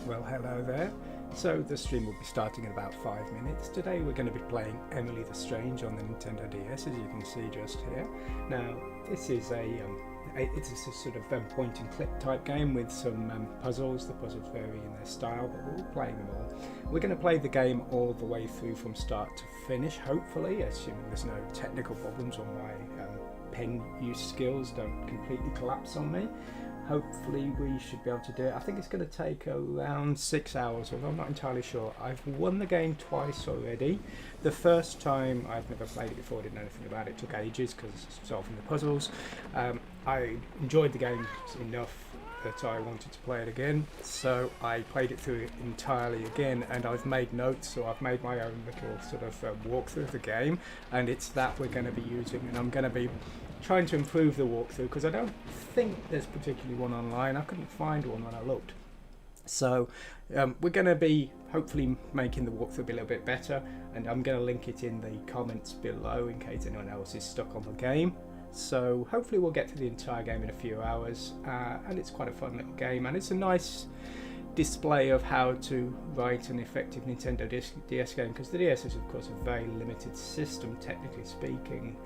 Well, hello there. So the stream will be starting in about 5 minutes. Today we're going to be playing Emily the Strange on the Nintendo DS, as you can see just here. Now, this is it's a sort of point and click type game with some puzzles. The puzzles vary in their style, but we're all playing them all. We're going to play the game all the way through from start to finish, hopefully, assuming there's no technical problems or my pen use skills don't completely collapse on me. Hopefully we should be able to do it. I think it's going to take around 6 hours, although I'm not entirely sure. I've won the game twice already. The first time, I've never played it before, didn't know anything about it. It took ages because it's solving the puzzles. I enjoyed the game enough that I wanted to play it again, so I played it through entirely again, and I've made notes, so I've made my own little sort of walkthrough of the game, and it's that we're going to be using, and I'm going to be trying to improve the walkthrough because I don't think there's particularly one online. I couldn't find one when I looked. So we're going to be hopefully making the walkthrough a little bit better, and I'm going to link it in the comments below in case anyone else is stuck on the game. So hopefully we'll get through the entire game in a few hours, and it's quite a fun little game, and it's a nice display of how to write an effective Nintendo DS game, because the DS is of course a very limited system technically speaking.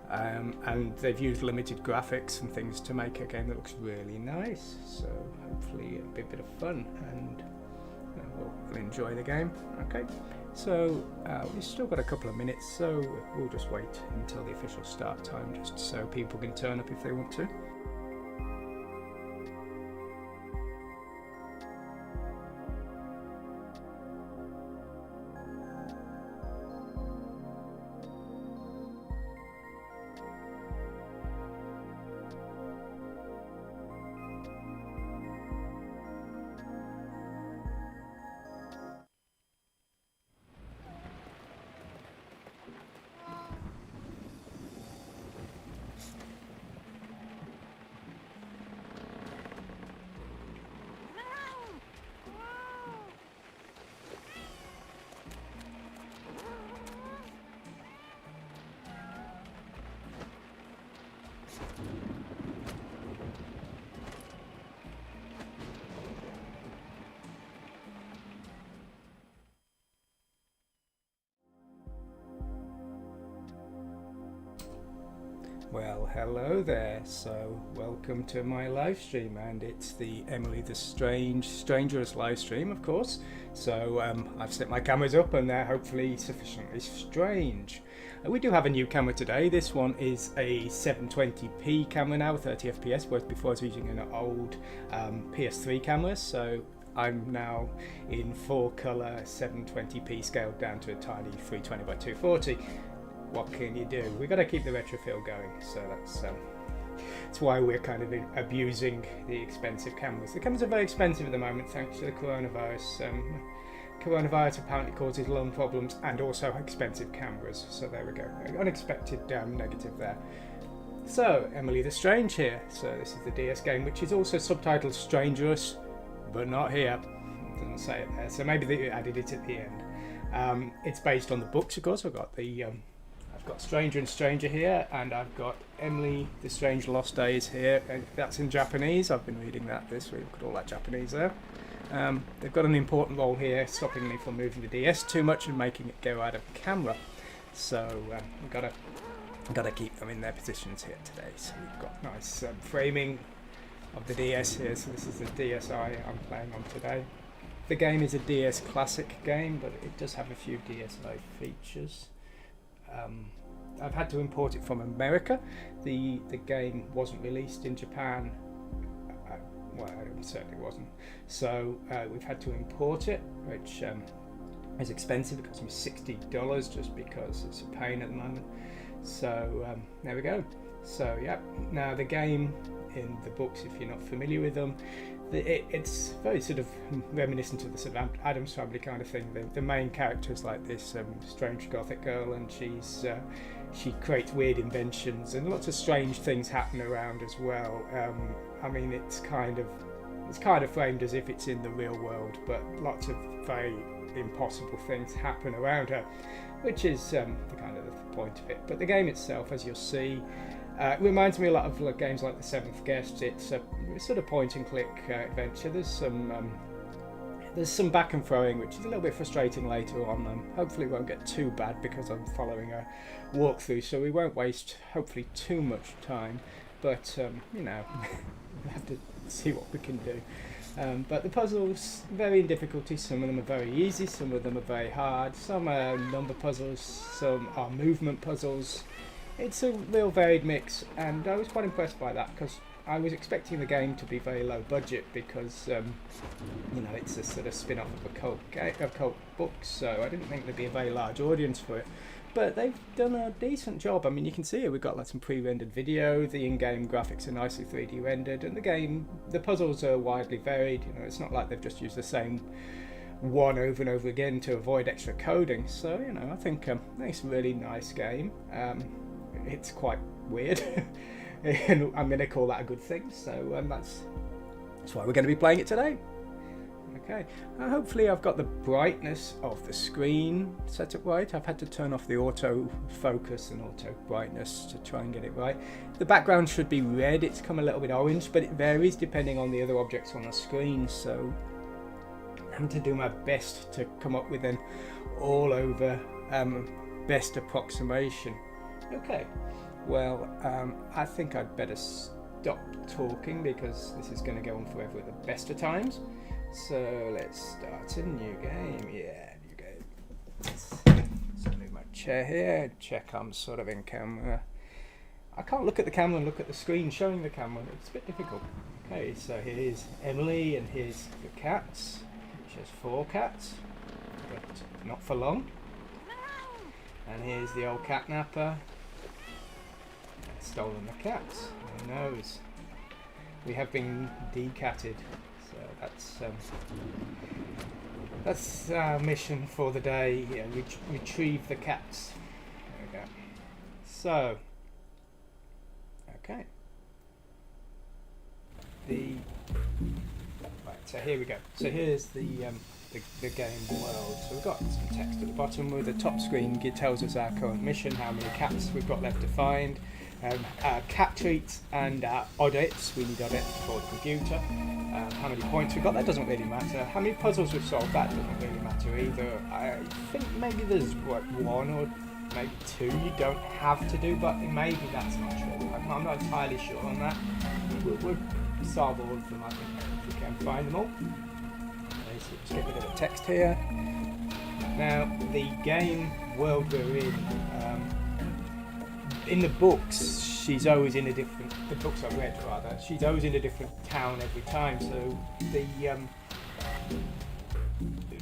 And they've used limited graphics and things to make a game that looks really nice, so hopefully it'll be a bit of fun and we'll enjoy the game. Okay, so we've still got a couple of minutes, so we'll just wait until the official start time just so people can turn up if they want to. Well, hello there. So welcome to my live stream, and it's the Emily the Strangerous live stream, of course. So I've set my cameras up and they're hopefully sufficiently strange. We do have a new camera today. This one is a 720p camera now, 30 FPS, whereas before I was using an old PS3 camera. So I'm now in 4-color 720p scaled down to a tiny 320 by 240. What can you do? We've got to keep the retro feel going, so that's why we're kind of abusing the expensive cameras. The cameras are very expensive at the moment thanks to the coronavirus. Coronavirus apparently causes lung problems and also expensive cameras, so there we go. Unexpected negative there. So, Emily the Strange here. So this is the DS game, which is also subtitled Strangerous, but not here. It doesn't say it there, so maybe they added it at the end. It's based on the books, of course. I've got Stranger and Stranger here, and I've got Emily the Strange Lost Days here. That's in Japanese. I've been reading that this week. Look at all that Japanese there. They've got an important role here, stopping me from moving the DS too much and making it go out of camera. So we've got to keep them in their positions here today. So we've got nice framing of the DS here. So this is the DSi I'm playing on today. The game is a DS Classic game, but it does have a few DSi features. I've had to import it from America. The game wasn't released in Japan. Well, it certainly wasn't. So we've had to import it, which is expensive. It cost me $60 just because it's a pain at the moment. So there we go. So yeah, now the game in the books, if you're not familiar with them, it's very sort of reminiscent of the sort of Addams Family kind of thing. The main character is like this strange gothic girl, and she creates weird inventions, and lots of strange things happen around as well. I mean, it's kind of framed as if it's in the real world, but lots of very impossible things happen around her, which is the kind of the point of it. But the game itself, as you'll see, it reminds me a lot of games like The Seventh Guest. It's a sort of point and click adventure. There's There's some back and throwing, which is a little bit frustrating later on. Hopefully it won't get too bad because I'm following a walkthrough, so we won't waste hopefully too much time. But you know, we'll have to see what we can do. But the puzzles vary in difficulty. Some of them are very easy, some of them are very hard. Some are number puzzles, some are movement puzzles. It's a real varied mix, and I was quite impressed by that because I was expecting the game to be very low budget because you know, it's a sort of spin-off of a cult book, so I didn't think there'd be a very large audience for it. But they've done a decent job. I mean, you can see here we've got like some pre-rendered video, the in-game graphics are nicely 3D rendered, and the puzzles are widely varied. You know, it's not like they've just used the same one over and over again to avoid extra coding. So, you know, I think it's a really nice game. It's quite weird, and I'm going to call that a good thing. So that's why we're going to be playing it today. Okay, hopefully I've got the brightness of the screen set up right. I've had to turn off the auto focus and auto brightness to try and get it right. The background should be red. It's come a little bit orange, but it varies depending on the other objects on the screen. So I'm having to do my best to come up with an all over best approximation. Okay, well, I think I'd better stop talking because this is going to go on forever at the best of times. So let's start a new game. Yeah, new game. So move my chair here. Check I'm sort of in camera. I can't look at the camera and look at the screen showing the camera. It's a bit difficult. Okay, so here's Emily and here's the cats. She has 4 cats, but not for long. And here's the old catnapper. Stolen the cats. Who knows? We have been decatted. So that's our mission for the day. Yeah, retrieve the cats. There we go. So, okay. Right. So here we go. So here's the game world. So we've got some text at the bottom. With the top screen, it tells us our current mission, how many cats we've got left to find. Our cat treats and our audits. We need audits for the computer. How many points we've got, that doesn't really matter. How many puzzles we've solved, that doesn't really matter either. I think maybe there's what, 1 or maybe 2 you don't have to do, but maybe that's not true. I'm not entirely sure on that. We'll solve all of them, I think, if we can find them all. Okay, so let's get rid of the text here. Now, the game world we're in the books, she's always in a different. The books I've read, rather, she's always in a different town every time. So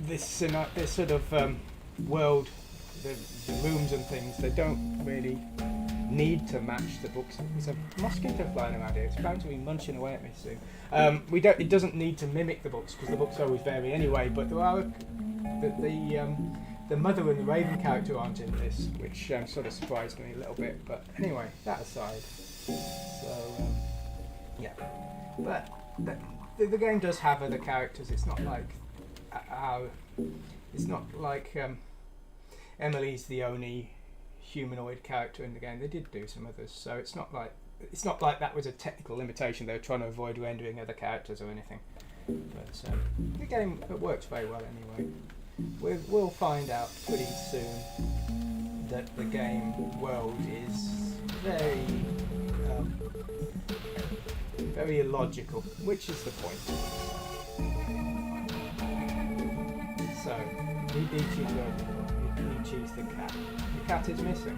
this sort of world, the rooms and things, they don't really need to match the books. There's a mosquito flying around here. It's bound to be munching away at me soon. It doesn't need to mimic the books because the books always vary anyway. But there are the mother and the raven character aren't in this, which sort of surprised me a little bit. But anyway, that aside, so yeah. But the game does have other characters. It's not like Emily's the only humanoid character in the game. They did do some others, so it's not like that was a technical limitation. They were trying to avoid rendering other characters or anything. But the game works very well anyway. We'll find out pretty soon that the game world is very illogical, which is the point. So, he choose the cat. The cat is missing.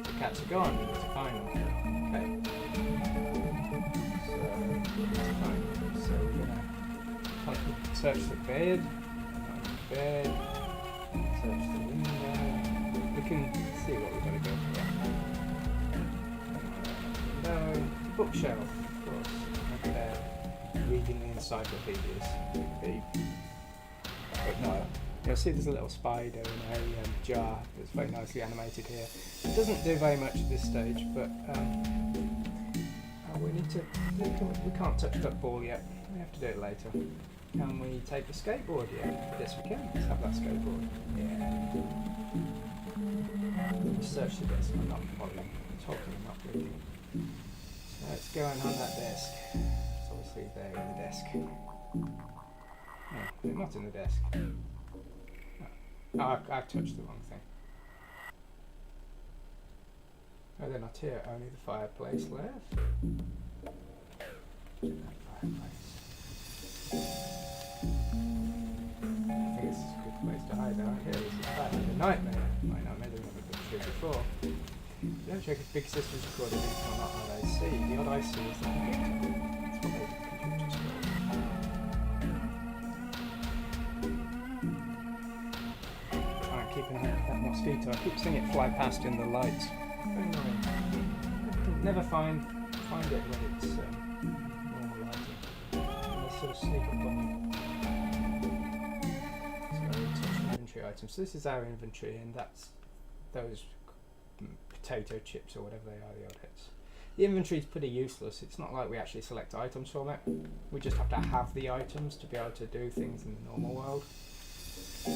The cats are gone. We need to find them. Okay. So, let's find them. So we're gonna search the bed. Bed, search the window. We can see what we're going to go for. No, bookshelf, of course. Over there, reading the encyclopedias. But no, you'll see there's a little spider in a jar that's very nicely animated here. It doesn't do very much at this stage, but we can't touch that ball yet. We have to do it later. Can we take the skateboard yet? Yes, we can. Let's have that skateboard. Yeah. Search the desk. I'm not following. I'm talking, not reading. So let's go and on that desk. It's obviously there in the desk. Oh, they're not in the desk. Oh, I touched the wrong thing. Oh, they're not here. Only the fireplace left. That fireplace. I think this is a good place to hide out here. This is bad. A nightmare. My nightmare didn't have a good trip before. Don't check if Big Sister's recorded it or not on IC. The odd IC is the computer. That's what they computers for. Try and keep an eye out that mosquito. I keep seeing it fly past in the lights. Very annoying. Never find it when it's normal lighting. They sort of sneak up on you. So touch inventory items. So this is our inventory, and that's those potato chips or whatever they are, the odd hits. The inventory is pretty useless. It's not like we actually select items from it. We just have to have the items to be able to do things in the normal world. So,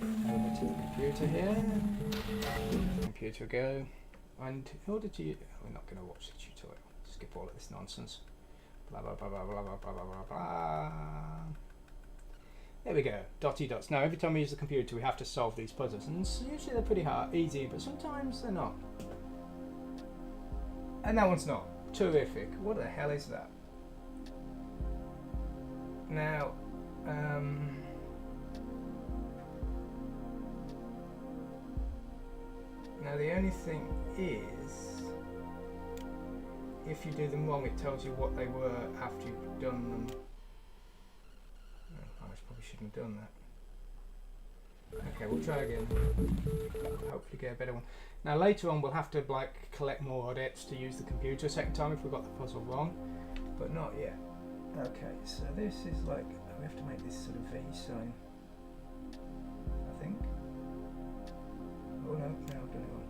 over to the computer here. Computer go. And in order to, we're not going to watch the tutorial. Skip all of this nonsense. Blah blah blah blah blah blah blah blah blah. There we go. Dotty dots. Now every time we use the computer, we have to solve these puzzles, and usually they're pretty hard, easy, but sometimes they're not. And that one's not. Terrific. What the hell is that? Now, the only thing is, if you do them wrong, it tells you what they were after you've done them. Oh, I probably shouldn't have done that. Okay, we'll try again. Hopefully get a better one. Now later on we'll have to like collect more audits to use the computer a second time if we got the puzzle wrong, but not yet. Okay, so this is like, we have to make this sort of V sign, I think. Oh no, I've done it wrong.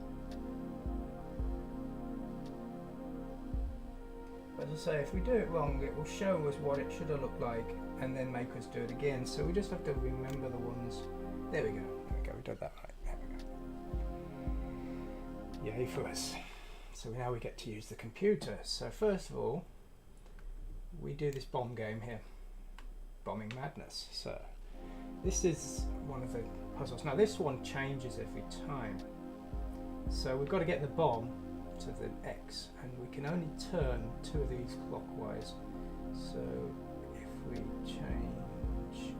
As I say, if we do it wrong, it will show us what it should have looked like and then make us do it again. So we just have to remember the ones. There we go. There we go. We did that right. There we go. Yay for us. So now we get to use the computer. So first of all, we do this bomb game here. Bombing Madness. So this is one of the puzzles. Now this one changes every time. So we've got to get the bomb to the X, and we can only turn two of these clockwise. So if we change,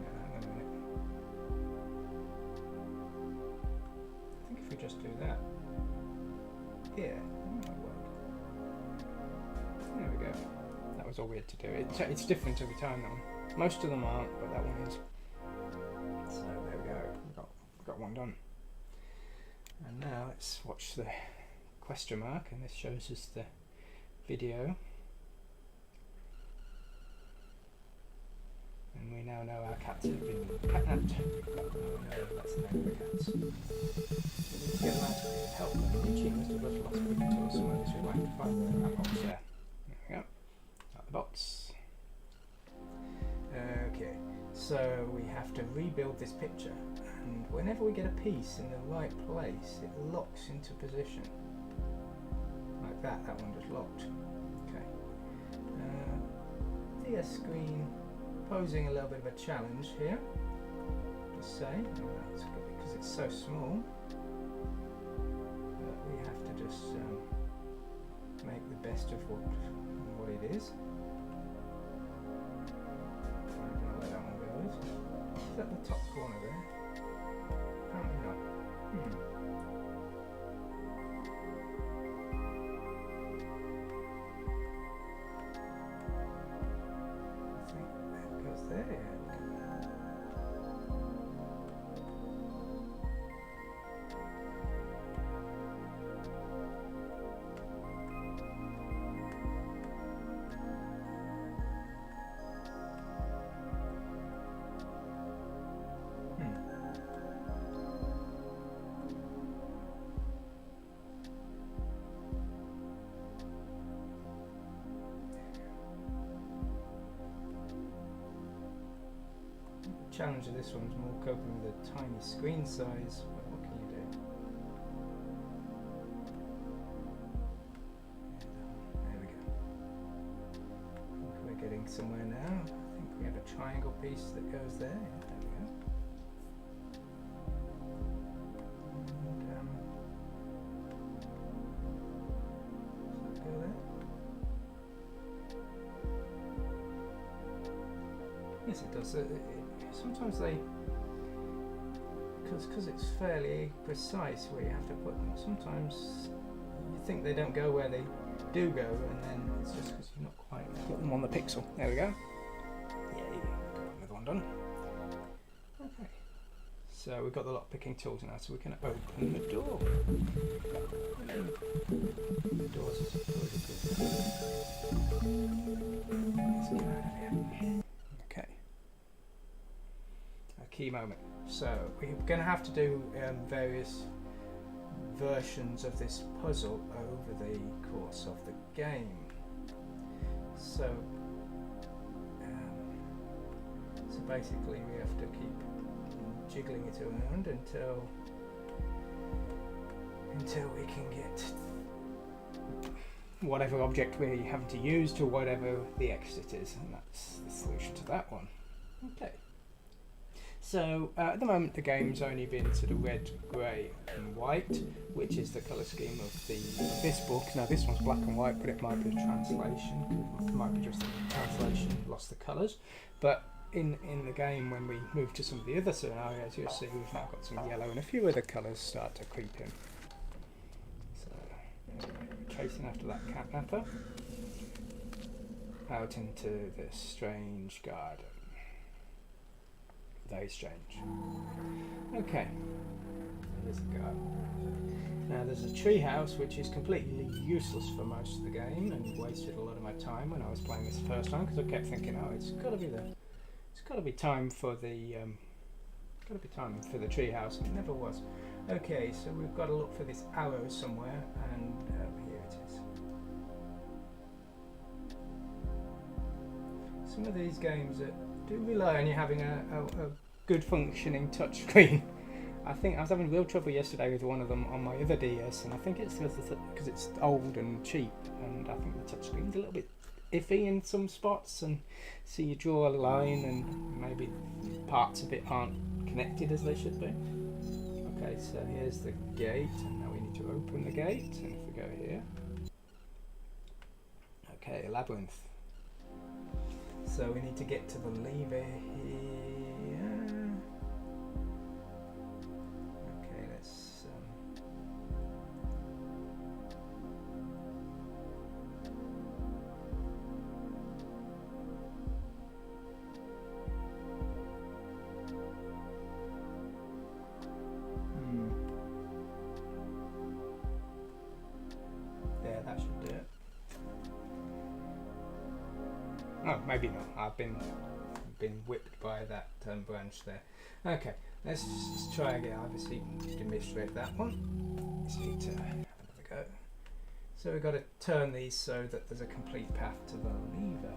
hang on a minute. I think if we just do that, yeah, that might work. There we go. That was all we had to do. It's different every time, that one. Most of them aren't, but that one is. So there we go, we've got one done. And now let's watch the question mark, and this shows us the video. And we now know our cats have been catnapped. Oh no, that's the name of the cats. We need to get them out of here. Help them. The achievements of us lost people to us. Someone is rewind to find that box there. There we go. Got the box. Okay. So we have to rebuild this picture, and whenever we get a piece in the right place, it locks into position. Like that, that one just locked. Okay. DS screen posing a little bit of a challenge here, to say. Oh, that's good because it's so small. But we have to just make the best of what it is. Is that the top corner there? Apparently not. I think that goes there. Challenge of this one's more coping with a tiny screen size, but what can you do? somewhere now. I think we have a triangle piece that goes there. Yeah, there we go. And, does that go there? Yes, it does. Sometimes they, because it's fairly precise where you have to put them, sometimes you think they don't go where they do go, and then it's just because you're not quite got them on the pixel. There we go. Yay, got another one done. Okay, so we've got the lock picking tools now, so we can open the door. The doors are good. Let's get out of here. Okay. A key moment. So we're going to have to do various versions of this puzzle over the course of the game. So basically we have to keep jiggling it around until we can get whatever object we're having to use to whatever the exit is, and that's the solution to that one. Okay. So at the moment the game's only been sort of red, grey and white, which is the colour scheme of this book. Now this one's black and white, but it might be a translation. It might be just the translation lost the colours. But in the game, when we move to some of the other scenarios, you'll see we've now got some yellow and a few other colours start to creep in. So we're chasing after that catnapper out into the strange garden. Very strange. Okay, there's the garden. Now there's a tree house which is completely useless for most of the game and wasted a lot of my time when I was playing this the first time, because I kept thinking, oh, it's got to be time for the tree house, and it never was. Okay, so we've got to look for this arrow somewhere, and here it is. Some of these games that do rely on you having a good functioning touchscreen. I think I was having real trouble yesterday with one of them on my other DS, and I think it's because it's old and cheap, and I think the touchscreen's a little bit iffy in some spots, and so you draw a line and maybe parts of it aren't connected as they should be. Okay, so here's the gate, and now we need to open the gate, and if we go here, okay, labyrinth. So we need to get to the lever here. Okay, let's there, that should do it. Oh, maybe not. I've been whipped by that branch there. Okay, let's just try again. Obviously, demonstrate that one. Let's need to have another go. So we've got to turn these so that there's a complete path to the lever.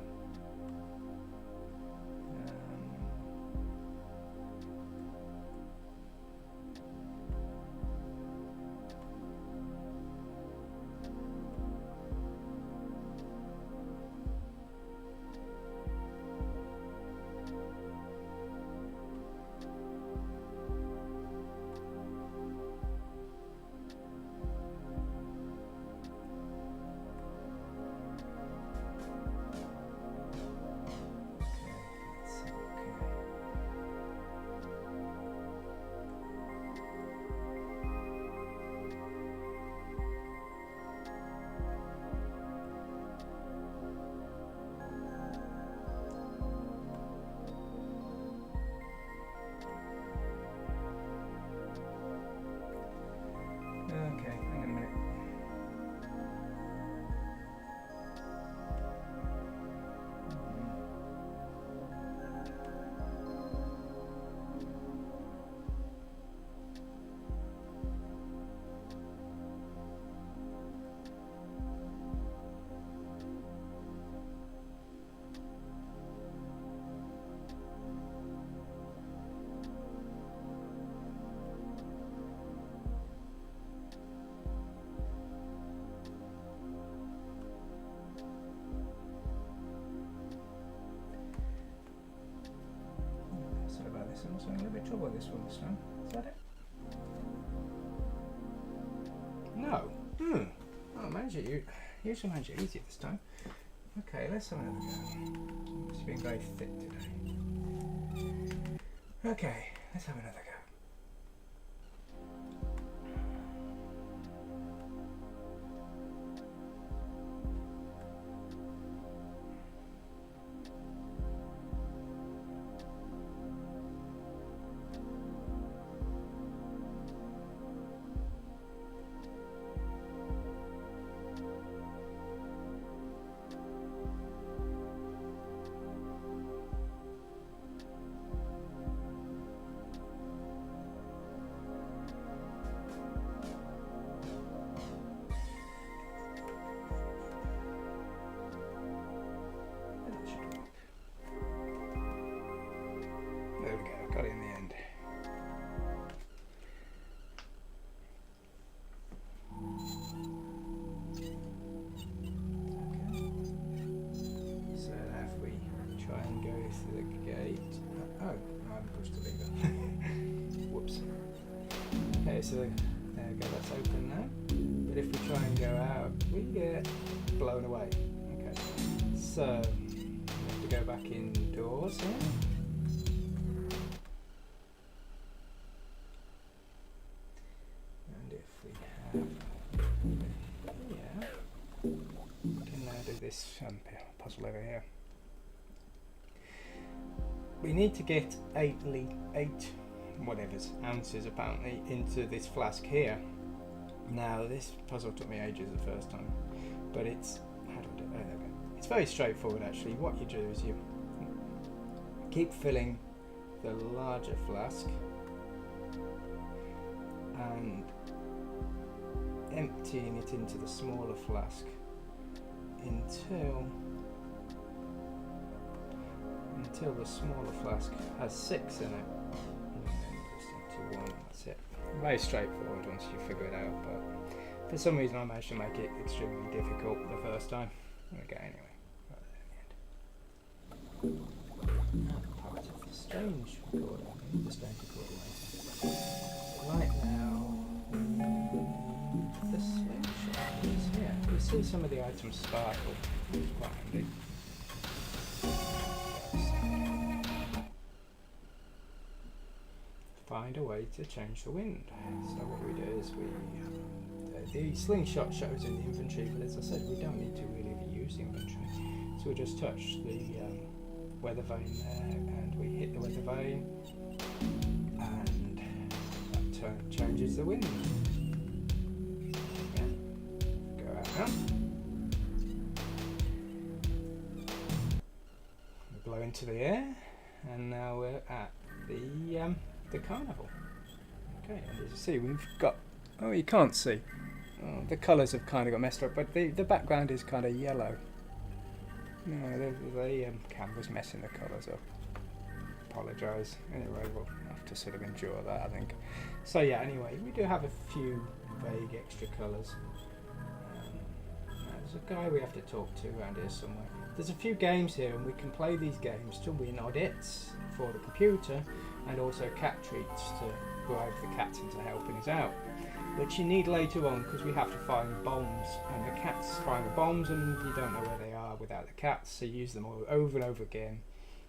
this. I'm having a little bit of trouble with this one this time. Is that it? No. Oh, I managed it. Usually manage it easier this time. Okay, let's have another go. It's been very thick today. Okay, let's have another go. There we go, got it in the end. Okay. So if we try and go through the gate. Oh, I haven't pushed the lever. Whoops. Okay, so there we go, that's open now. But if we try and go out, we get blown away. Okay. So we have to go back indoors here. This puzzle over here. We need to get 8 ounces apparently into this flask here. Now this puzzle took me ages the first time, but it's how do I do it? Oh, there we go. It's very straightforward actually. What you do is you keep filling the larger flask and emptying it into the smaller flask until the smaller flask has 6 in it, and then just into 1. That's it. Very straightforward once you figure it out, but for some reason I managed to make it extremely difficult the first time. Okay, anyway, right there in the end. Now part of the strange recording. The strange recording later. Right now, the slingshot is here. You see some of the items sparkle. It's quite handy. Find a way to change the wind. So what we do is the slingshot shows in the inventory, but as I said, we don't need to really use the inventory. So we just touch the weather vane there, and we hit the weather vane, and that changes the wind. Go out now. We blow into the air, and now we're at the carnival. Okay, and as you see, we've got, oh, you can't see. Oh, the colours have kind of got messed up, but the background is kind of yellow. No, the camera's messing the colours up. Apologise. Anyway, we'll have to sort of endure that, I think. So yeah, anyway, we do have a few vague extra colours. There's a guy we have to talk to around here somewhere. There's a few games here, and we can play these games to win audits for the computer, and also cat treats to bribe the cat into helping us out, which you need later on because we have to find bombs, and the cats find the bombs and you don't know where they are without the cats, so you use them all over and over again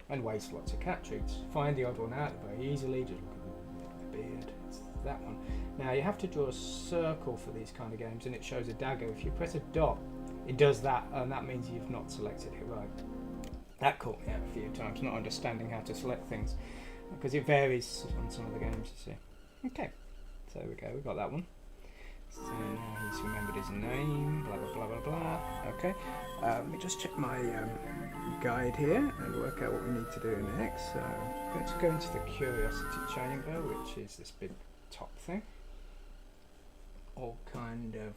and waste lots of cat treats. Find the odd one out very easily, just look at the beard, it's that one. Now you have to draw a circle for these kind of games, and it shows a dagger. If you press a dot, it does that, and that means you've not selected it right. That caught me out a few times, not understanding how to select things, because it varies on some of the games, you see. Okay, so there we go, we got that one. So now he's remembered his name, blah blah blah blah blah. Okay, let me just check my guide here and work out what we need to do next. So let's go into the curiosity chamber, which is this big top thing. All kind of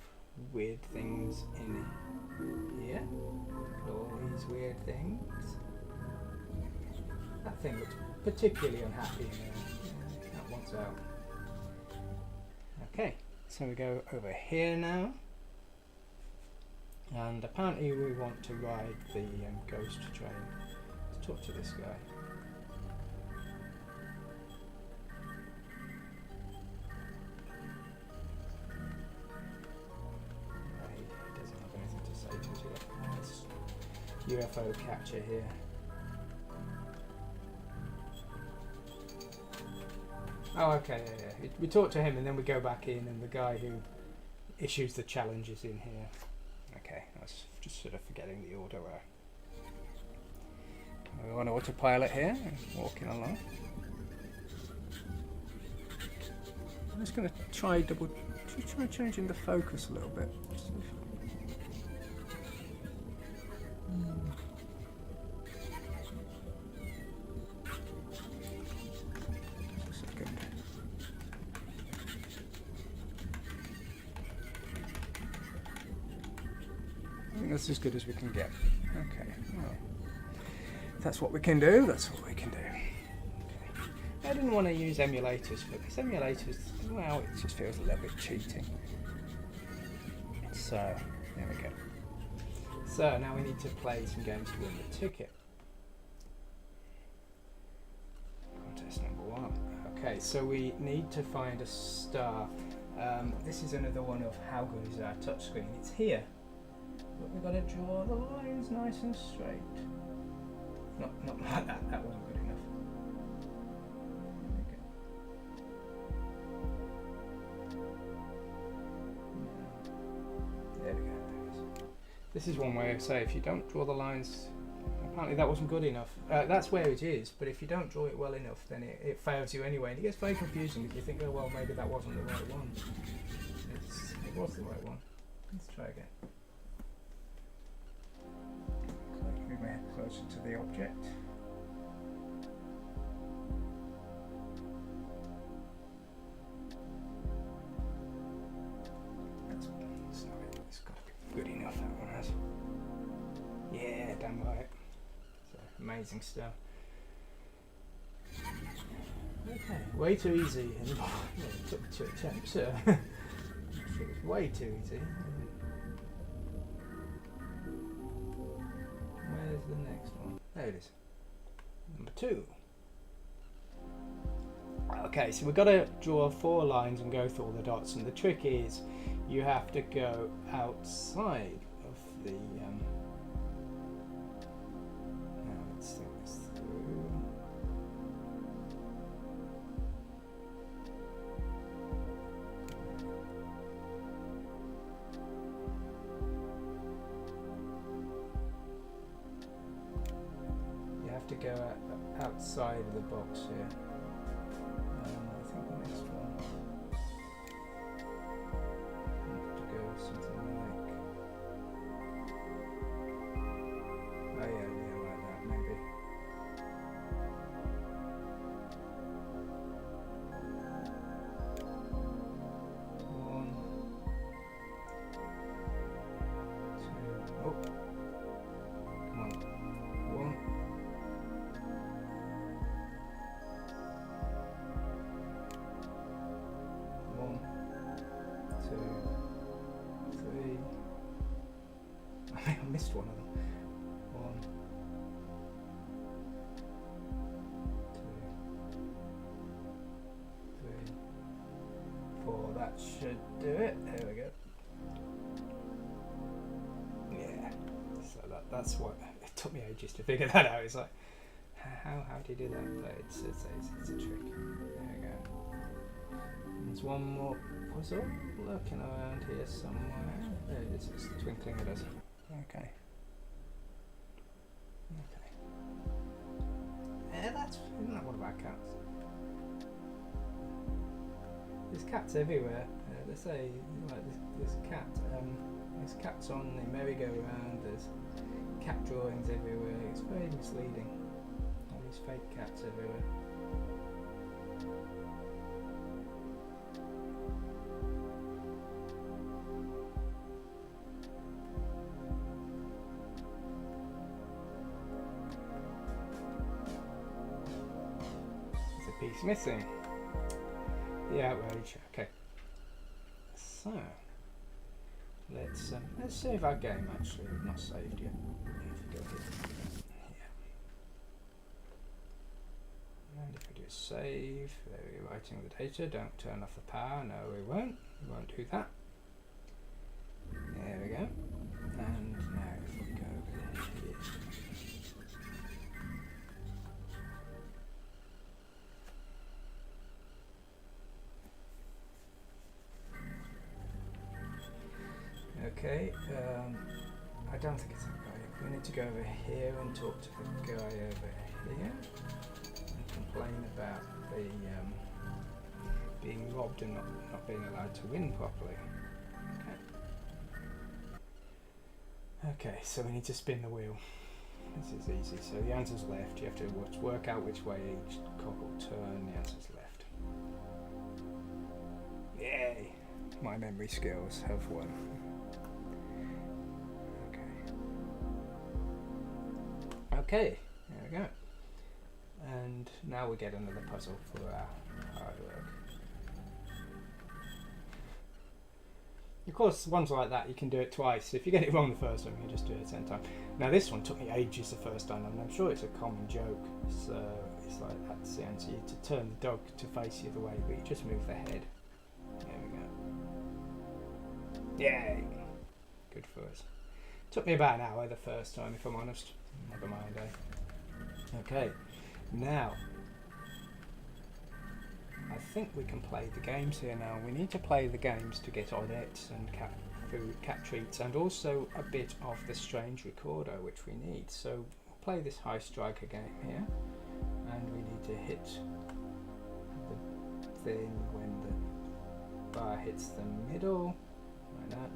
weird things in here. All these weird things. That thing looks particularly unhappy. That one's out. Okay, so we go over here now, and apparently we want to ride the ghost train. Let's talk to this guy. UFO catcher here. Oh, okay, yeah. We talk to him and then we go back in, and the guy who issues the challenge is in here. Okay, I was just sort of forgetting the order. We're on autopilot here, walking along. I'm just going to try changing the focus a little bit. I think that's as good as we can get. Okay, well, that's what we can do. That's what we can do. Okay. I didn't want to use emulators for this. Emulators, well, it just feels a little bit cheating. So, there we go. So now we need to play some games to win the ticket. Contest number 1. Okay, so we need to find a star. This is another one of how good is our touchscreen. It's here. But we've got to draw the lines nice and straight. Not like that, that wasn't good enough. There we go. This is one way of saying if you don't draw the lines, apparently that wasn't good enough. That's where it is, but if you don't draw it well enough, then it fails you anyway. And it gets very confusing if you think, oh well, maybe that wasn't the right one. It was the right one. Let's try again. Move my head closer to the object. It's got to be good enough, that one has. Yeah, damn right. So, amazing stuff. Okay, way too easy. It took 2 attempts. It was way too easy. Where's the next one? There it is. Number 2. Okay, so we've got to draw 4 lines and go through all the dots, and the trick is you have to go outside of the now let's think this through. You have to go outside of the box here. I think the next one have to go something like, oh yeah, like that maybe. One, two, oh, come on, 1. I think I missed one of them. 1, 2, 3, 4. That should do it. There we go. Yeah. So that's what it took me ages to figure that out. It's like, how do you do that? But it's a trick. There we go. There's one more puzzle lurking around here somewhere. There it is. It's twinkling at us. Okay. Yeah, isn't that one of our cats? There's cats everywhere. They say like there's cats on the merry-go-round. There's cat drawings everywhere. It's very misleading. All these fake cats everywhere. Piece missing. The outrage. Okay. So let's save our game. Actually, we've not saved yet. If we go here. Yeah. And if we do save, there we're writing the data. Don't turn off the power. No, we won't. We won't do that. There we go. And now if we go here. Okay, I don't think it's that guy. We need to go over here and talk to the guy over here and complain about the being robbed and not being allowed to win properly. Okay, so we need to spin the wheel. This is easy. So the answer's left. You have to work out which way each cock will turn. The answer's left. Yay! My memory skills have won. Okay, there we go. And now we get another puzzle for our hard work. Of course, ones like that you can do it twice. If you get it wrong the first time, you can just do it a 10th time. Now this one took me ages the first time, and I'm sure it's a common joke. So it's like that's the answer. You to turn the dog to face the other way, but you just move the head. There we go. Yay! Good for us. Took me about an hour the first time, if I'm honest. Never mind, eh? Okay, now I think we can play the games here now. We need to play the games to get odets and cat food, cat treats, and also a bit of the strange recorder, which we need. So we'll play this high striker game here, and we need to hit the thing when the bar hits the middle, like that.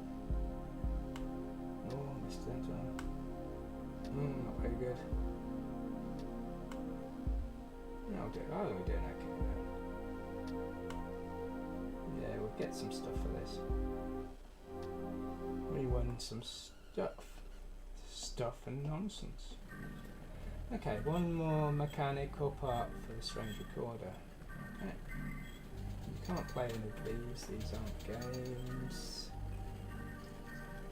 Oh, missed that one. Not very good. No, we're doing okay though. Yeah, we'll get some stuff for this. We won some stuff and nonsense. Okay, one more mechanical part for the strange recorder. Okay. You can't play any of these aren't games.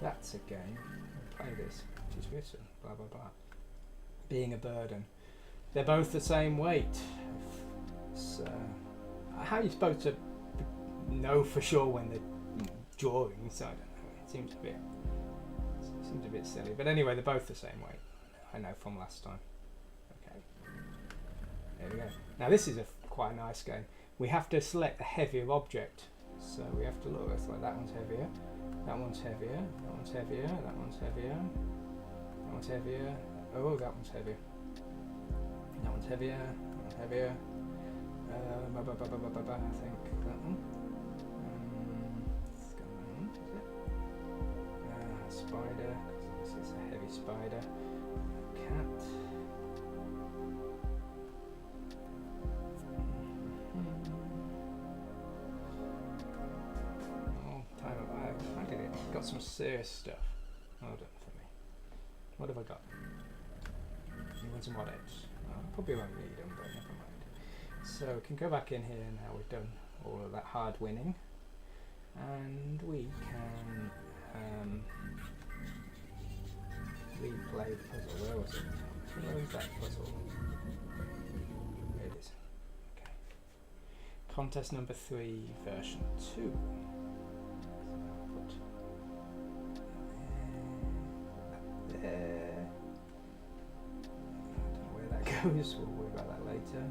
That's a game. We'll play this. Is written, blah blah blah. Being a burden. They're both the same weight. So, how are you supposed to know for sure when they're drawing? So I don't know. It seems a bit silly. But anyway, they're both the same weight. I know from last time. Okay. There we go. Now this is quite a nice game. We have to select a heavier object. So we have to look. It's like that one's heavier. That one's heavier. That one's heavier. That one's heavier. That one's heavier. Oh, that one's heavier. That one's heavier. That one's heavier. I think that one. It's got that one, is it? Spider, because this is a heavy spider. Cat. Oh, I did it. Got some serious stuff. Hold on for me. What have I got? You want some what else? Probably won't need them, but never mind. So we can go back in here now. We've done all of that hard winning, and we can replay the puzzle. Where was it? Where was that puzzle? There it is. Okay. Contest number 3, version 2. There. I don't know where that goes, we'll worry about that later.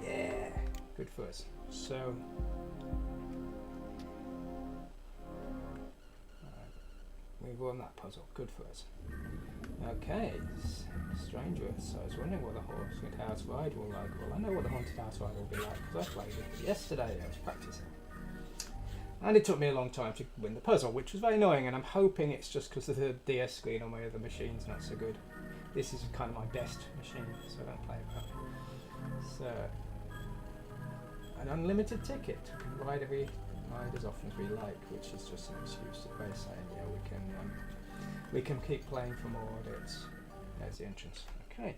Yeah, good for us. So, we've won that puzzle, good for us. Okay, Strangerous. So I was wondering what the haunted house ride will like. Well, I know what the haunted house ride will be like because I played it yesterday. I was practicing, and it took me a long time to win the puzzle, which was very annoying. And I'm hoping it's just because the DS screen on my other machine's not so good. This is kind of my best machine, so I don't play it well. So, an unlimited ticket. We can ride as often as we like, which is just an excuse by saying, yeah, we can keep playing for more audits. There's the entrance. Okay,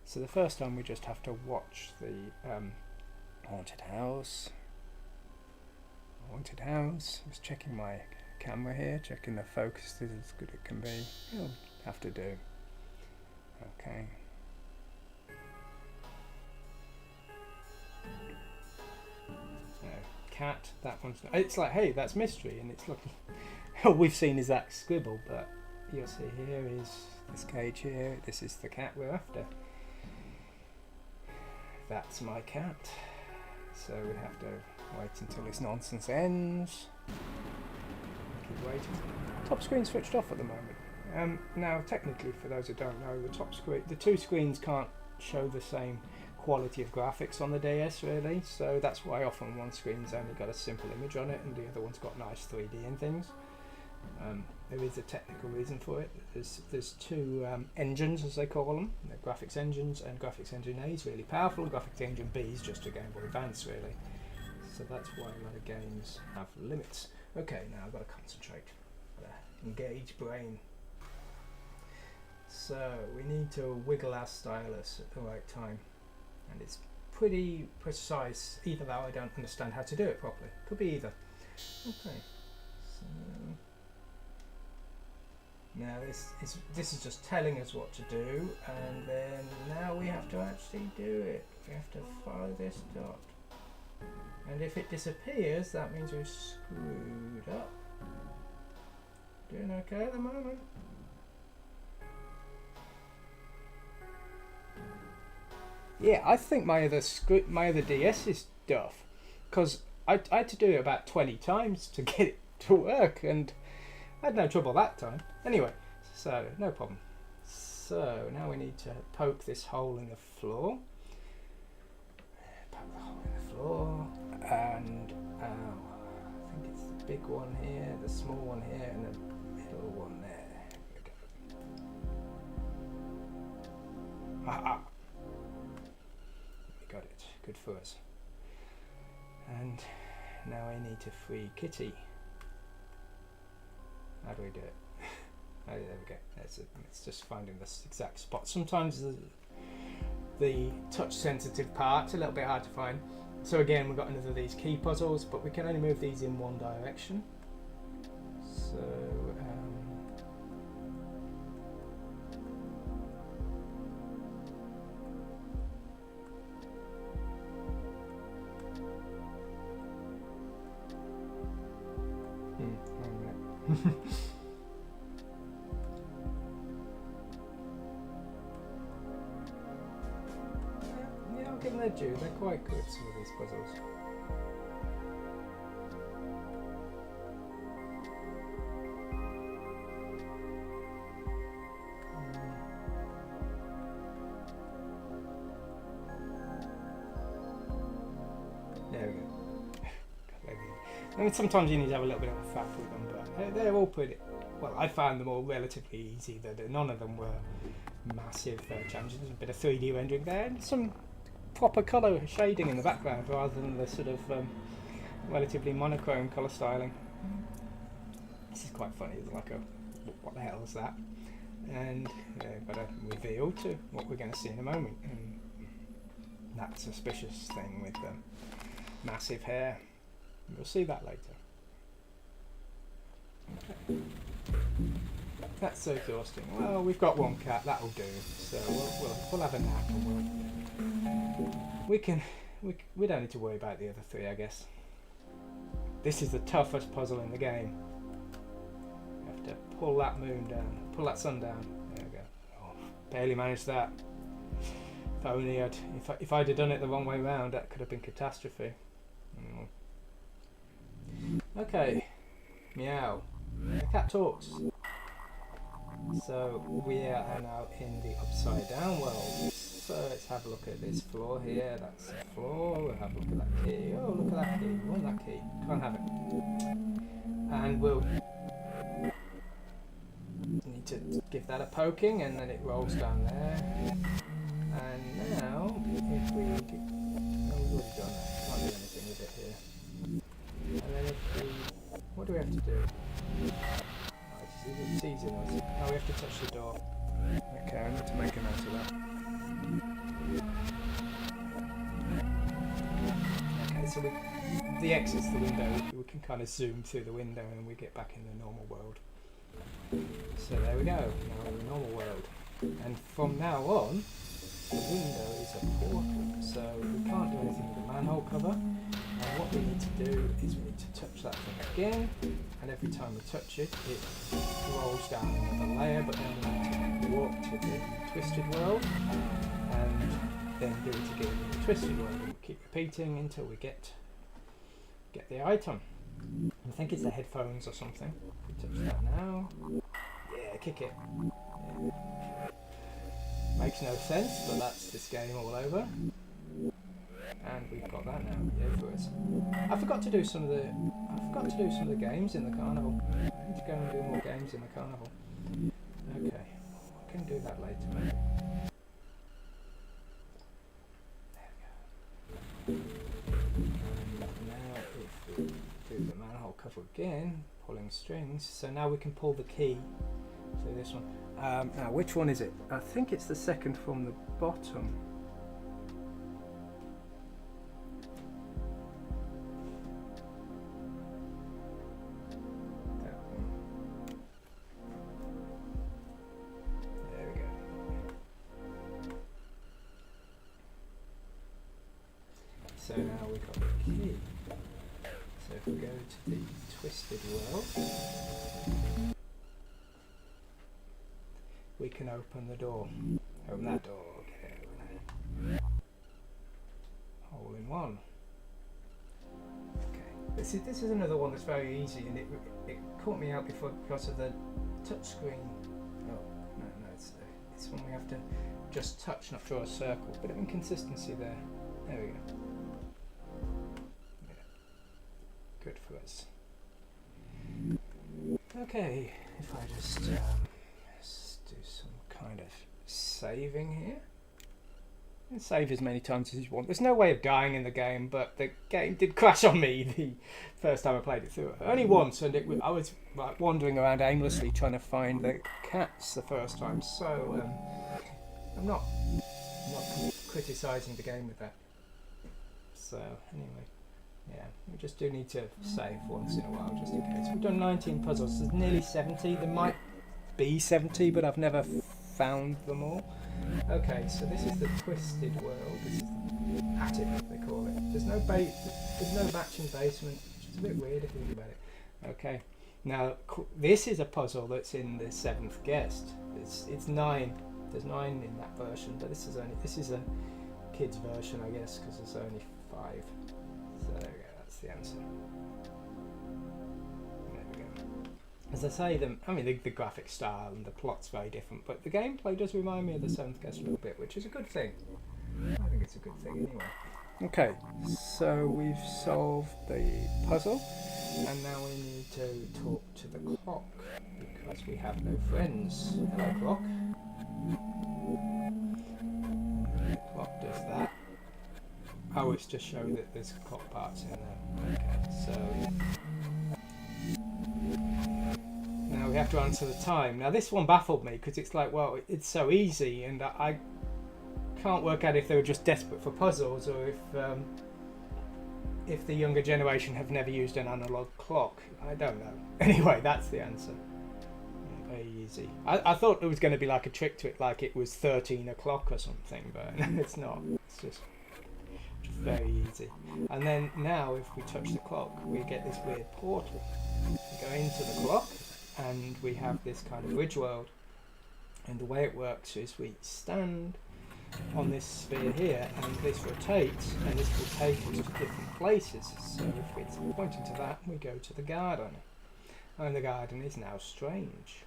so the first time we just have to watch the haunted house. Haunted house. I was checking my camera here, checking the focus is as good as it can be. It'll have to do. Okay. Cat, that one's. It's like, hey, that's mystery, and it's looking. All we've seen is that scribble, but you'll see here is this cage here. This is the cat we're after. That's my cat. So we have to wait until this nonsense ends. Keep waiting. Top screen switched off at the moment. Now, technically, for those who don't know, the two screens can't show the same quality of graphics on the DS really, so that's why often one screen's only got a simple image on it and the other one's got nice 3D and things. There is a technical reason for it. There's two engines, as they call them. They're graphics engines, and graphics engine A is really powerful, graphics engine B is just a Game Boy Advance really. So that's why a lot of games have limits. Okay, now I've got to concentrate. Engage brain. So we need to wiggle our stylus at the right time, and it's pretty precise, even though I don't understand how to do it properly. Could be either. Okay, so now this is just telling us what to do, and then now we have to actually do it. We have to follow this dot, and if it disappears, that means we're screwed up. Doing okay at the moment. Yeah, I think my other DS is duff, because I had to do it about 20 times to get it to work, and I had no trouble that time. Anyway, so no problem. So now we need to poke this hole in the floor. Poke the hole in the floor, and I think it's the big one here, the small one here, and the middle one there. Here we go. Aha! We got it. Good for us. And now I need to free Kitty. How do we do it? Oh, there we go. It's just finding this exact spot. Sometimes the touch sensitive part's a little bit hard to find. So again, we've got another of these key puzzles, but we can only move these in one direction. So yeah, I'll give them their due. They're quite good, some of these puzzles. There we go. I mean, sometimes you need to have a little bit of a faff with them, but they're all pretty. Well, I found them all relatively easy. That none of them were massive challenges. There's a bit of 3D rendering there, and some proper colour shading in the background, rather than the sort of relatively monochrome colour styling. This is quite funny. It's like a what the hell is that? And got a reveal to what we're going to see in a moment, and that suspicious thing with the massive hair. We'll see that later. Okay. That's so exhausting. Well, we've got one cat, that'll do. So we'll have a nap, and we don't need to worry about the other three, I guess. This is the toughest puzzle in the game. You have to pull that moon down, pull that sun down. There we go. Oh, barely managed that. If only if I'd have done it the wrong way round, that could have been catastrophe. Okay, meow. The cat talks. So we are now in the upside down world. So let's have a look at this floor here. That's the floor. We'll have a look at that key. Oh, look at that key. We want that key. Can't have it. And we'll need to give that a poking, and then it rolls down there. And now, if we oh, we've already done that. Can't do anything with it here. And then if we, what do we have to do? Oh, it's easy. Oh, we have to touch the door. Okay, I need to make a note of that. Okay, so the exit's the window. We can kind of zoom through the window and we get back in the normal world. So there we go. Now we're in the normal world. And from now on, the window is a portal. So we can't do anything with the manhole cover. And what we need to do is we need to touch that thing again, and every time we touch it, it rolls down another layer, but then we need to walk to the twisted world, and then do it again in the twisted world, and we keep repeating until we get the item. I think it's the headphones or something. If we touch that now, yeah, kick it. Yeah. Makes no sense, but that's this game all over. And we've got that now. Yeah, for us. I forgot to do some of the games in the carnival. I need to go and do more games in the carnival. Okay, we can do that later maybe. There we go. And now if we do the manhole cover again, pulling strings, so now we can pull the key. So this one. Now which one is it? I think it's the second from the bottom. That one. There we go. So now we've got the key. So if we go to the twisted world, we can open the door. Open that door. Okay. Hole in one. Okay. This is another one that's very easy, and it caught me out before because of the touch screen. Oh no, it's this one we have to just touch, not draw a circle. Bit of inconsistency there. There we go. Yeah. Good for us. Okay. If I just do some kind of saving here. And save as many times as you want. There's no way of dying in the game, but the game did crash on me the first time I played it through. Only once, and I was like wandering around aimlessly trying to find the cats the first time. So I'm not criticising the game with that. So anyway, yeah, we just do need to save once in a while, just in case. We've done 19 puzzles. There's nearly 70. There might be 70, but I've never found them all. Okay, so this is the twisted world. This is the attic, they call it. There's no matching basement, which is a bit weird if you think about it. Okay, now this is a puzzle that's in the 7th guest. It's 9. There's 9 in that version, but this is a kid's version, I guess, because there's only 5. So there we go. That's the answer. As I say, the graphic style and the plot's very different, but the gameplay does remind me of the 7th guest a little bit, which is a good thing. I think it's a good thing anyway. Okay, so we've solved the puzzle, and now we need to talk to the clock, because we have no friends. Hello, clock. The clock does that. Oh, it's just showing that there's clock parts in there. Okay, so now we have to answer the time. Now this one baffled me because it's like, well, it's so easy, and I can't work out if they were just desperate for puzzles or if the younger generation have never used an analog clock. I don't know. Anyway, that's the answer. Yeah, very easy. I thought there was going to be like a trick to it, like it was 13 o'clock or something, but it's not. It's just very easy. And then now if we touch the clock, we get this weird portal. We go into the clock, and we have this kind of bridge world, and the way it works is we stand on this sphere here, and this rotates, and this will take us to different places. So if it's pointing to that, we go to the garden, and the garden is now strange.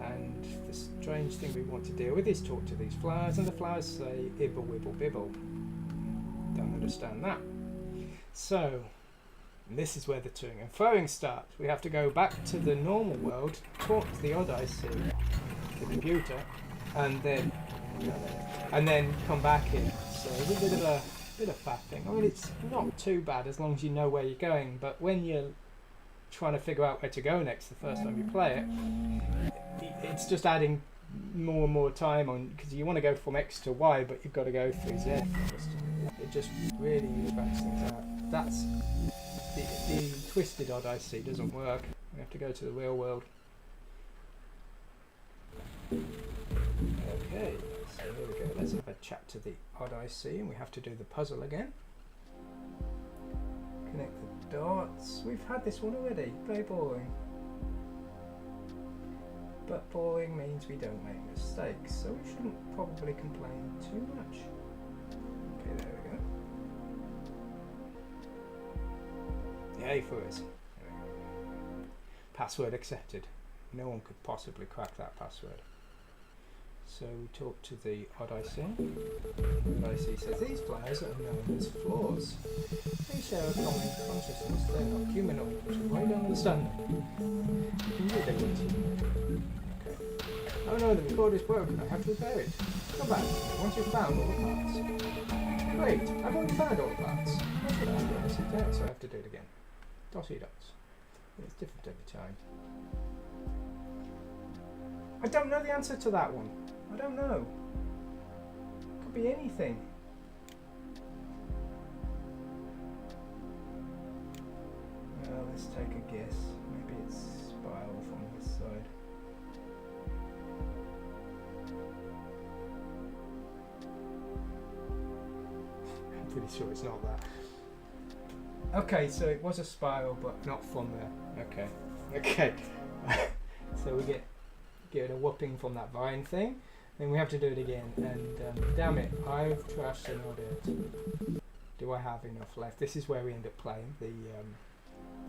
And the strange thing we want to deal with is talk to these flowers, and the flowers say ibble wibble bibble. Don't understand that. So and this is where the toing and froing starts. We have to go back to the normal world, talk to the Odyssey, the computer, and then come back in. So it's a bit of faffing. I mean, it's not too bad as long as you know where you're going, but when you're trying to figure out where to go next the first time you play it, it's just adding more and more time on, because you want to go from X to Y, but you've got to go through Z first. It just really drags things out. That's the twisted Odyssey doesn't work. We have to go to the real world. Okay, so here we go. Let's have a chat to the Odyssey, and we have to do the puzzle again. Connect the dots. We've had this one already. Play boring. But boring means we don't make mistakes, so we shouldn't probably complain too much. Okay, there we go. Yay for us. Password accepted. No one could possibly crack that password. So we talk to the odd IC. Odd IC says these players are known as floors. They share a common consciousness. They're not humanoid, which is why I don't understand them. Okay. Oh no, the recorder is broken. I have to repair it. Come back once you've found all the parts. Great, I've already found all the parts. That's what I was going to sit down, so I have to do it again. Dotty dots. It's different every time. I don't know the answer to that one. I don't know. Could be anything. Well, let's take a guess. Maybe it's spiral from this side. I'm pretty sure it's not that. Okay, so it was a spiral, but not from there. Okay. Okay. So we get a whooping from that vine thing. Then we have to do it again, and damn it, I've trashed an audit. Do I have enough left? This is where we end up playing the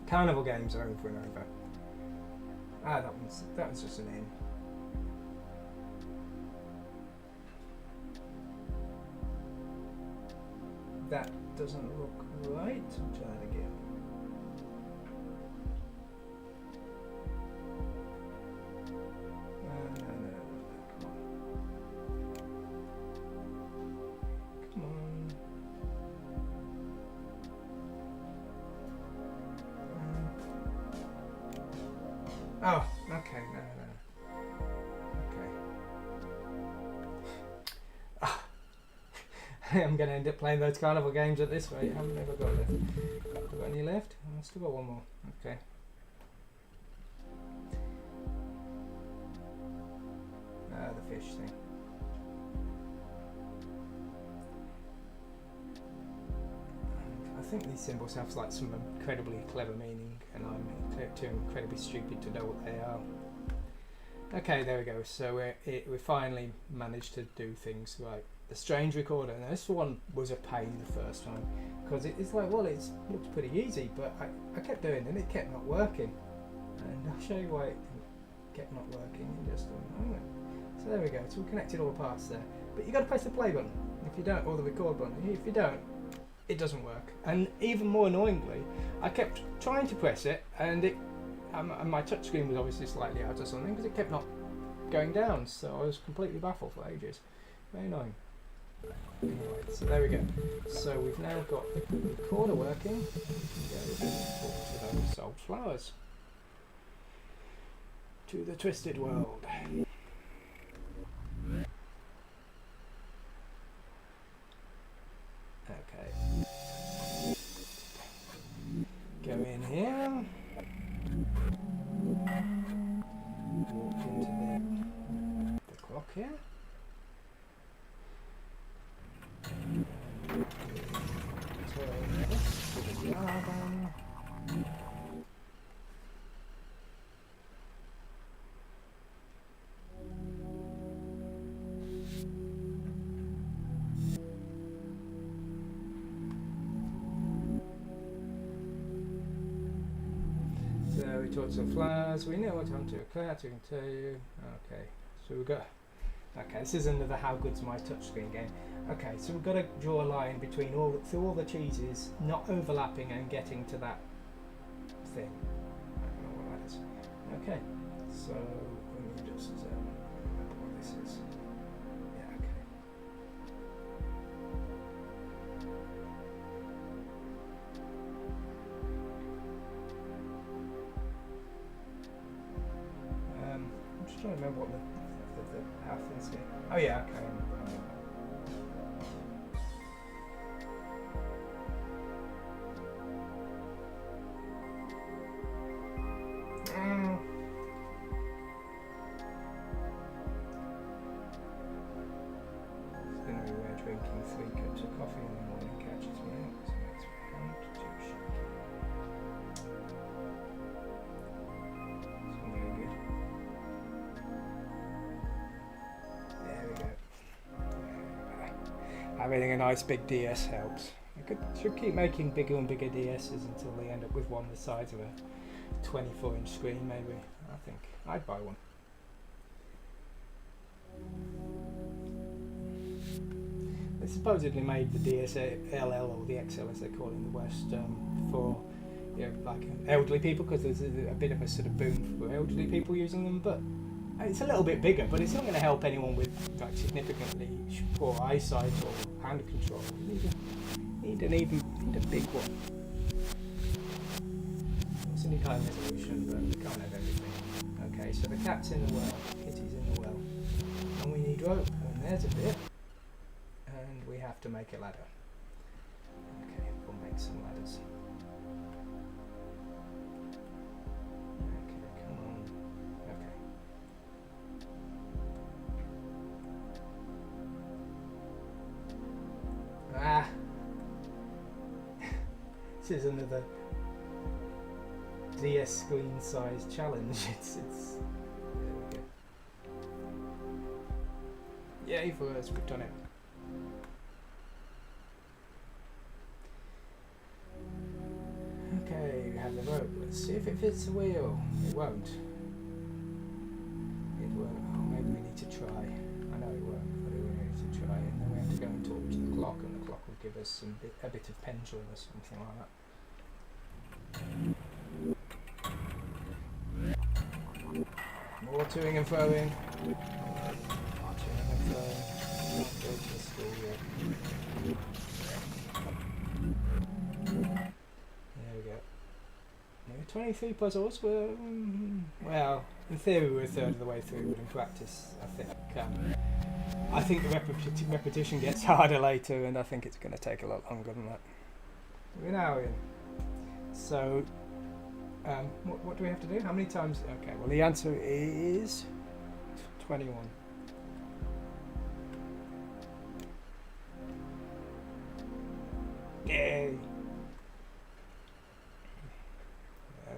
carnival games over and over. Ah, that was just an in. That doesn't look right. I'll try it again. Oh, okay, no. Okay. I'm going to end up playing those carnival games at this rate. How many have I got left? Have I got any left? I've still got one more. Okay. The fish thing. I think these symbols have like some incredibly clever meaning, and I'm too incredibly stupid to know what they are. Okay, there we go. So we finally managed to do things like the strange recorder. Now this one was a pain the first time because it's like, well, it looks pretty easy, but I kept doing it and it kept not working. And I'll show you why it kept not working in just a moment. So there we go. So we connected all the parts there, but you got to press the play button if you don't, or the record button. If you don't, it doesn't work. And even more annoyingly, I kept trying to press it, and and my touchscreen was obviously slightly out or something because it kept not going down. So I was completely baffled for ages. Very annoying. Anyway, so there we go. So we've now got the recorder working. We can go and talk to those soul flowers. To the twisted world. Okay. Go in here. Walk into the clock here. Turn this to the garden. So we talked some flowers. We know what time to occur. We can tell you. Okay, so we've got. Okay, this is another how good's my touchscreen game. Okay, so we've got to draw a line between through all the cheeses, not overlapping and getting to that thing. I don't know what that is. Okay, so let me just remember what this is. Yeah, okay. I'm just trying to remember what the path is here. Oh yeah, okay. It's going to be where drinking 3 cups of coffee in the morning catches me out because it makes my hand too shaky. having a nice big DS helps. Should keep making bigger and bigger DSs until they end up with one the size of a 24-inch screen, maybe. I think I'd buy one. They supposedly made the DSLL, or the XL as they call it in the West, for like elderly people, because there's a bit of a sort of boom for elderly people using them, but it's a little bit bigger, but it's not going to help anyone with like significantly poor eyesight or hand control. You need a big one. It's any kind of resolution, but we can't have everything. Okay, so the cat's in the well, Kitty's in the well, and we need rope, and there's a bit, and we have to make a ladder. Okay, we'll make some ladders. Okay, come on. Okay. Ah! This is another DS screen size challenge. It's there we go. Yay for us, we've done it. Okay, we have the rope. Let's see if it fits the wheel. It won't. It won't. Oh, maybe we need to try. I know it won't, but we need to try. And then we have to go and talk to the clock, and the clock will give us a bit of pendulum or something like that. More toing and froing. More toing and froing. Not go to the school yet. There we go. There were 23 puzzles. Well, in theory we're a third of the way through, but in practice I think the repetition gets harder later, and I think it's going to take a lot longer than that. We're now in. So, what do we have to do? How many times? Okay, well the answer is 21. Yay!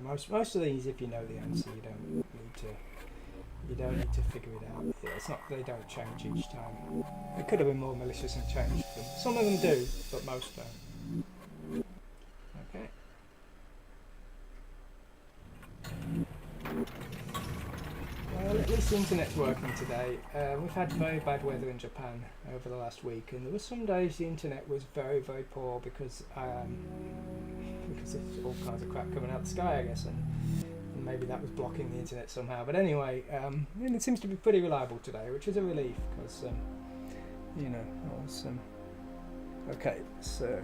Most of these, if you know the answer, you don't need to figure it out. Yeah, it's not, they don't change each time. It could have been more malicious and changed them. Some of them do, but most don't. Okay. Well, at least the internet's working today. We've had very bad weather in Japan over the last week, and there were some days the internet was very, very poor because there's all kinds of crap coming out the sky, I guess, and maybe that was blocking the internet somehow. But anyway, it seems to be pretty reliable today, which is a relief, because okay, so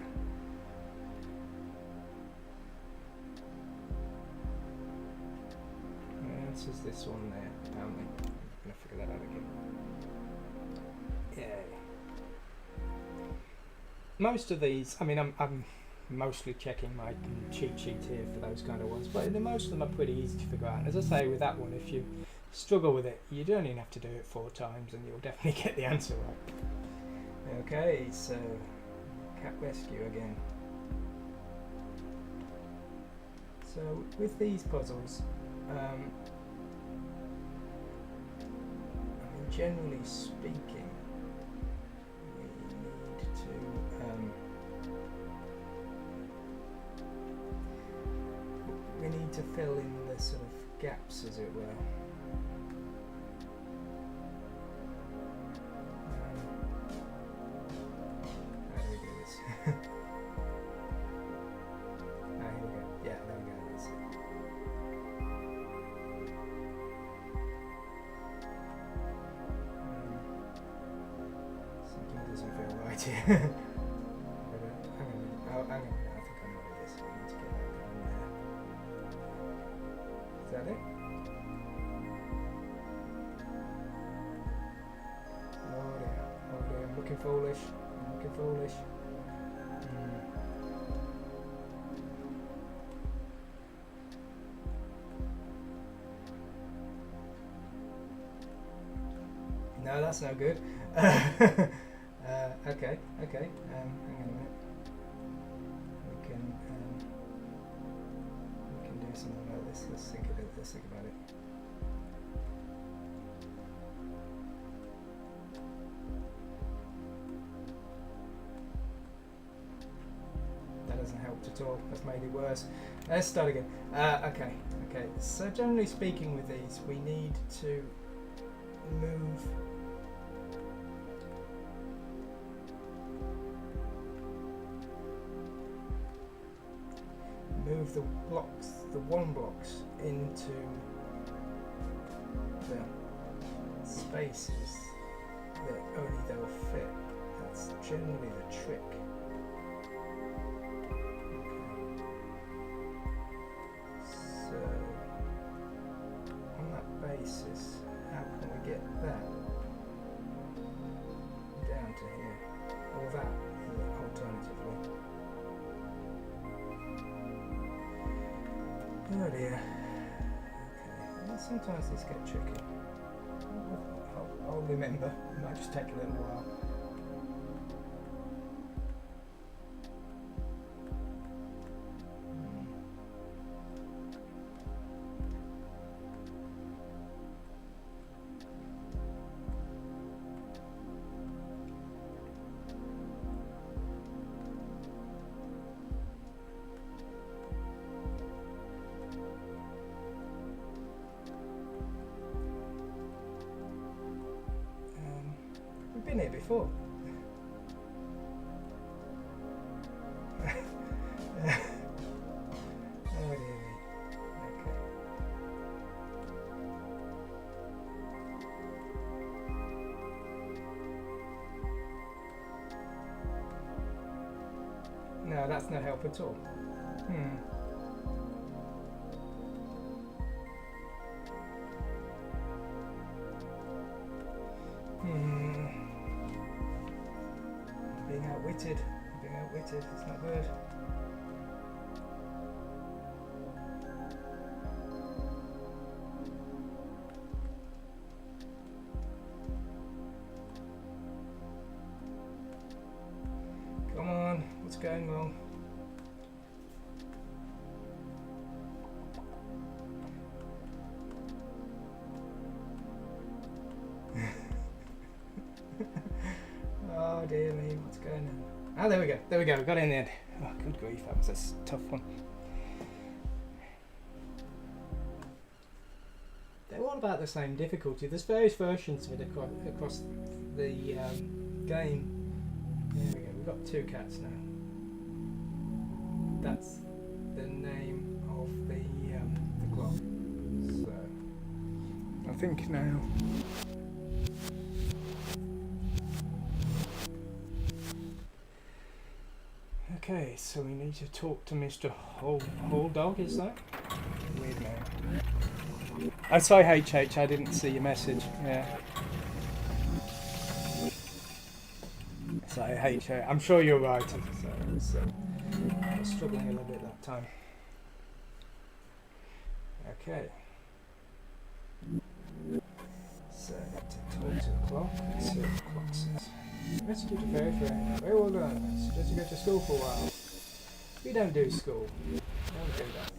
the answer's this one there. Apparently, I'm gonna figure that out again. Yay! Most of these, I mean, I'm mostly checking my cheat sheet here for those kind of ones, but most of them are pretty easy to figure out. And as I say, with that one, if you struggle with it, you don't even have to do it 4 times, and you'll definitely get the answer right. Okay, so cat rescue again. So with these puzzles, I mean, generally speaking, we need to fill in the sort of gaps, as it were. How do we do this? Here we go. Yeah, there we go. That's it. Something doesn't feel right here. Hang on a minute. I think I know what it is. I need to get that going there. Is that it? Oh dear, I'm looking foolish. No, that's no good. Okay. Hang on a minute. We can do something about this. Let's think about it. helped at all. That's made it worse. Let's start again. Okay. So generally speaking with these, we need to move the blocks, the one blocks into the spaces that only they'll fit. That's generally the trick. So on that basis, how can we get that down to here? Or that here, alternatively. Oh dear. Okay, well, sometimes these get tricky. I'll remember. It might just take a little while. We've been here before. Oh dear me. Okay. No, that's no help at all. Being outwitted, it's not good. Come on, what's going wrong? Oh dear me, what's going on? Ah, there we go, we got it in the end. Oh, good grief, that was a tough one. They're all about the same difficulty. There's various versions of it across the game. There we go, we've got two cats now. That's the name of the clock. So, I think now... Okay, so we need to talk to Mr. Dog, is that? Weird name. Oh, sorry, HH, I didn't see your message. Yeah. Sorry, HH, I'm sure you're right. I was struggling a little bit that time. Okay. So, to talk to the clock, let's see what the clock says. Let's do the very well done. Suggest you go to school for a while. We don't do school. We don't do that.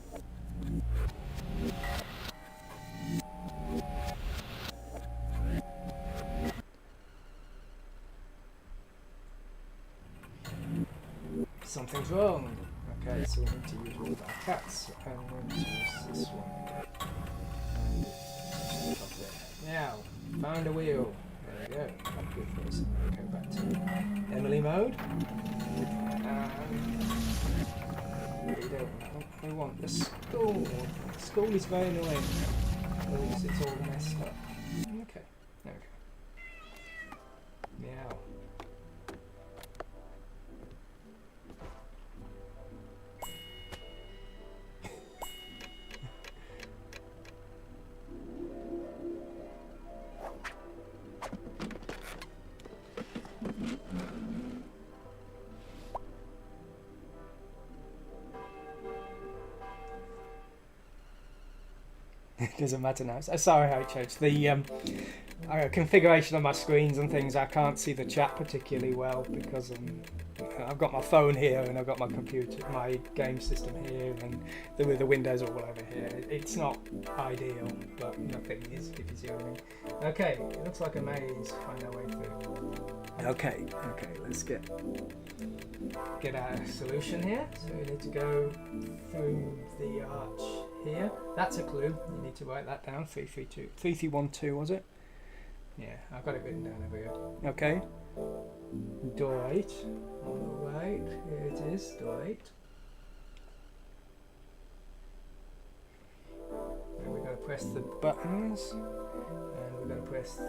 Something's wrong. Okay, so we need to use all of our cats. And we're going to use this one. And up there. Now, found a wheel. There we go. Good for us. Go back to Emily mode. We want the school. The school is very annoying. Because it's all messed up. Okay. There we go. Meow. Doesn't matter now. Sorry, HH. The configuration of my screens and things, I can't see the chat particularly well because I've got my phone here and I've got my computer, my game system here, and the windows all over here. It's not ideal, but nothing is, if you see what I mean. Okay, it looks like a maze. Find our way through. Okay, let's get get our solution here. So we need to go through the arch here. That's a clue. You need to write that down. 332, 3312 was it? Yeah, I've got it written down over here. Okay. Door 8 on the right. Here it is. Door 8. And we're going to press the buttons. And we're going to press 3.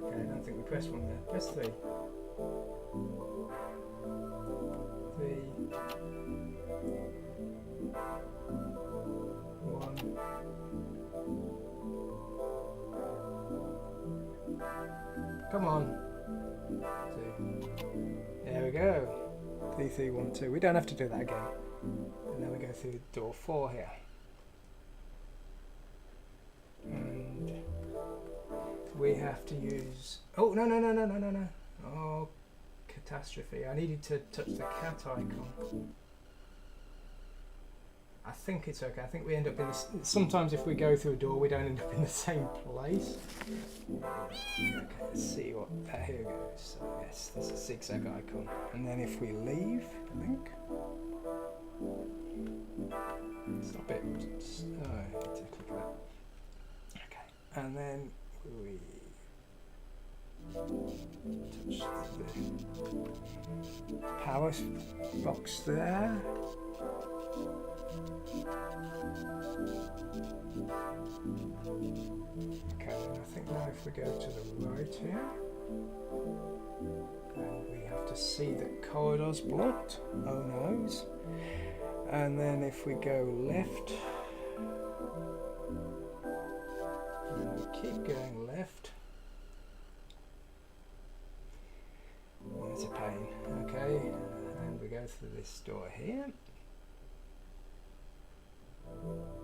Okay, I don't think we pressed one there. Press 3. 3. 1. Come on. 2. There we go. 3312. We don't have to do that again. And then we go through door 4 here. And we have to use... Oh, no. Oh, catastrophe. I needed to touch the cat icon. I think it's okay. I think we end up in this... Sometimes if we go through a door, we don't end up in the same place. Okay, let's see what... here goes. So, yes, there's a zigzag icon. And then if we leave, I think... Stop it. Oh, I need to click that. Okay, and then we touch the power box there. Okay, and I think now if we go to the right here, and we have to see the corridors blocked. Oh noes. And then if we go left, and we keep going left, it's a pain, okay, and we go through this door here.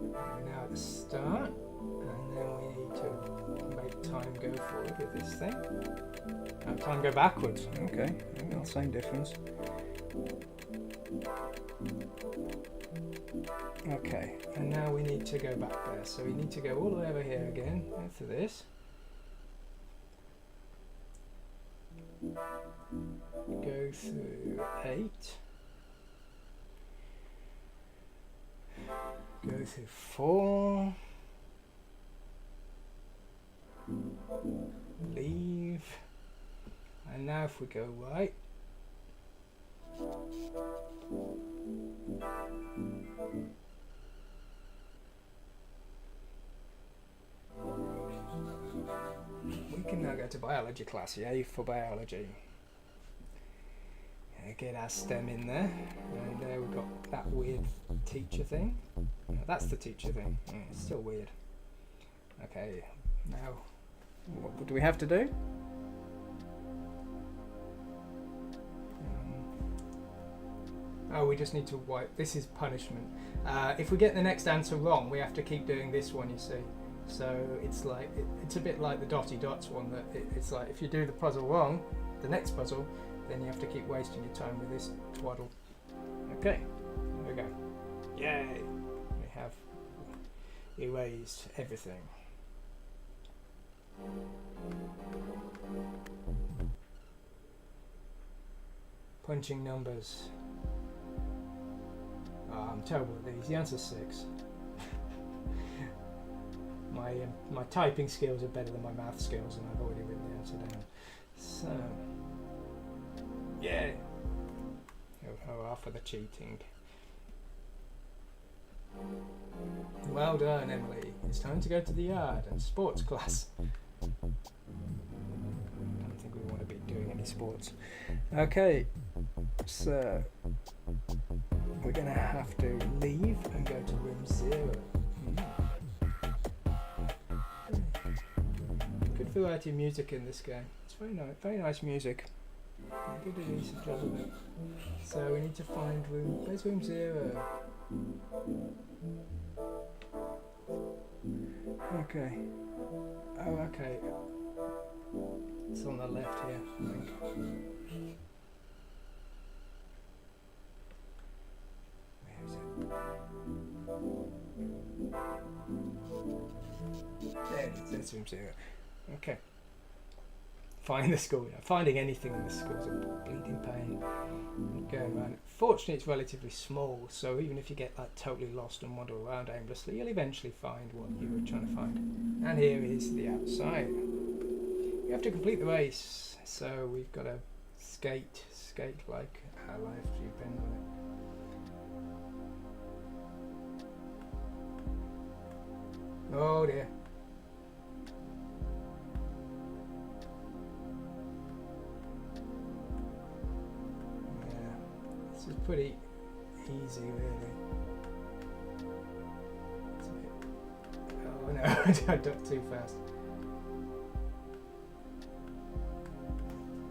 We're now at the start, and then we need to make time go forward with this thing. And time go backwards, okay, well, same difference. Okay, and now we need to go back there, so we need to go all the way over here again, after this. Go through 8. Go through 4. Leave. And now if we go right. We can now go to biology class, yay for biology. Get our STEM in there, and there we've got that weird teacher thing. No, that's the teacher thing, it's still weird. Okay, now what do we have to do? Oh, we just need to wipe. This is punishment. If we get the next answer wrong, we have to keep doing this one, you see. So it's like it's a bit like the dotty dots one. That it's like if you do the puzzle wrong, the next puzzle, then you have to keep wasting your time with this twaddle. Okay, there we go. Yay! We have erased everything. Punching numbers. Oh, I'm terrible at these. The answer's 6. My typing skills are better than my math skills, and I've already written the answer down. So, yeah. Hurrah for the cheating. Well done, Emily. It's time to go to the yard and sports class. I don't think we want to be doing any sports. Okay, so we're going to have to leave and go to room 0. Good variety of music in this game. It's very nice music. Good a decent job of it. So we need to find room. Where's room 0? Okay. Oh, okay. It's on the left here, I think. Where is it? There it is. There's room 0. Okay. find the school. Finding anything in the school is a bleeding pain. Going around. Fortunately, it's relatively small, so even if you get like totally lost and wander around aimlessly, you'll eventually find what you were trying to find. And here is the outside. We have to complete the race, so we've got to skate like our life stream pendulum. Oh dear. Yeah, this is pretty easy, really. Oh no, I ducked too fast.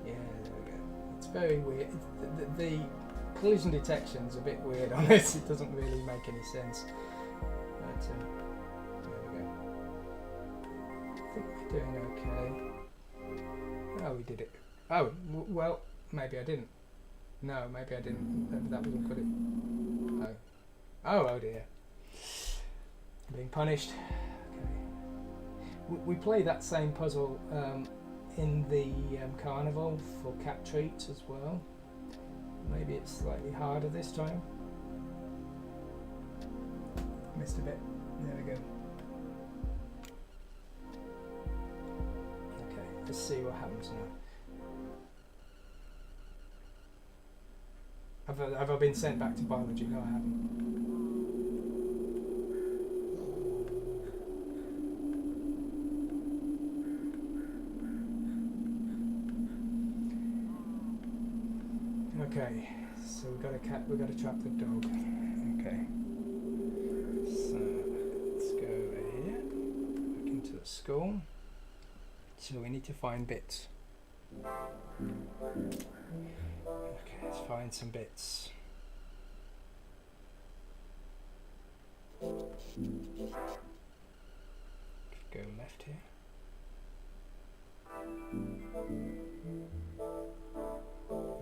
Yeah, there we go. It's very weird. The collision detection is a bit weird on this. It doesn't really make any sense. But there we go. I think we're doing okay. Oh, we did it. Oh, well, maybe I didn't. No, maybe I didn't. That wasn't good. Oh dear. I'm being punished. Okay. We play that same puzzle in the carnival for cat treats as well. Maybe it's slightly harder this time. Missed a bit. There we go. Okay, let's see what happens now. Have I been sent back to biology? No, I haven't. Okay, so we've got to trap the dog. Okay. So let's go over here, back into the school. So we need to find bits. Okay, let's find some bits. Go left here.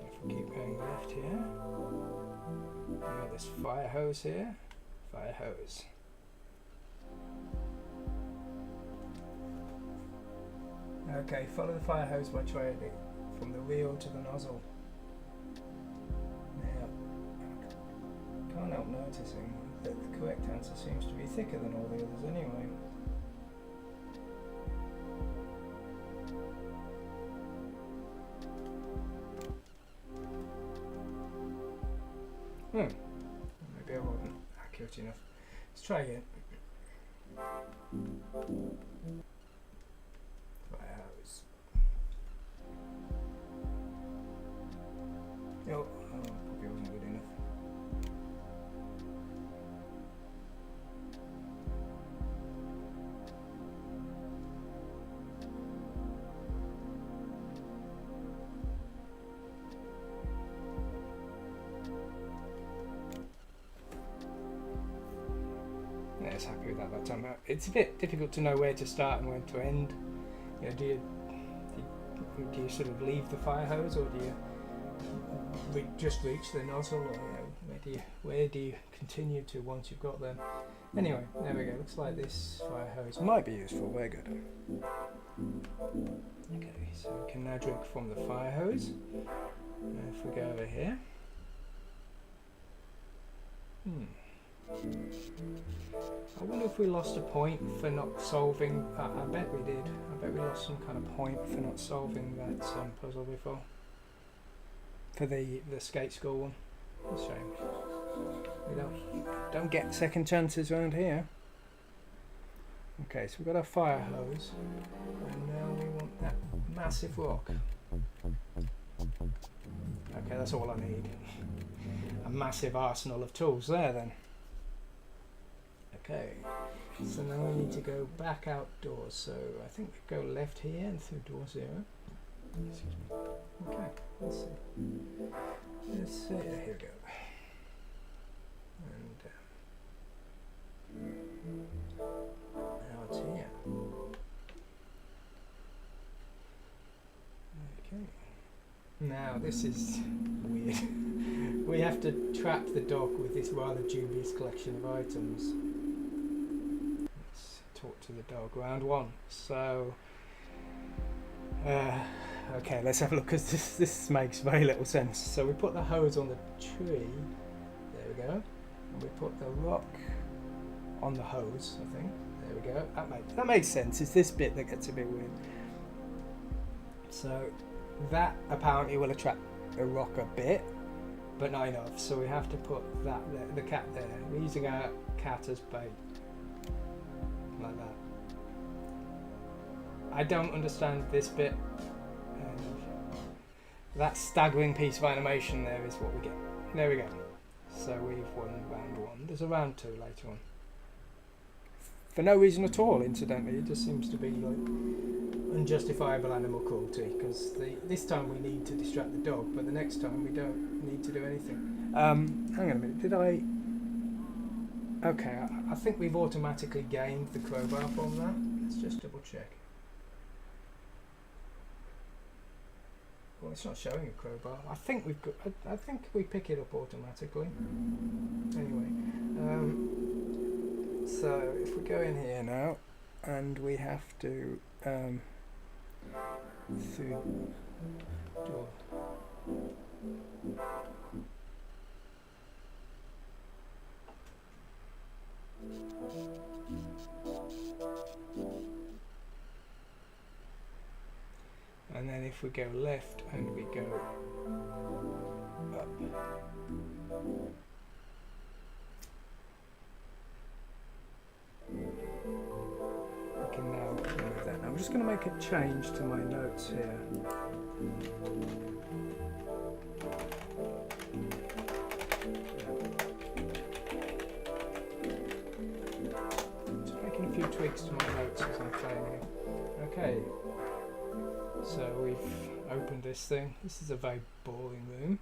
If we keep going left here, we've got this fire hose here. Fire hose. Okay, follow the fire hose by trailing it from the reel to the nozzle. Now, can't help noticing that the correct answer seems to be thicker than all the others anyway. Maybe I wasn't accurate enough. Let's try again. Fire hose. Oh, probably wasn't good enough. Happy with that time. It's a bit difficult to know where to start and where to end. You know, do you sort of leave the fire hose, or do you just reach the nozzle, or where do you continue to once you've got them? Anyway, there we go. Looks like this fire hose might be useful. We're good. Okay, so we can now drink from the fire hose. And if we go over here. I wonder if we lost a point for not solving. I bet we did. I bet we lost some kind of point for not solving that puzzle before. For the skate school one. It's a shame. We don't get second chances around here. Okay, so we've got our fire hose, and now we want that massive rock. Okay, that's all I need. A massive arsenal of tools there then. Okay, so now we need to go back outdoors, so I think we go left here and through door 0. Excuse me. Okay, let's see. Here we go. And now it's here. Okay. Now this is weird. We have to trap the dog with this rather dubious collection of items. Talk to the dog. Round 1. So Okay, let's have a look, because this makes very little sense. So we put the hose on the tree. There we go. And we put the rock on the hose, I think. There we go. That makes sense. It's this bit that gets a bit weird. So that apparently will attract the rock a bit, but not enough. So we have to put that there, the cat there. We're using our cat as bait, like that. I don't understand this bit. That staggering piece of animation there is what we get. There we go. So we've won round 1. There's a round 2 later on. For no reason at all, incidentally. It just seems to be like unjustifiable animal cruelty, because this time we need to distract the dog, but the next time we don't need to do anything. Hang on a minute. Did I... Okay, I think we've automatically gained the crowbar from that. Let's just double check. Well, it's not showing a crowbar. I think we've got. I think we pick it up automatically. Anyway, so if we go in here now, and we have to through door. And then if we go left and we go up, we can now remove that. Now I'm just going to make a change to my notes here. Just making a few tweaks to my notes as I'm playing here. Okay. So we've opened this thing. This is a very boring room.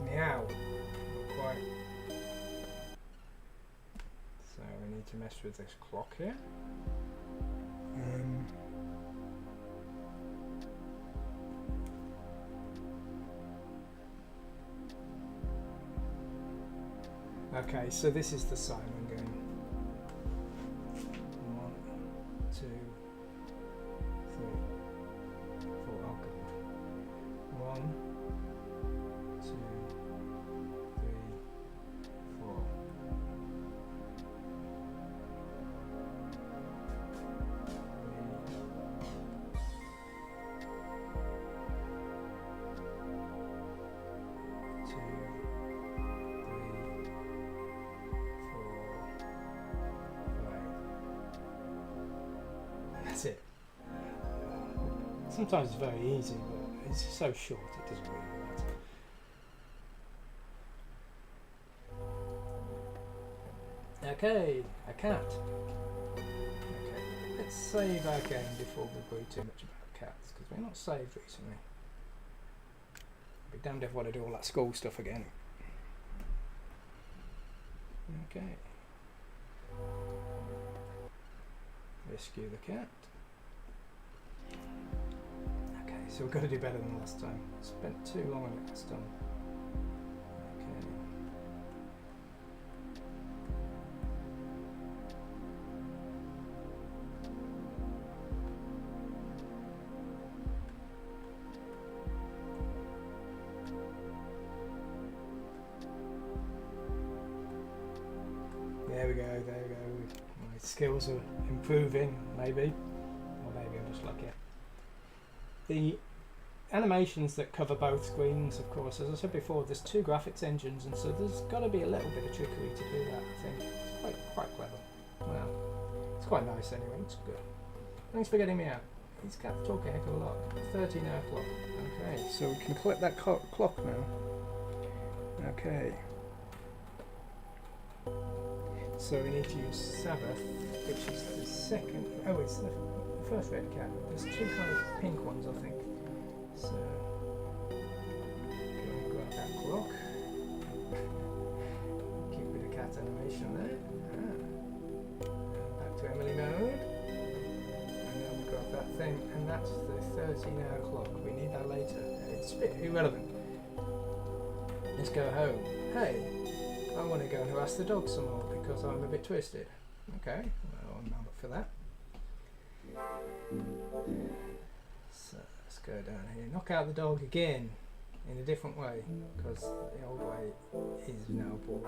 Meow. Not quite. So we need to mess with this clock here. Okay, so this is the Simon game. 2, 3, 4. Oh god. 1, 2, 3, 4. That's it. Sometimes it's very easy, but it's so short it doesn't really matter. Okay, a cat. Okay, let's save our game before we worry too much about cats, because we're not saved recently. I'd be damned if I want to do all that school stuff again. Okay. Rescue the cat. Okay, so we've got to do better than last time. Spent too long on it last time. Okay. There we go, there we go. My skills are improving, maybe. Or maybe I'm just lucky. The animations that cover both screens, of course, as I said before, there's 2 graphics engines, and so there's got to be a little bit of trickery to do that, I think. It's quite clever. Well, it's quite nice anyway, it's good. Thanks for getting me out. These cats talk a heck of a lot. 13 o'clock. Okay, so we can collect that clock now. Okay. So we need to use Sabbath, which is the second. Oh, it's the first red cat. There's 2 kind of pink ones, I think. So go and grab that clock. Keep with the cat animation there. Back to Emily mode. And then we grab that thing, and that's the 13-hour clock. We need that later. It's a bit irrelevant. Let's go home. Hey, I want to go and harass the dog some more because I'm a bit twisted. Okay, well, I'm up for that. go down here. Knock out the dog again in a different way, because the old way is now boring.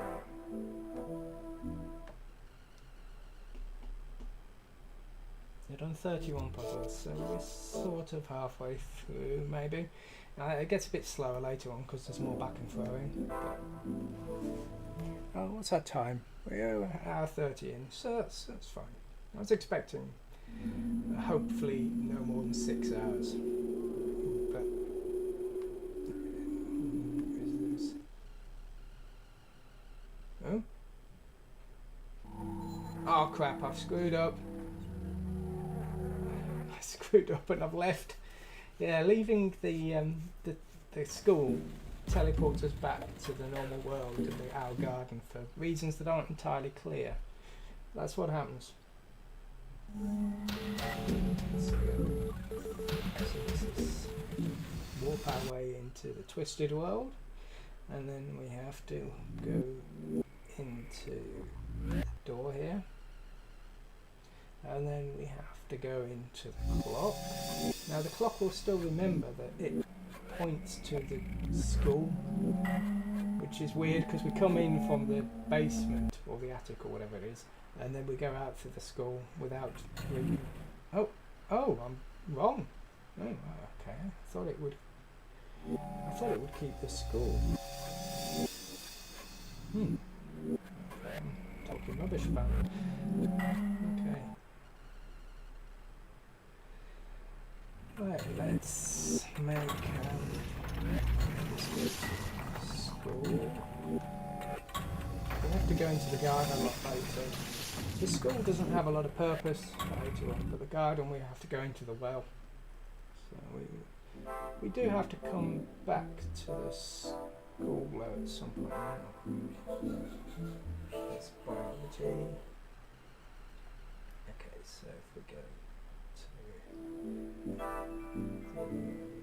You've done 31 puzzles, so we're sort of halfway through, maybe. It gets a bit slower later on because there's more back and throwing. Oh, what's that time? We're hour 30 in, so that's fine. I was expecting hopefully no more than 6 hours. But is this? Oh? Oh crap! I've screwed up. I screwed up and I've left. Yeah, leaving the school teleports us back to the normal world and our garden for reasons that aren't entirely clear. That's what happens. Let's go. So this is warp our way into the twisted world, and then we have to go into the door here, and then we have to go into the clock. Now the clock will still remember that it points to the school, which is weird because we come in from the basement or the attic or whatever it is, and then we go out to the school without really... Oh, I'm wrong. Oh, okay. I thought it would keep the school. I'm talking rubbish about it. Okay. Right, let's make school. We have to go into the garden a lot later. The school doesn't have a lot of purpose later on, but the garden we have to go into the well. So we do have to come back to the school at some point now. That's biology. Okay, so if we go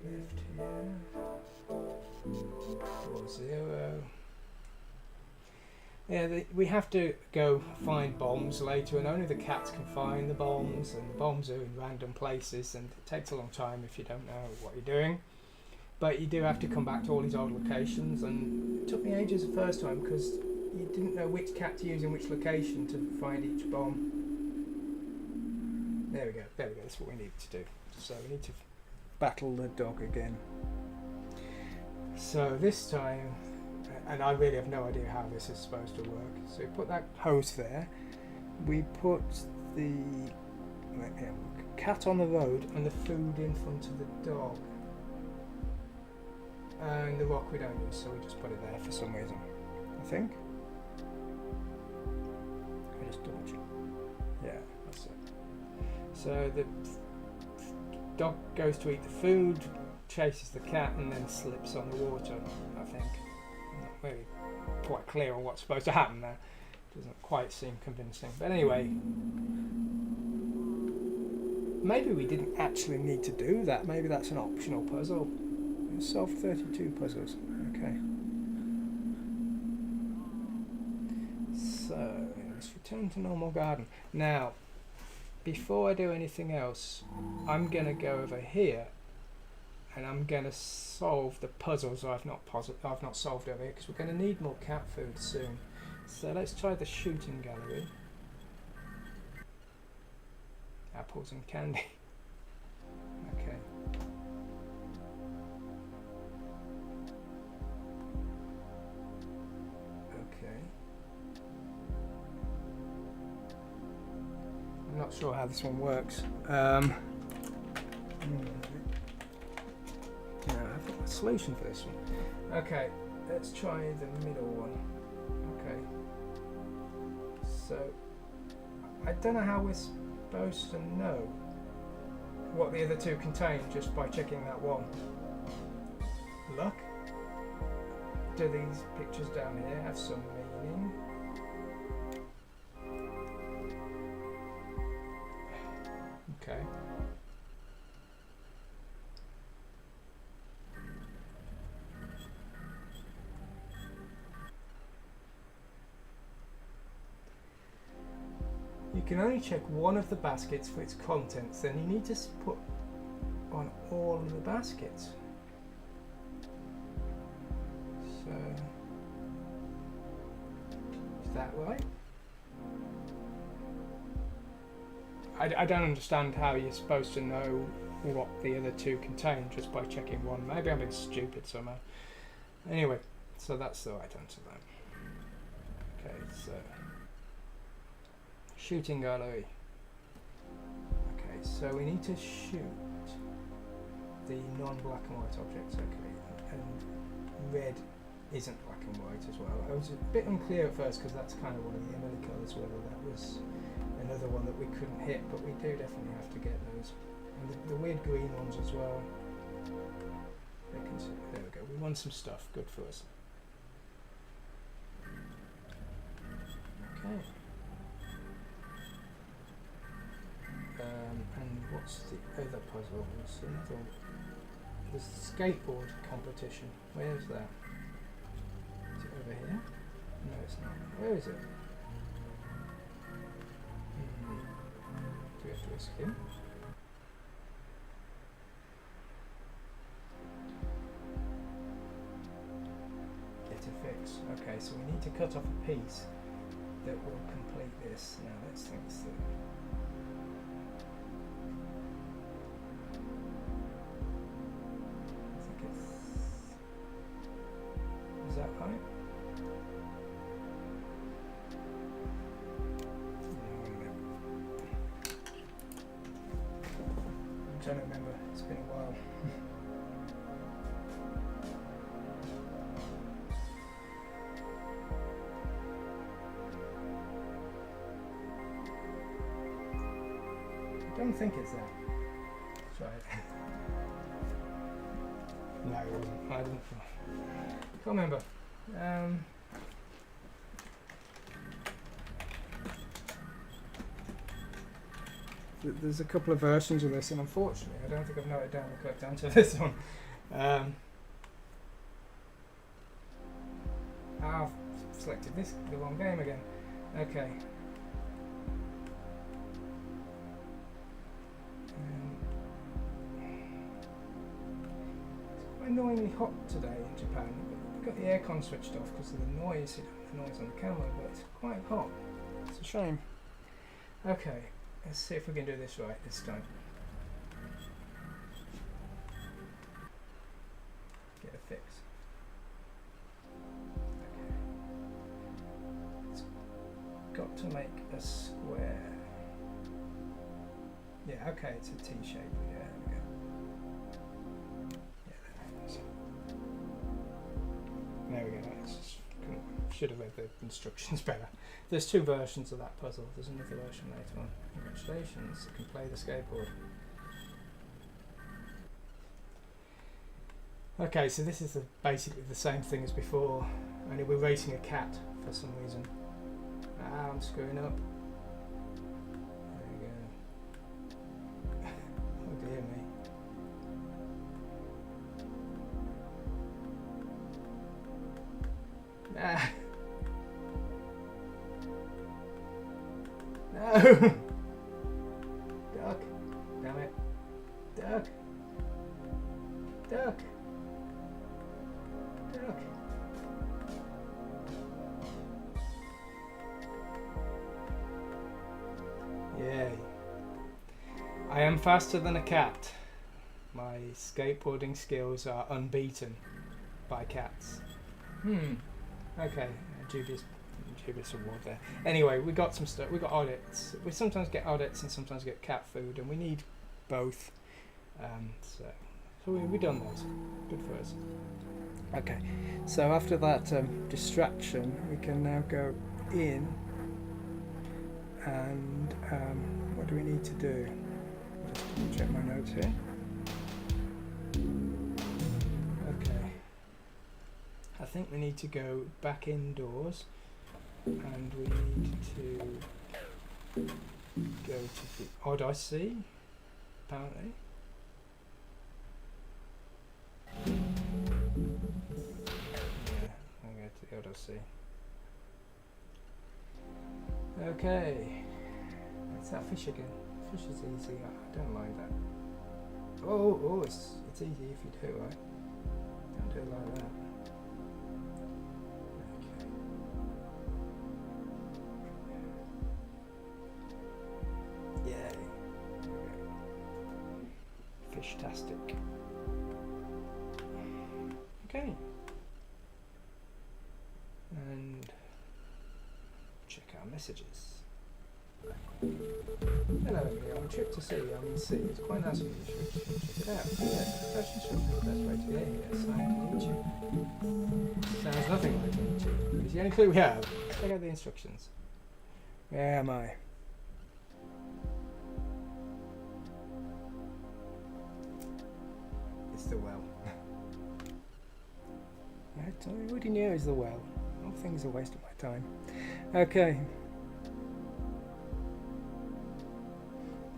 left here, 4-0. Yeah, we have to go find bombs later, and only the cats can find the bombs, and the bombs are in random places, and it takes a long time if you don't know what you're doing. But you do have to come back to all these old locations, and it took me ages the first time because you didn't know which cat to use in which location to find each bomb. There we go, that's what we need to do. So we need to battle the dog again. So this time, and I really have no idea how this is supposed to work. So we put that hose there, we put the cat on the road and the food in front of the dog. And the rock we don't use, so we just put it there for some reason, I think. I just double check. Yeah, that's it. So the dog goes to eat the food, chases the cat, and then slips on the water, I think. I'm not really quite clear on what's supposed to happen there. Doesn't quite seem convincing. But anyway, maybe we didn't actually need to do that. Maybe that's an optional puzzle. Solve 32 puzzles. Okay. So let's return to normal garden. Now, before I do anything else, I'm going to go over here and I'm going to solve the puzzles I've not solved over here, because we're going to need more cat food soon. So let's try the shooting gallery. Apples and candy. Okay. I'm not sure how this one works. Yeah, I've got a solution for this one. Okay, let's try the middle one. Okay. So, I don't know how we're supposed to know what the other two contain just by checking that one. Luck? Do these pictures down here have some meaning? Okay. You can only check one of the baskets for its contents, then you need to put on all of the baskets. So, is that right? I don't understand how you're supposed to know what the other two contain just by checking one. Maybe I'm being stupid somehow. Anyway, so that's the right answer then. Okay, so shooting gallery. Okay, so we need to shoot the non-black and white objects. Okay, and red isn't black and white as well. I was a bit unclear at first because that's kind of one of the Emily colours, whether that was another one that we couldn't hit, but we do definitely have to get those. And the weird green ones as well. There we go. We won some stuff. Good for us. Okay. And what's the other puzzle? There's another. There's the skateboard competition. Where is that? Is it over here? No, it's not. Where is it? Do we have to risk him? Get a fix. Okay, so we need to cut off a piece that will complete this. Now let's think through. I think it's... Is that right? I'm trying to remember. It's been a while. I don't think it's that. Try it. No, it wasn't. I didn't. Can't remember. There's a couple of versions of this, and unfortunately, I don't think I've noted down the correct answer to this one. I've selected the wrong game again. Okay. It's quite annoyingly hot today in Japan. We've got the aircon switched off because of the noise. You don't have the noise on the camera, but it's quite hot. It's a shame. Okay, let's see if we can do this right this time. Get a fix. Okay. It's got to make a square. Yeah, okay, it's a T shape. Yeah, there we go. Yeah, there we go. Should have read the instructions better. There's two versions of that puzzle. There's another version later on. Congratulations, you can play the skateboard. Okay, so this is basically the same thing as before, only we're racing a cat for some reason. Ah, I'm screwing up. There we go. Oh dear me. Ah. No! Duck! Damn it! Duck! Duck! Duck! Yay! I am faster than a cat. My skateboarding skills are unbeaten by cats. Okay, dubious award there. Anyway, we got some stuff. We got audits. We sometimes get audits and sometimes get cat food, and we need both. So we done those. Good for us. Okay, so after that distraction, we can now go in. And what do we need to do? Let's check my notes here. Okay. I think we need to go back indoors. And we need to go to the Odyssey, apparently. Yeah, I'll go to the Odyssey. Okay, it's that fish again. Fish is easy, I don't mind that. Oh, it's easy if you do, right? Don't do it like that. Okay. Yay. Fish-tastic. Okay. And check our messages. Hello, I'm on a trip to sea. I'm in sea. It's quite nice of you. You should check it out. Yes, the first instruction is the best way to get here. Signed YouTube. Sounds nothing like YouTube, but it's the only clue we have. Check out the instructions. Where am I? It's the well. I already knew it was the well. All things are a waste of my time. Okay.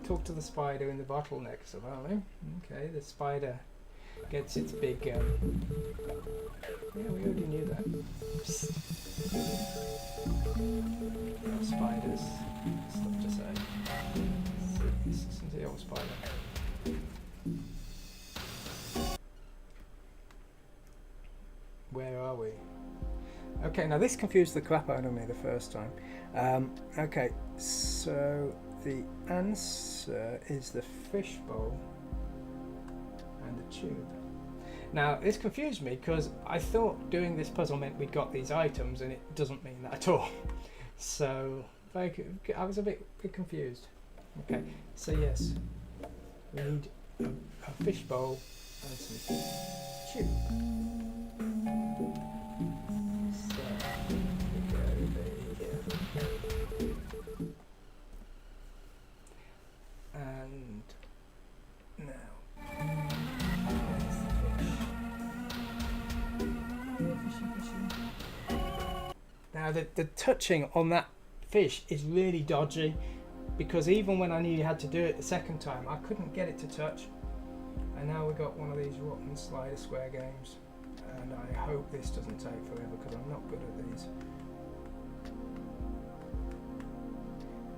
Talk to the spider in the bottleneck, apparently. Okay, the spider gets its big. Yeah, we already knew that. No spiders. Stuff to say. Listen to the old spider. Where are we? Okay, now this confused the crap out of me the first time. Okay, so the answer is the fishbowl and the tube. Now this confused me because I thought doing this puzzle meant we'd got these items, and it doesn't mean that at all. So I was a bit confused. Okay, so yes, we need a fishbowl and some tube. So we go over here. And now, there's the fish. Now the touching on that fish is really dodgy, because even when I knew you had to do it the second time, I couldn't get it to touch. And now we've got one of these rotten slider square games, and I hope this doesn't take forever because I'm not good at these.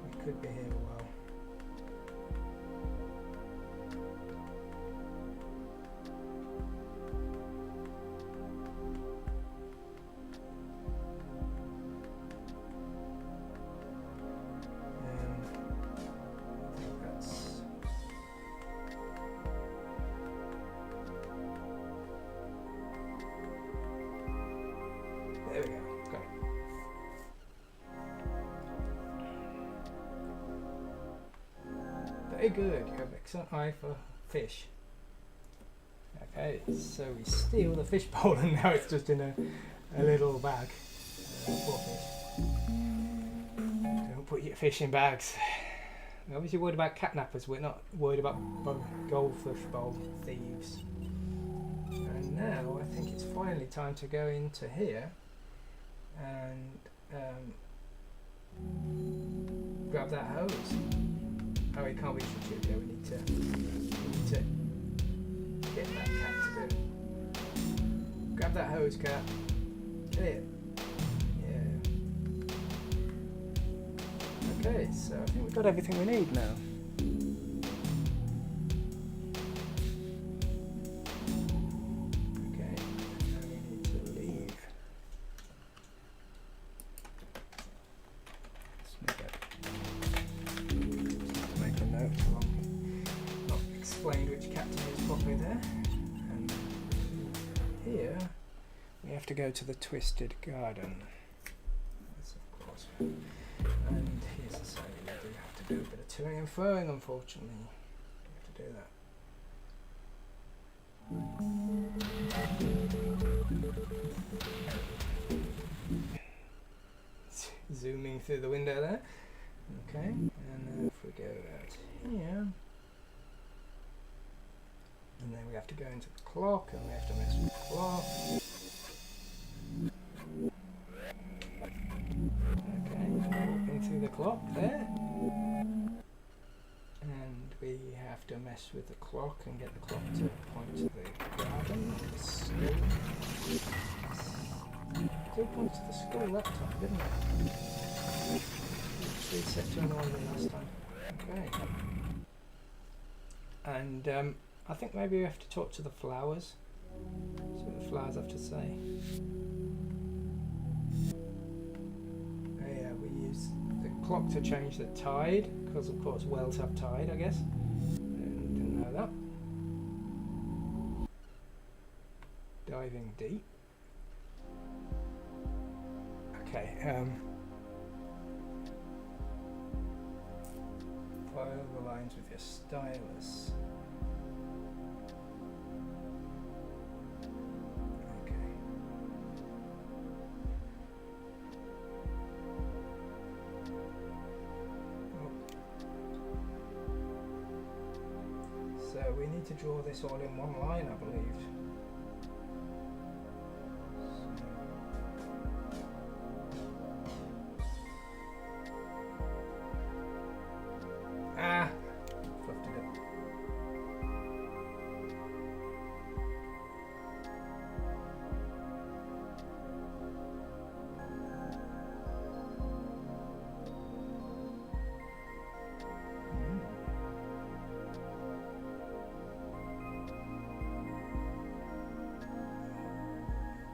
We could be here a while. There we go. Got it. Very good. You have excellent eye for fish. Okay, so we steal the fish bowl, and now it's just in a little bag. Poor fish. Don't put your fish in bags. We're obviously worried about catnappers. We're not worried about goldfish bowl thieves. And now I think it's finally time to go into here and grab that hose. Oh, we can't reach the tube. Yeah, we need to get that cat to do. Grab that hose, cat. Get it. Yeah. Okay, so I think we've got everything we need now. To go to the Twisted Garden. Yes, of course. And here's the side. We do have to do a bit of toing and froing, unfortunately. We have to do that. Zooming through the window there. Okay, and if we go out here, and then we have to go into the clock, and we have to mess with the clock. Through the clock there, and we have to mess with the clock and get the clock to point to the garden. Still points to the school that time, didn't it? Reset to normal last time. Okay. And I think maybe we have to talk to the flowers. See what the flowers have to say. Oh yeah, we use the clock to change the tide, because of course wells have tide, I guess. Didn't know that. Diving deep. Okay, follow the lines with your stylus. Okay. Oh. So we need to draw this all in one line, I believe. Fluffed it up.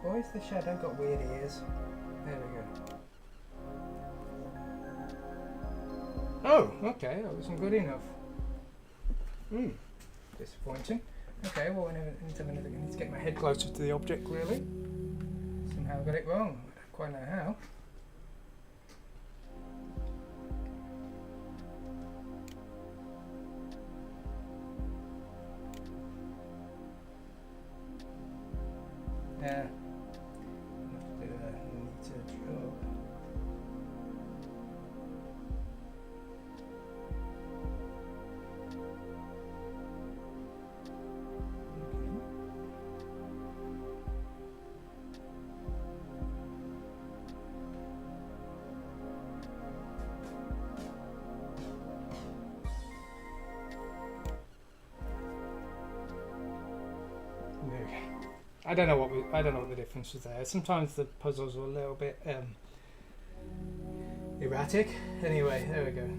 Why has the shadow got weird ears? There we go. Oh, okay, that wasn't good enough. Disappointing. Okay, well, I need to get my head closer to the object, really. Somehow I got it wrong. I don't quite know how. Yeah. I'll have to do a neater job. I don't know what the difference was there. Sometimes the puzzles were a little bit erratic. Anyway, there we go.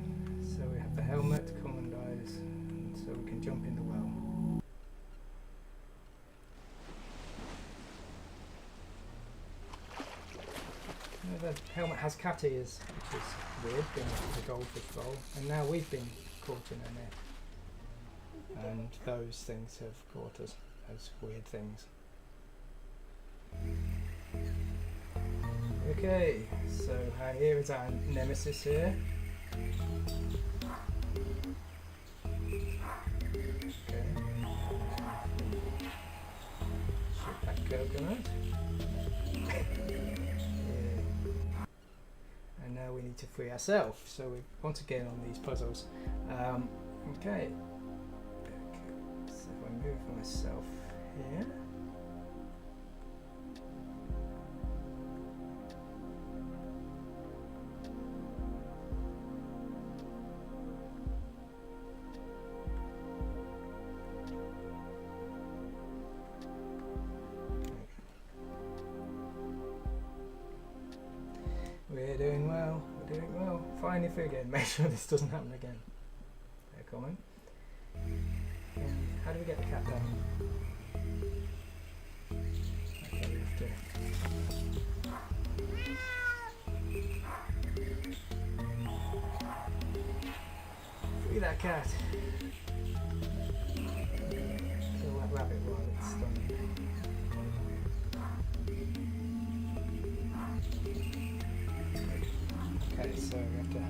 So we have the helmet, common dives, and so we can jump in the well. The helmet has cat ears, which is weird, being a goldfish bowl. And now we've been caught in a net. And those things have caught us as weird things. Okay, so here is our nemesis here. Okay. Shoot that coconut. Yeah. And now we need to free ourselves, so we once again on these puzzles. Okay. So if I move myself here. We're doing well, we're doing well. Finally through again, make sure this doesn't happen again. Fair comment. How do we get the cat down? Okay, we have to... Free that cat. Kill that rabbit while it's stunned. Okay, so we have to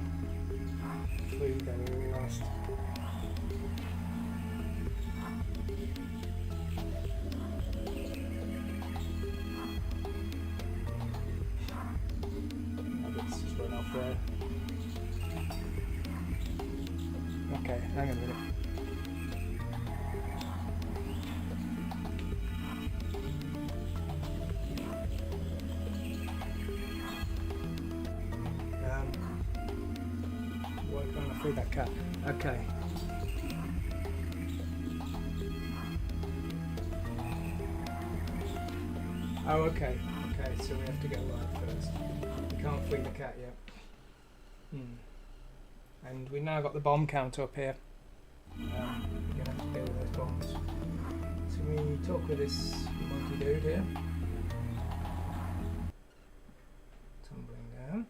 free the last. Let's just run off there. Okay, hang on a minute. Why can't I free that cat? Okay. Oh, okay. Okay, so we have to go live first. We can't free the cat yet. And we now got the bomb count up here. We're going to have to deal with those bombs. talk with this monkey dude here. Tumbling down.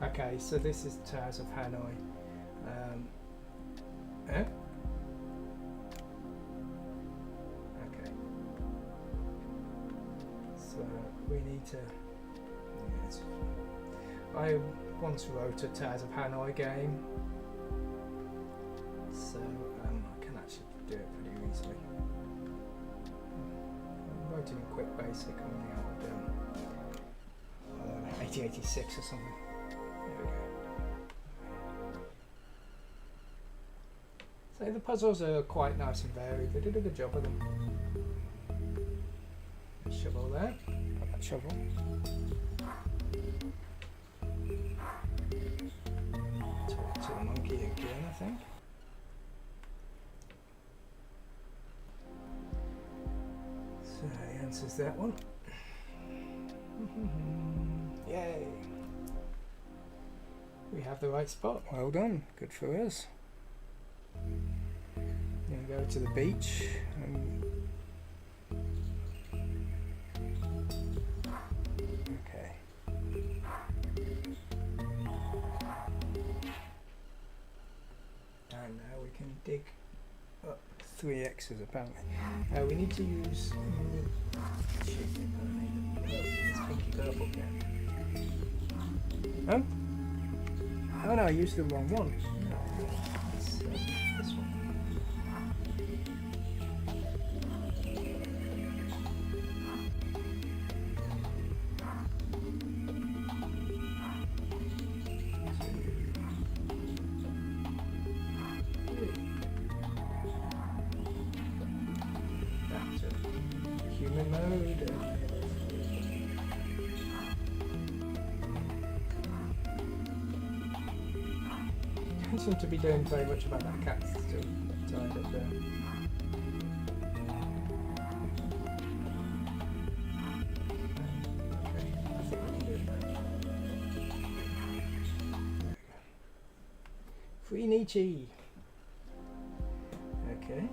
Okay, so this is Towers of Hanoi. Eh? Okay. So we need to. Yes. I once wrote a Towers of Hanoi game, so I can actually do it pretty easily. I wrote it in Quick Basic on the old 8086 or something. There we go. So the puzzles are quite nice and varied. They did a good job of them. Shovel there. Got that shovel. Talk to the monkey again, I think. So he answers that one. Yay! We have the right spot. Well done. Good for us. Gonna go to the beach. Okay. And now we can dig up 3 X's apparently. We need to use. This pinky purple again. Oh? Oh no, I used the wrong one. It's, this one. Back to human mode. Don't seem to be doing very much about that cat still tied up there. Okay, I think we can do it now. Free Nietzsche. Okay,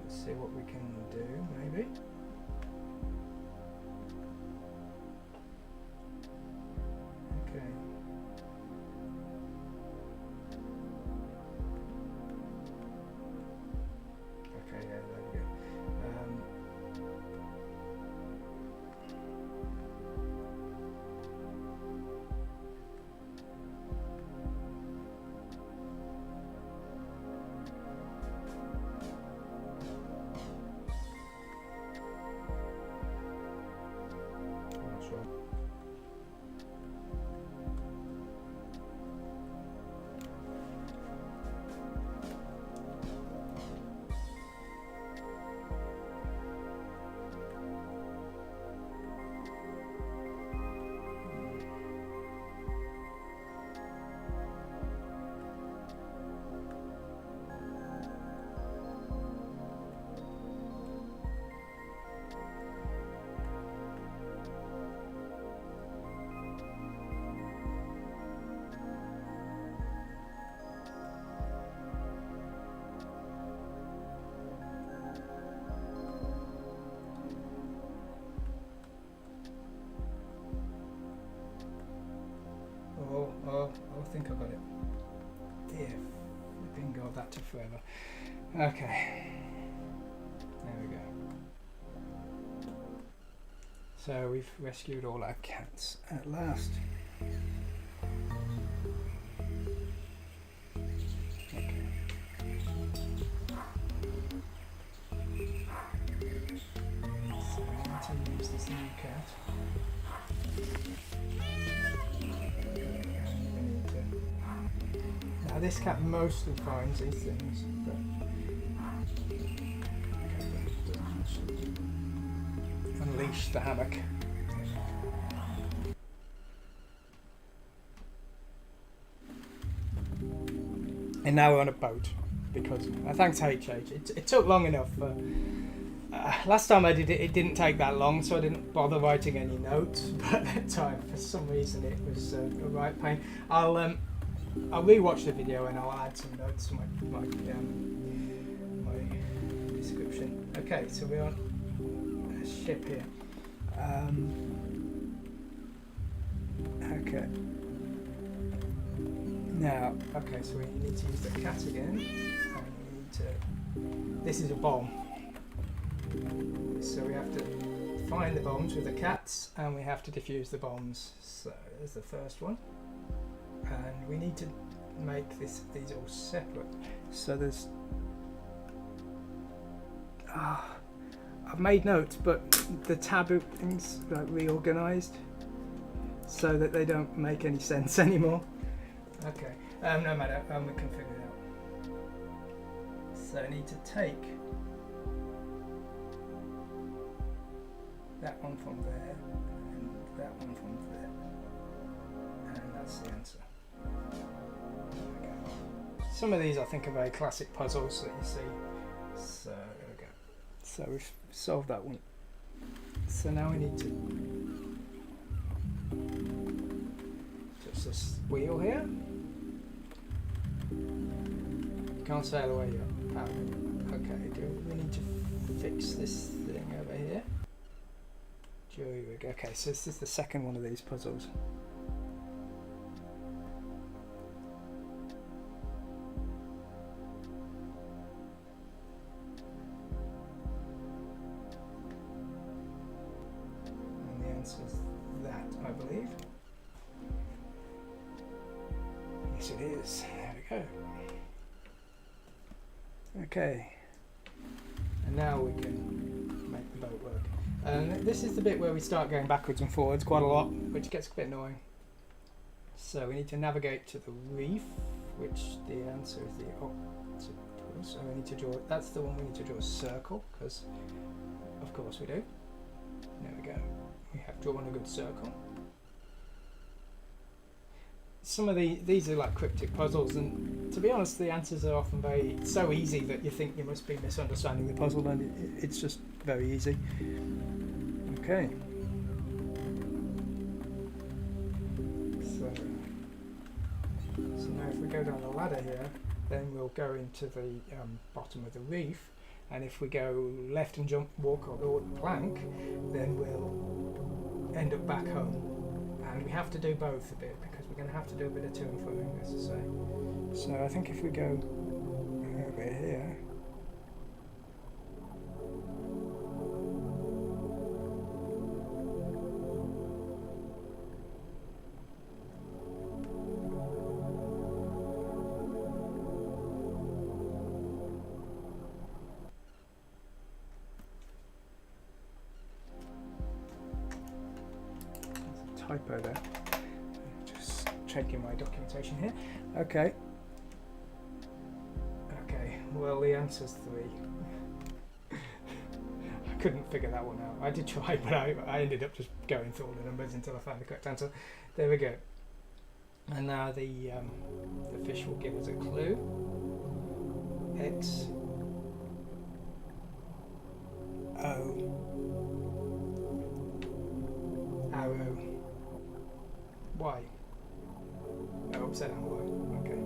let's see what we can do, maybe. Okay. Okay, yeah, there we go. I'm not sure. I think I got it. Yeah, bingo, that took forever. Okay, there we go. So we've rescued all our cats at last. Okay. So I need to use this new cat. Now this cat mostly finds these things, but unleash the hammock. And now we're on a boat because thanks HH. It took long enough. Last time I did it, it didn't take that long, so I didn't bother writing any notes. But that time, for some reason, it was a right pain. I'll rewatch the video and I'll add some notes to my description. Okay, so we're on a ship here. Okay. Now, okay, so we need to use the cat again. And we need to. This is a bomb. So we have to find the bombs with the cats, and we have to defuse the bombs. So there's the first one. And we need to make these all separate. So there's I've made notes, but the tab things like reorganized so that they don't make any sense anymore. Okay, no matter, we can figure it out. So I need to take that one from there and that one from there, and that's the answer. Some of these I think are very classic puzzles that you see. So there we go. So we've solved that one. So now we need to touch this wheel here. Can't sail away yet. Okay, we need to fix this thing over here. Jury rig. Okay, so this is the second one of these puzzles. Is that, I believe. Yes, it is. There we go. Okay. And now we can make the boat work. And this is the bit where we start going backwards and forwards quite a lot, which gets a bit annoying. So we need to navigate to the reef, which the answer is the octopus. So we need to draw, that's the one we need to draw a circle, because of course we do. There we go. We have drawn a good circle. Some of these are like cryptic puzzles, and to be honest, the answers are often so easy that you think you must be misunderstanding the puzzle, and it's just very easy. Okay. So now if we go down the ladder here, then we'll go into the bottom of the reef. And if we go left and walk on the plank, then we'll end up back home. And we have to do both a bit, because we're going to have to do a bit of to and fro, as I say. So I think if we go over here, typo there. Just checking my documentation here. Okay. Okay, well the answer's 3. I couldn't figure that one out. I did try, but I ended up just going through all the numbers until I found the correct answer. There we go. And now the fish will give us a clue. X O arrow Y. Oh, upside down Y. Okay.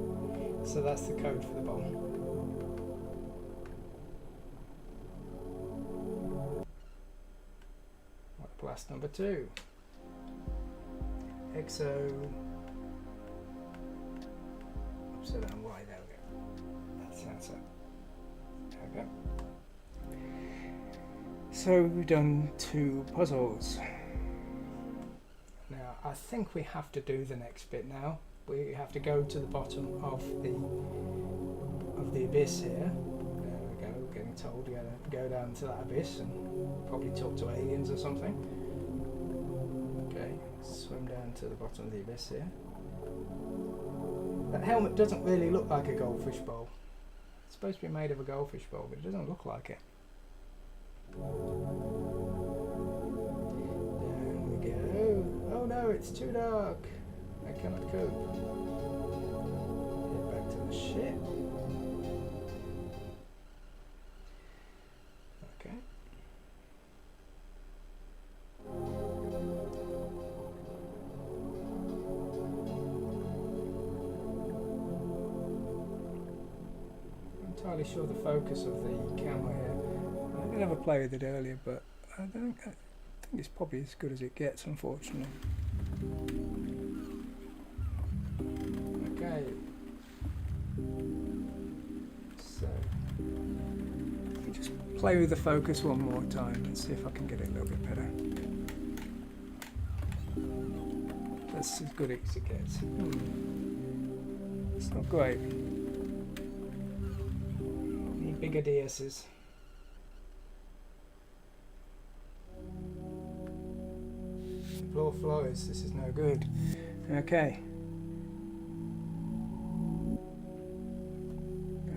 So that's the code for the bomb. Blast number 2. XO upside down Y. There we go. That's the answer. There we go. So we've done 2 puzzles. Now I think we have to do the next bit now. We have to go to the bottom of the abyss here. There we go, getting told you gotta go down to that abyss and probably talk to aliens or something. Okay, swim down to the bottom of the abyss here. That helmet doesn't really look like a goldfish bowl. It's supposed to be made of a goldfish bowl, but it doesn't look like it. Down we go. Oh no, it's too dark. I cannot cope. Get back to the ship. Okay. entirely sure the focus of the camera here. I did have a play with it earlier, but I think it's probably as good as it gets, unfortunately. Okay. So let me just play with the focus one more time and see if I can get it a little bit better. That's as good as it gets. It's not great. Need bigger DSs. Floor flows, this is no good. Okay.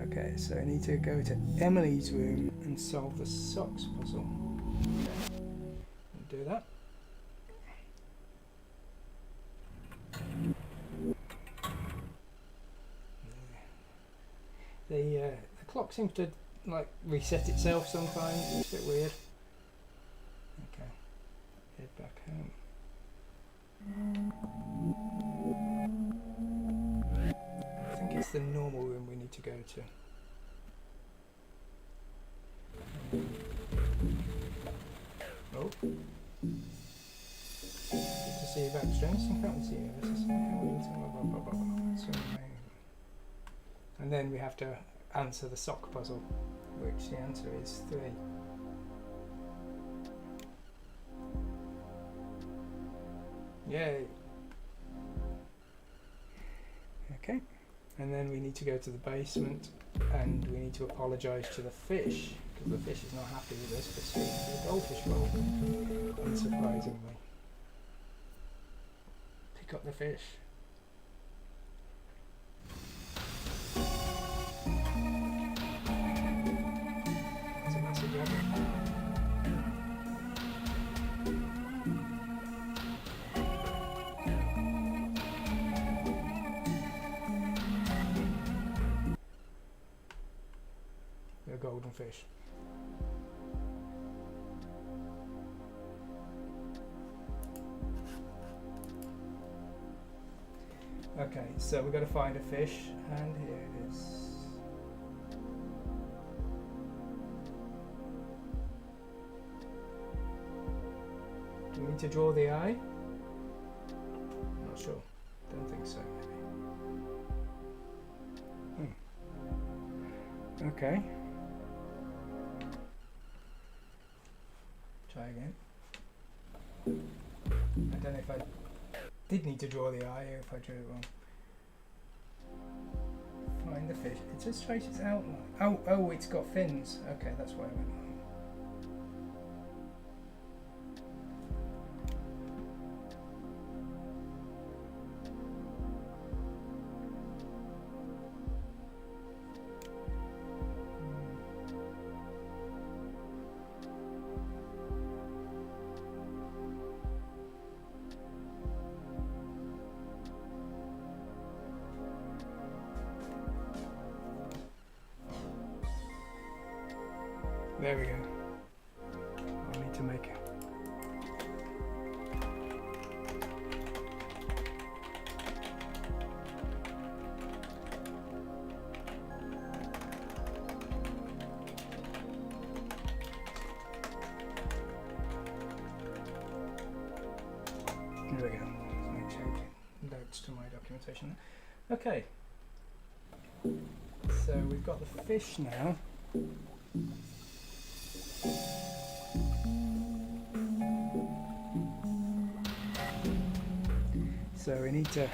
Okay, so I need to go to Emily's room and solve the socks puzzle. Okay. I'll do that. The clock seems to like reset itself sometimes. It's a bit weird. Okay, head back home. I think it's the normal room we need to go to. Oh. Good to see you back, Strange. And then we have to answer the sock puzzle, which the answer is 3. Yay! Okay, and then we need to go to the basement and we need to apologise to the fish, because the fish is not happy with us for swimming to the goldfish bowl, unsurprisingly. Pick up the fish. That's a massive rabbit. A golden fish. Okay, so we've got to find a fish, and here it is. Do we need to draw the eye? I'm not sure. Don't think so, maybe. Okay. Try again. I don't know if I did need to draw the eye or if I drew it wrong. Find the fish. It just traces its outline. Oh, it's got fins. Okay, that's why I went wrong. There we go. I need to make it. There we go. Let me change notes to my documentation. Okay. So we've got the fish now. So we need to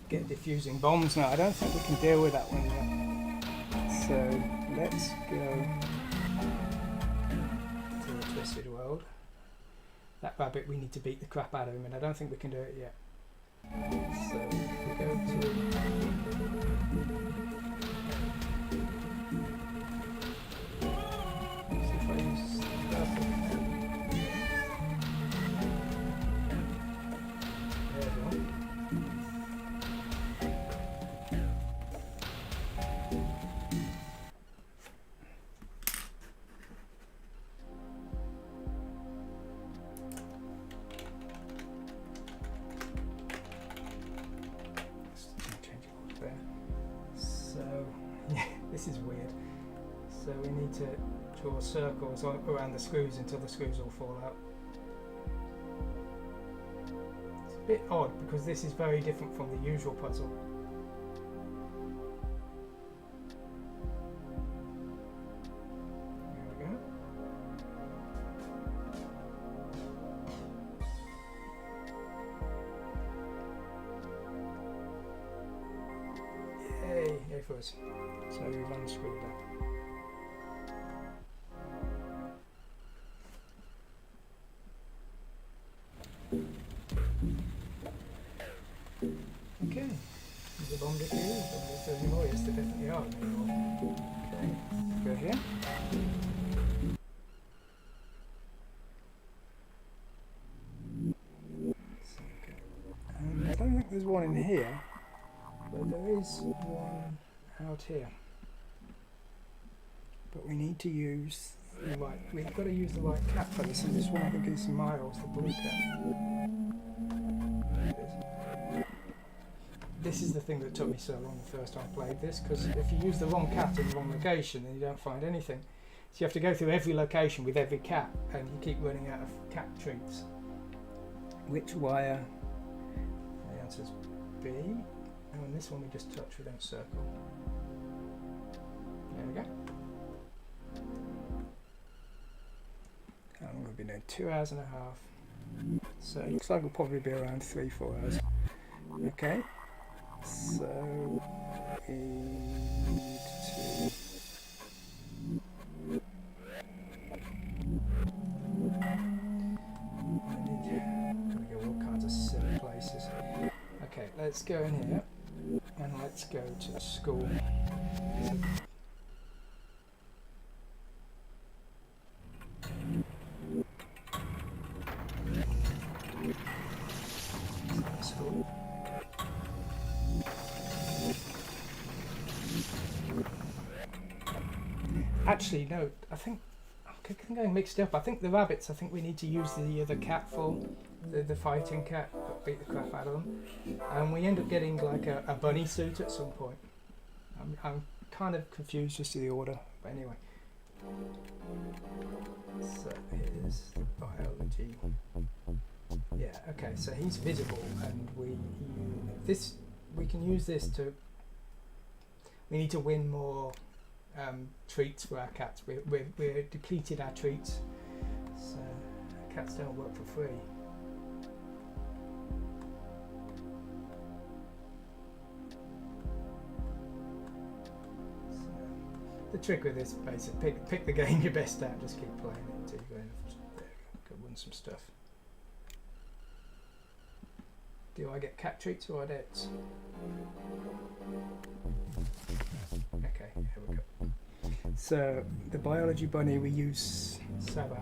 get diffusing bombs now. I don't think we can deal with that one yet. So let's go to the Twisted World. That rabbit, we need to beat the crap out of him, and I don't think we can do it yet. So if we go to This is weird. So we need to draw circles around the screws until the screws all fall out. It's a bit odd because this is very different from the usual puzzle. There we go. Yay, yay for us. So we've unscrewed that. Okay, is the bomb diffused? Is there any more? Yes, there definitely are any more. Okay, go here. I don't think there's one in here, but there is one out here. But we need to use the right, we've got to use the right cat for this, and this one I think is Miles, the blue cat. This is the thing that took me so long the first time I played this, because if you use the wrong cat in the wrong location, then you don't find anything. So you have to go through every location with every cat, and you keep running out of cat treats. Which wire? The answer is B. Oh, and this one we just touch, we don't circle. There we go. How long have we been doing? 2 hours and a half. So it looks like we'll probably be around 3-4 hours. Okay. So we need to gotta go all kinds of silly places. Okay, let's go in here and let's go to the school. Actually, no, I think I'm getting mixed up. I think the rabbits, I think we need to use the cat for, the fighting cat, but beat the crap out of them. And we end up getting like a bunny suit at some point. I'm kind of confused as to the order, but anyway. So here's the biology. Yeah, okay, so he's visible, and we can use this to, we need to win more treats for our cats. We're depleted our treats, so cats don't work for free. So the trick with this, basically, pick the game you're best at. Just keep playing it until you go enough. There we go. Go win some stuff. Do I get cat treats or adepts? Okay, here we go. So the biology bunny, we use Sabbath.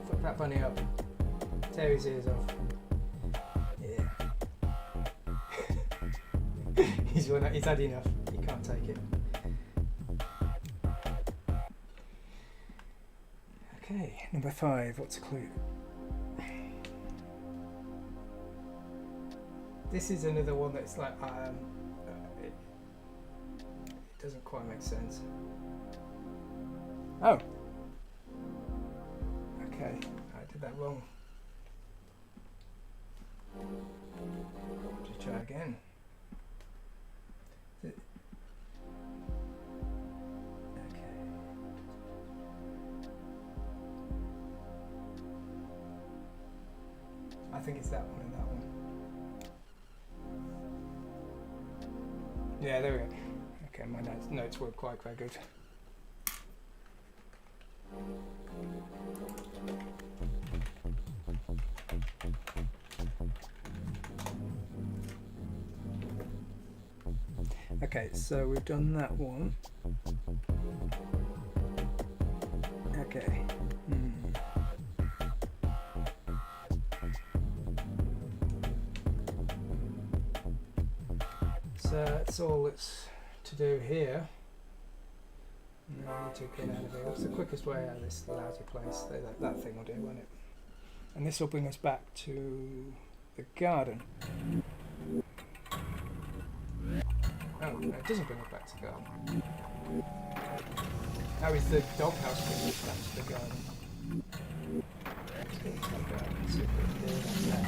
Fuck that bunny up. Tear his ears off. Yeah. he's had enough. He can't take it. Okay, number 5. What's a clue? This is another one that's like it doesn't quite make sense. Oh. Okay, I did that wrong. Just try again. Okay. I think it's that one and that one. Yeah, there we go. Okay, my notes weren't quite very good. Okay, so we've done that one. Okay. So that's all that's to do here. Now I need to get out of here. What's the quickest way out of this lousy place? That thing will do, won't it? And this will bring us back to the garden. No, it doesn't bring it back to the garden. Oh, it's the doghouse bringing it back to the garden. Let's go to the garden and see if we can do that.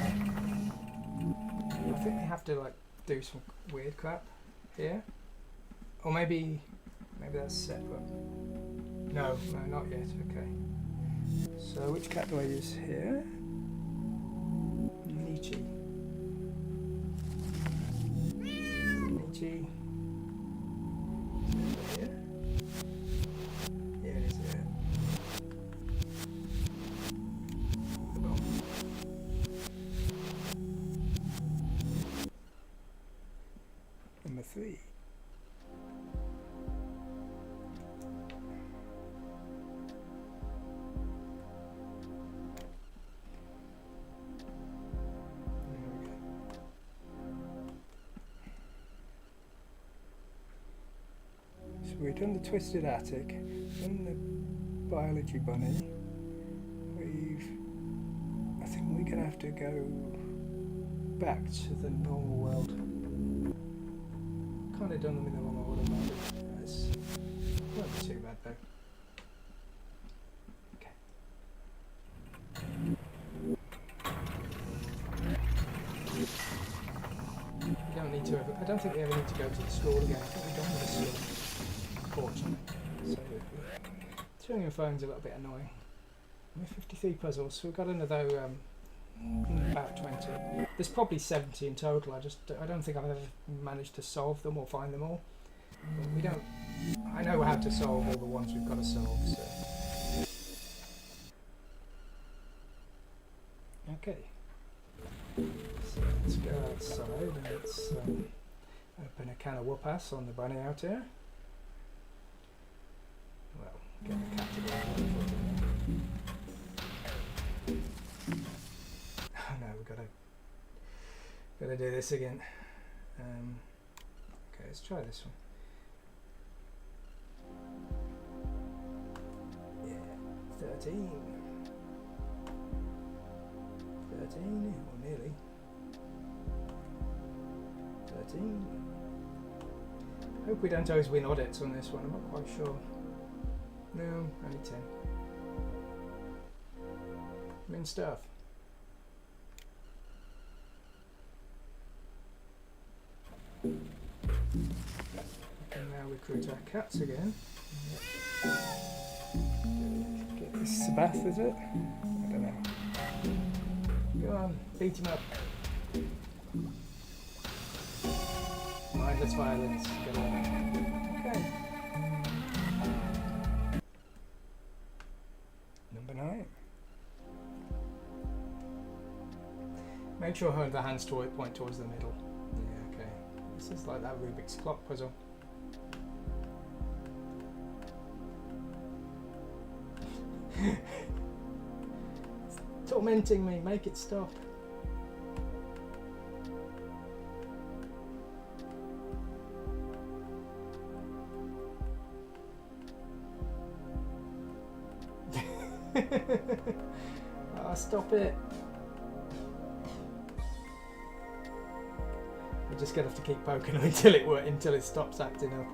I think we have to like do some weird crap here. Or maybe that's separate. No, not yet, okay. So which cat do I use here? Nietzsche. Nietzsche. Here? Yeah, it is here. Number 3. We've done the twisted attic, done the biology bunny. I think we're gonna have to go back to the normal world. Kind of done them in the wrong order, maybe. It's not too bad though. Okay. We don't need to ever. I don't think we ever need to go to the school again. I think we're done with the school. Unfortunately. So turning your phone's a little bit annoying. We're 53 puzzles, so we've got another about 20. There's probably 70 in total. I don't think I've ever managed to solve them or find them all. But we don't. I know how to solve all the ones we've got to solve. So okay. So let's go outside and let's open a can of whoop-ass on the bunny out here. Well, get the cat to go. Oh no, we've gotta do this again. Okay, let's try this one. Yeah, 13. 13, or nearly. 13. Hope we don't always win audits on this one, I'm not quite sure. No, only 10. Min stuff. We can now recruit our cats again. Get this Sabath, is it? I don't know. Go on, beat him up. Mindless violence. Get on. Okay. Number 9. Make sure the hands point towards the middle. Yeah, okay. This is like that Rubik's clock puzzle. It's tormenting me, make it stop. Oh, stop it. We're just gonna have to keep poking them until it stops acting up.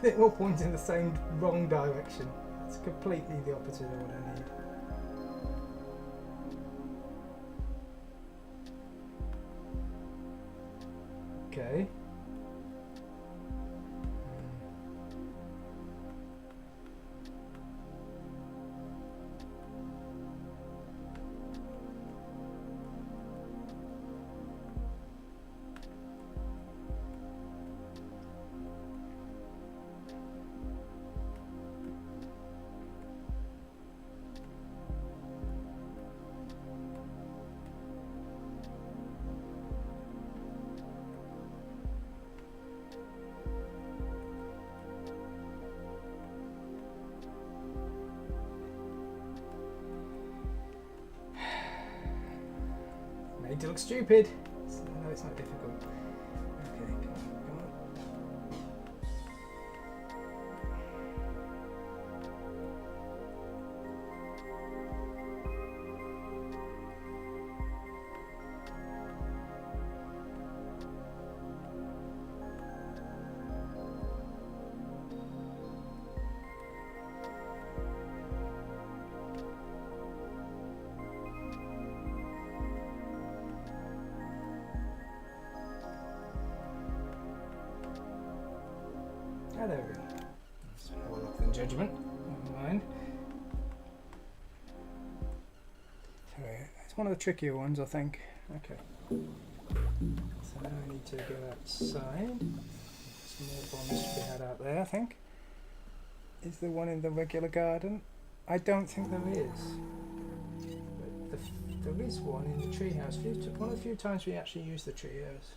It all points in the same wrong direction. It's completely the opposite of what I need. Okay. to look stupid. No, it's not difficult. Okay, come on. Ah, there we go. That's more luck than judgment. Never mind. So it's one of the trickier ones, I think. Okay. So now I need to go outside. Some more bombs to be had out there, I think. Is there one in the regular garden? I don't think there is. But there is one in the treehouse. One of the few times we actually use the treehouse.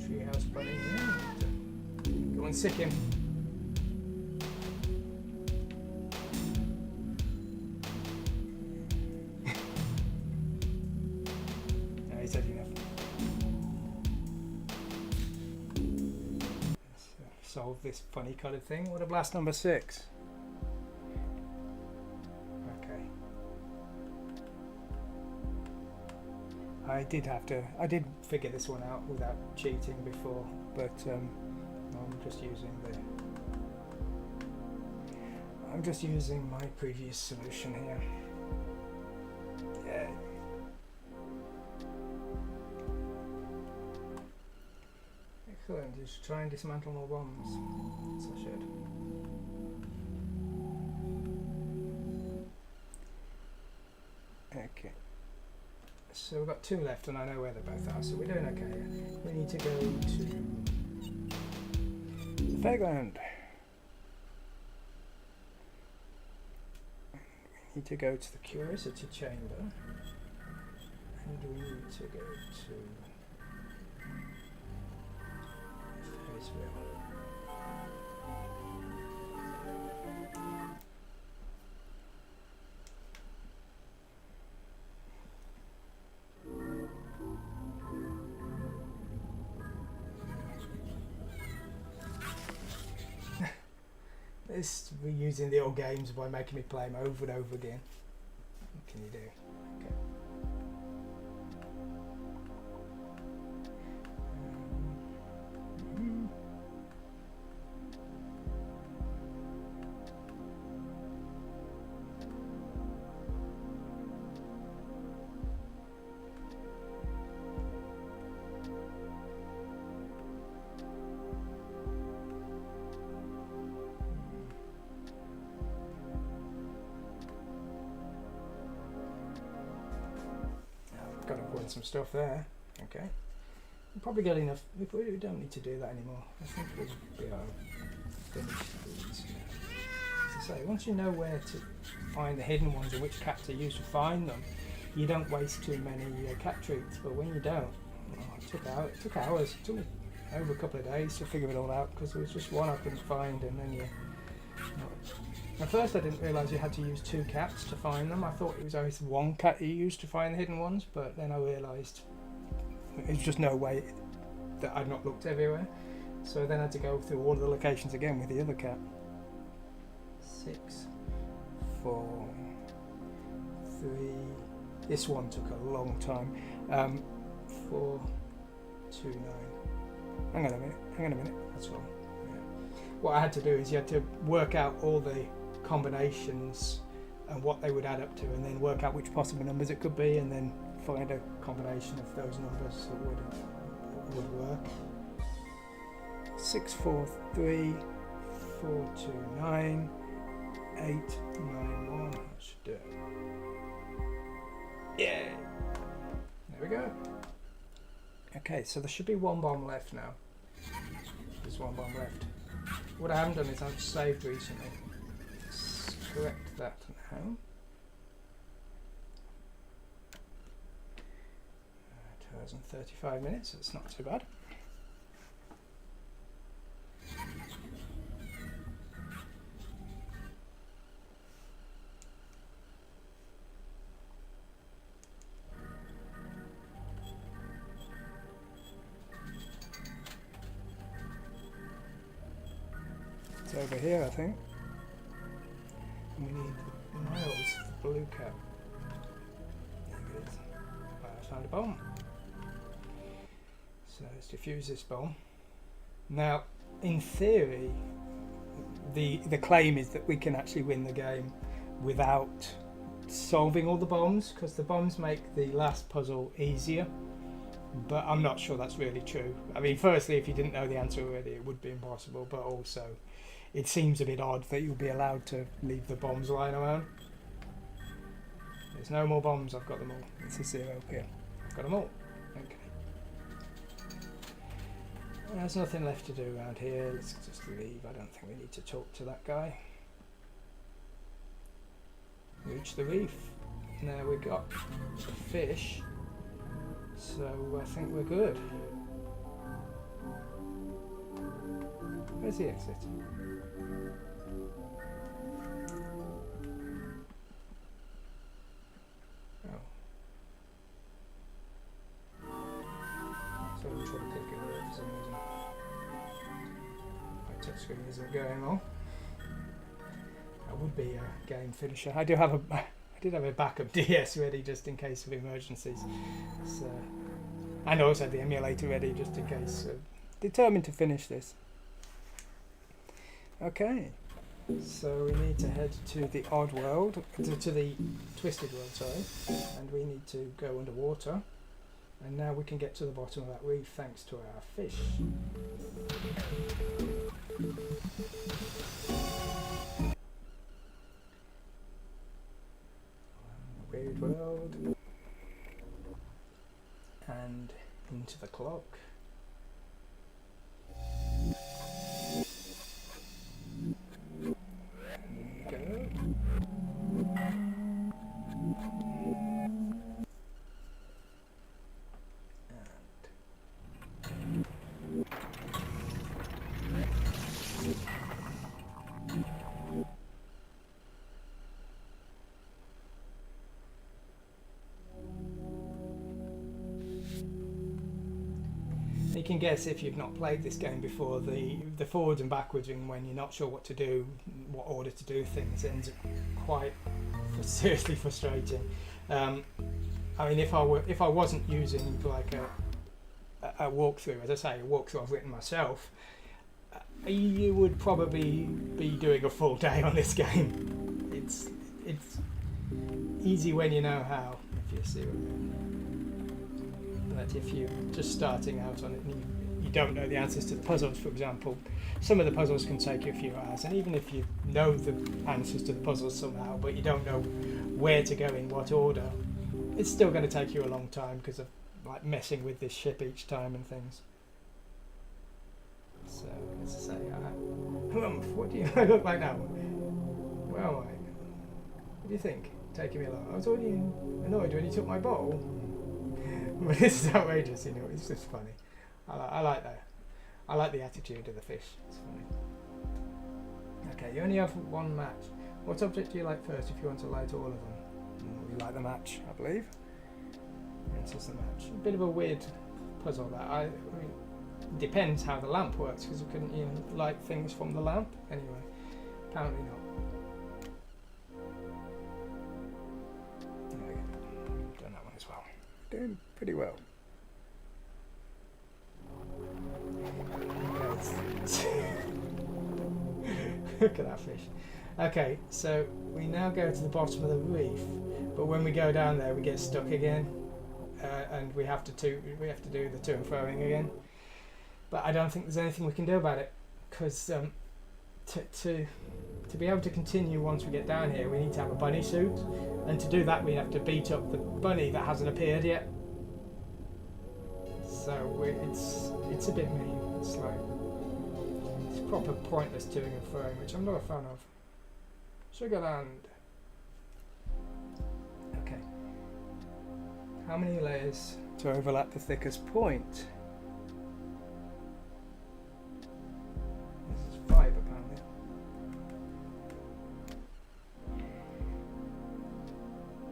Treehouse bunny here. Go and sick him. No, he's had enough. Let's solve this funny coloured thing. What a blast number 6. I did figure this one out without cheating before, but I'm just using my previous solution here. Yeah. Excellent, just try and dismantle more bombs. Yes, I should. Okay. So we've got 2 left and I know where they both are, so we're doing okay here. We need to go to the fairground. We need to go to the curiosity chamber. And we need to go to Ferris wheel. It's reusing the old games by making me play them over and over again. What can you do? Okay. Got to put some stuff there. Okay. We'll probably get enough. We don't need to do that anymore. I think we'll be finished these. As I say, once you know where to find the hidden ones and which cats to use to find them, you don't waste too many cat treats. But when you don't, it took hours. It took me over a couple of days to figure it all out because there was just one I couldn't find, and then at first I didn't realise you had to use 2 cats to find them. I thought it was always 1 cat you used to find the hidden ones, but then I realised there's just no way that I'd not looked everywhere. So then I had to go through all the locations again with the other cat. 6, 4, 3. This one took a long time. 4, 2, 9. Hang on a minute. That's wrong. Yeah. What I had to do is you had to work out all the combinations and what they would add up to, and then work out which possible numbers it could be, and then find a combination of those numbers that would work. 6, 4, 3, 4, 2, 9, 8, 9, 1. That should do it. Yeah! There we go. Okay, so there should be 1 bomb left now. There's 1 bomb left. What I haven't done is I've saved recently. Let's correct that now. 2 hours and 35 minutes, that's not too bad. It's over here, I think. And we need miles for the blue cap. There it is. Right, I found a bomb. So let's defuse this bomb. Now, in theory, the claim is that we can actually win the game without solving all the bombs, because the bombs make the last puzzle easier. But I'm not sure that's really true. I mean, firstly, if you didn't know the answer already, it would be impossible. But also, it seems a bit odd that you'll be allowed to leave the bombs lying around. There's no more bombs. I've got them all. It's a 0 here. I've got them all. Okay. There's nothing left to do around here. Let's just leave. I don't think we need to talk to that guy. Reach the reef. Now we've got the fish. So I think we're good. Where's the exit? Oh. So I'm trying to click it there for some reason. My touchscreen isn't going well. That would be a game finisher. I did have a backup DS ready just in case of emergencies. So, and also the emulator ready just in case. Determined to finish this. Okay, so we need to head to the odd world, to the twisted world, sorry, and we need to go underwater. And now we can get to the bottom of that reef thanks to our fish. Weird world. And into the clock. You can guess, if you've not played this game before, the forwards and backwards, and when you're not sure what to do, what order to do things, it ends up quite seriously frustrating. I mean, if I wasn't using like a walkthrough, as I say, a walkthrough I've written myself, you would probably be doing a full day on this game. It's easy when you know how, if you see what I mean. But if you're just starting out on it and you don't know the answers to the puzzles, for example, some of the puzzles can take you a few hours, and even if you know the answers to the puzzles somehow, but you don't know where to go in what order, it's still going to take you a long time because of like messing with this ship each time and things. So, as I say, what do you look like now? Where am I? What do you think? Taking me along. I was already annoyed when you took my bottle. But this is outrageous, you know. It's just funny. I like that. I like the attitude of the fish. It's funny. Okay, you only have one match. What object do you like first if you want to light all of them? We like the match, I believe. This is the match. A bit of a weird puzzle that. I mean, it depends how the lamp works, because you couldn't light things from the lamp. Anyway, apparently not. There we go. Done that one as well. Doing pretty well. Look at that fish. Okay, so we now go to the bottom of the reef, but when we go down there we get stuck again, and we have to do the to and froing again. But I don't think there's anything we can do about it, because to be able to continue once we get down here, we need to have a bunny suit, and to do that we have to beat up the bunny that hasn't appeared yet. So it's a bit mean. It's like it's proper pointless to and froing, which I'm not a fan of. Sugarland. Okay. How many layers to overlap the thickest point? This is 5 apparently.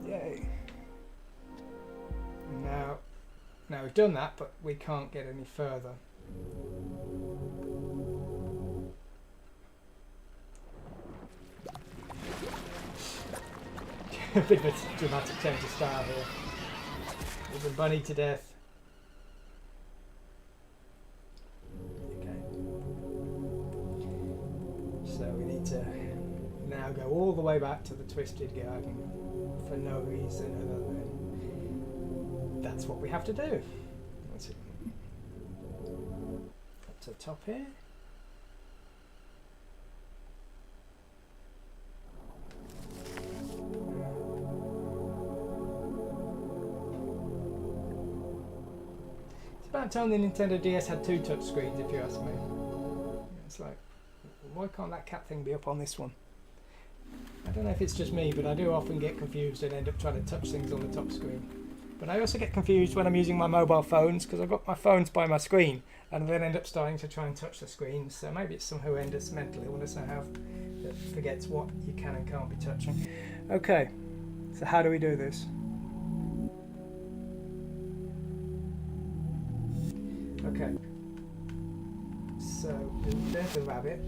Yay. Now we've done that, but we can't get any further. A bit of a dramatic change of style here. We've been bunnied to death. Okay. So we need to now go all the way back to the Twisted Garden for no reason other than that's what we have to do. Let's see. Up to the top here. It's about time the Nintendo DS had 2 touch screens, if you ask me. It's like, why can't that cat thing be up on this one? I don't know if it's just me, but I do often get confused and end up trying to touch things on the top screen. But I also get confused when I'm using my mobile phones because I've got my phones by my screen and then end up starting to try and touch the screen. So maybe it's some horrendous mental illness I have that forgets what you can and can't be touching. Okay, so how do we do this? Okay, so there's the rabbit.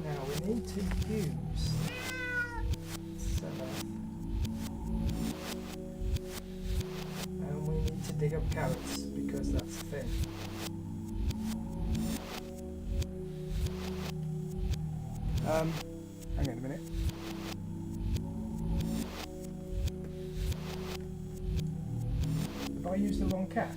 Now we need to use and we need to dig up carrots because that's the thing. Hang on a minute. Have I used the wrong cat?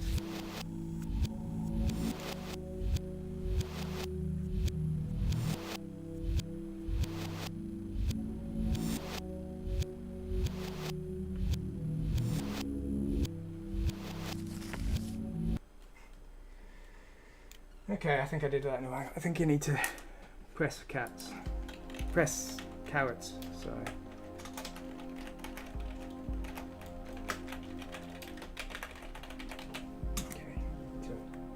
Okay, I think I did that anyway. I think you need to press carrots. Sorry. Okay, to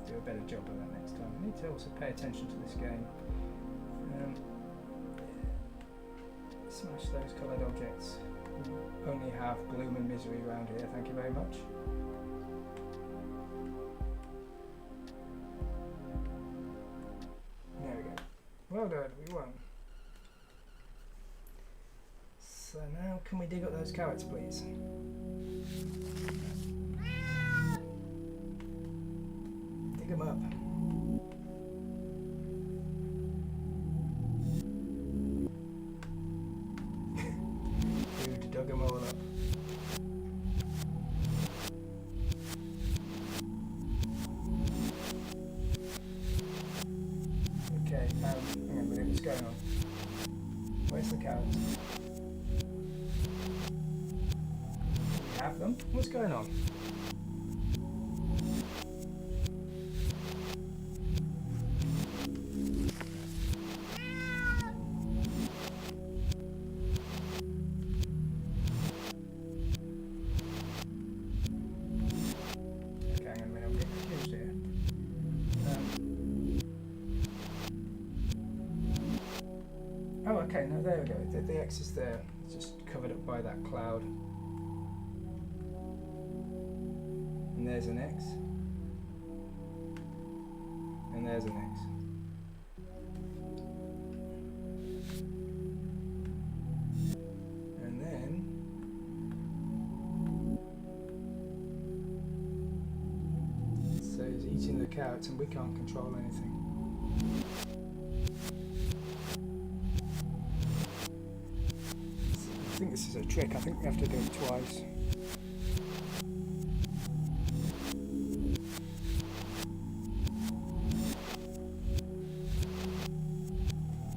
do a better job of that next time. I need to also pay attention to this game. Smash those coloured objects. We only have gloom and misery around here. Thank you very much. Well done, we won. So now can we dig up those carrots, please? Dig them up. Dude, dug them all up. Okay, hang on a minute, what's going on? Where's the carrots? We have them? What's going on? Okay, hang on a minute, I'm getting confused here. Oh, okay, no, there we go. The X is there. It's just covered up by that cloud. And there's an X. And there's an X. And then so he's eating the carrots and we can't control anything. I think this is a trick. I think we have to do it twice.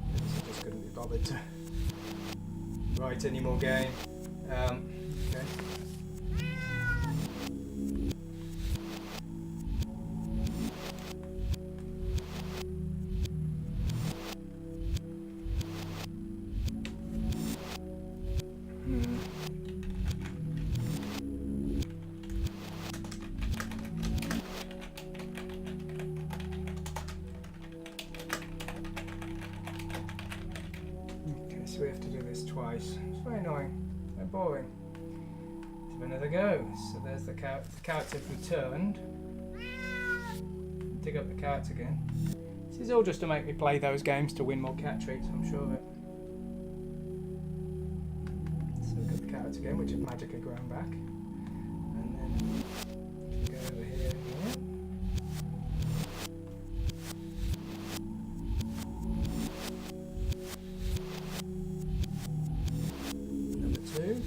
I just couldn't be bothered to write any more game. Okay. So we have to do this twice. It's very annoying, very boring. Let's have another go. So there's the carrot. The carrots have returned. Dig up the carrots again. This is all just to make me play those games to win more cat treats, I'm sure of it. look at the carrots again, which have magically grown back. And then if we go over here again. Number 2.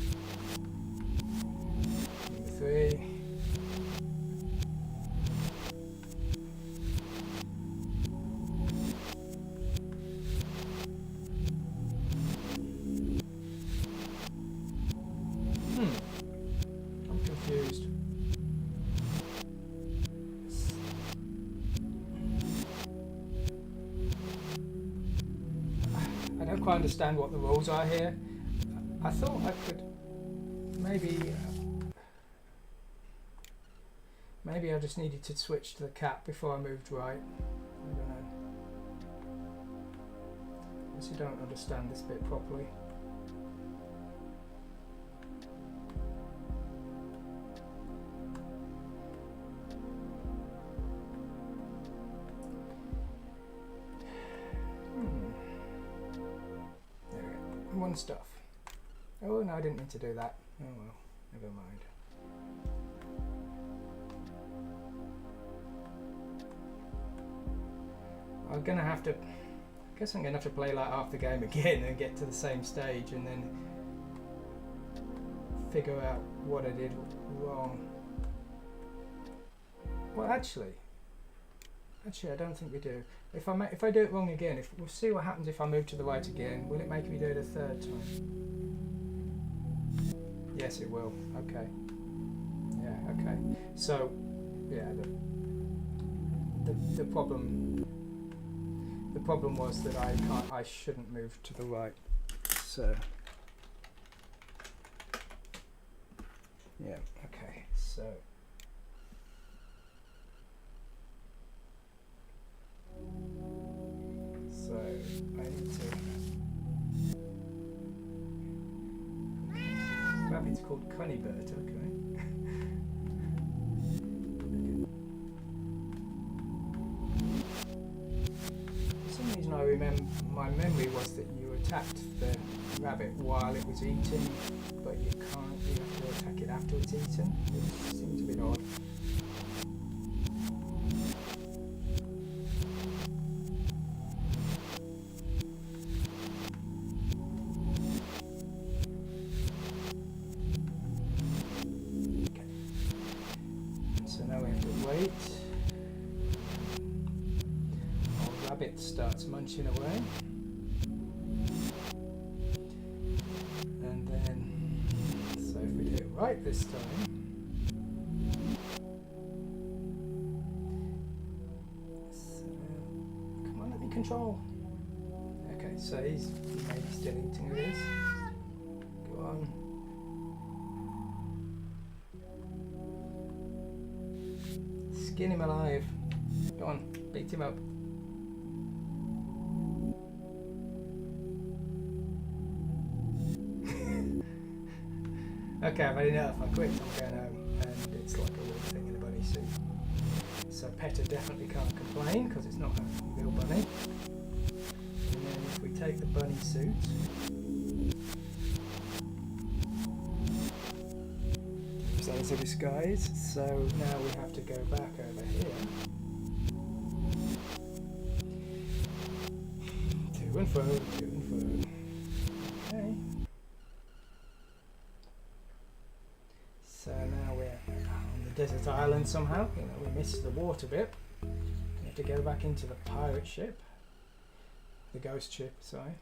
Number 3. I'm confused. I don't quite understand what the rules are here. I thought I could maybe I just needed to switch to the cat before I moved right. I don't know. I guess I don't understand this bit properly. One stuff. Oh no, I didn't mean to do that. Oh well, never mind. I'm gonna have to. I guess I'm gonna have to play like half the game again and get to the same stage and then figure out what I did wrong. Well, actually, I don't think we do. If I do it wrong again, we'll see what happens if I move to the right again. Will it make me do it a third time? Yes, it will. Okay. Yeah. Okay. So, yeah. The problem was that I shouldn't move to the right. So. Yeah. Okay. So. So I need to. Rabbit's called Cunnibert, okay. For some reason I remember my memory was that you attacked the rabbit while it was eating, but you can't. You have to attack it after it's eaten, which seems a bit odd. Starts munching away, and then so if we do it right this time, so, come on, let me control. Okay, so he's maybe still eating this. Go on. Skin him alive. Go on, beat him up. Okay, I've had enough. I quit. I'm going home, and it's like a weird thing in a bunny suit. So Petter definitely can't complain because it's not a real bunny. And then if we take the bunny suit, use that as a disguise. So now we have to go back over here. To and fro, to and fro. Okay. So now we're on the desert island somehow. You know, we missed the water bit. We have to go back into the pirate ship, the ghost ship, sorry.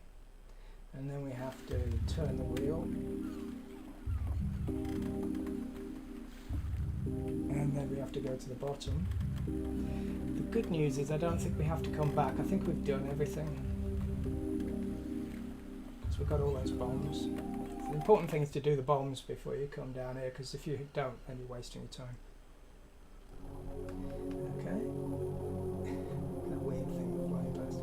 And then we have to turn the wheel. And then we have to go to the bottom. The good news is I don't think we have to come back. I think we've done everything. Because we've got all those bombs. The important thing is to do the bombs before you come down here, because if you don't, then you're wasting your time. Okay. That weird thing flying past.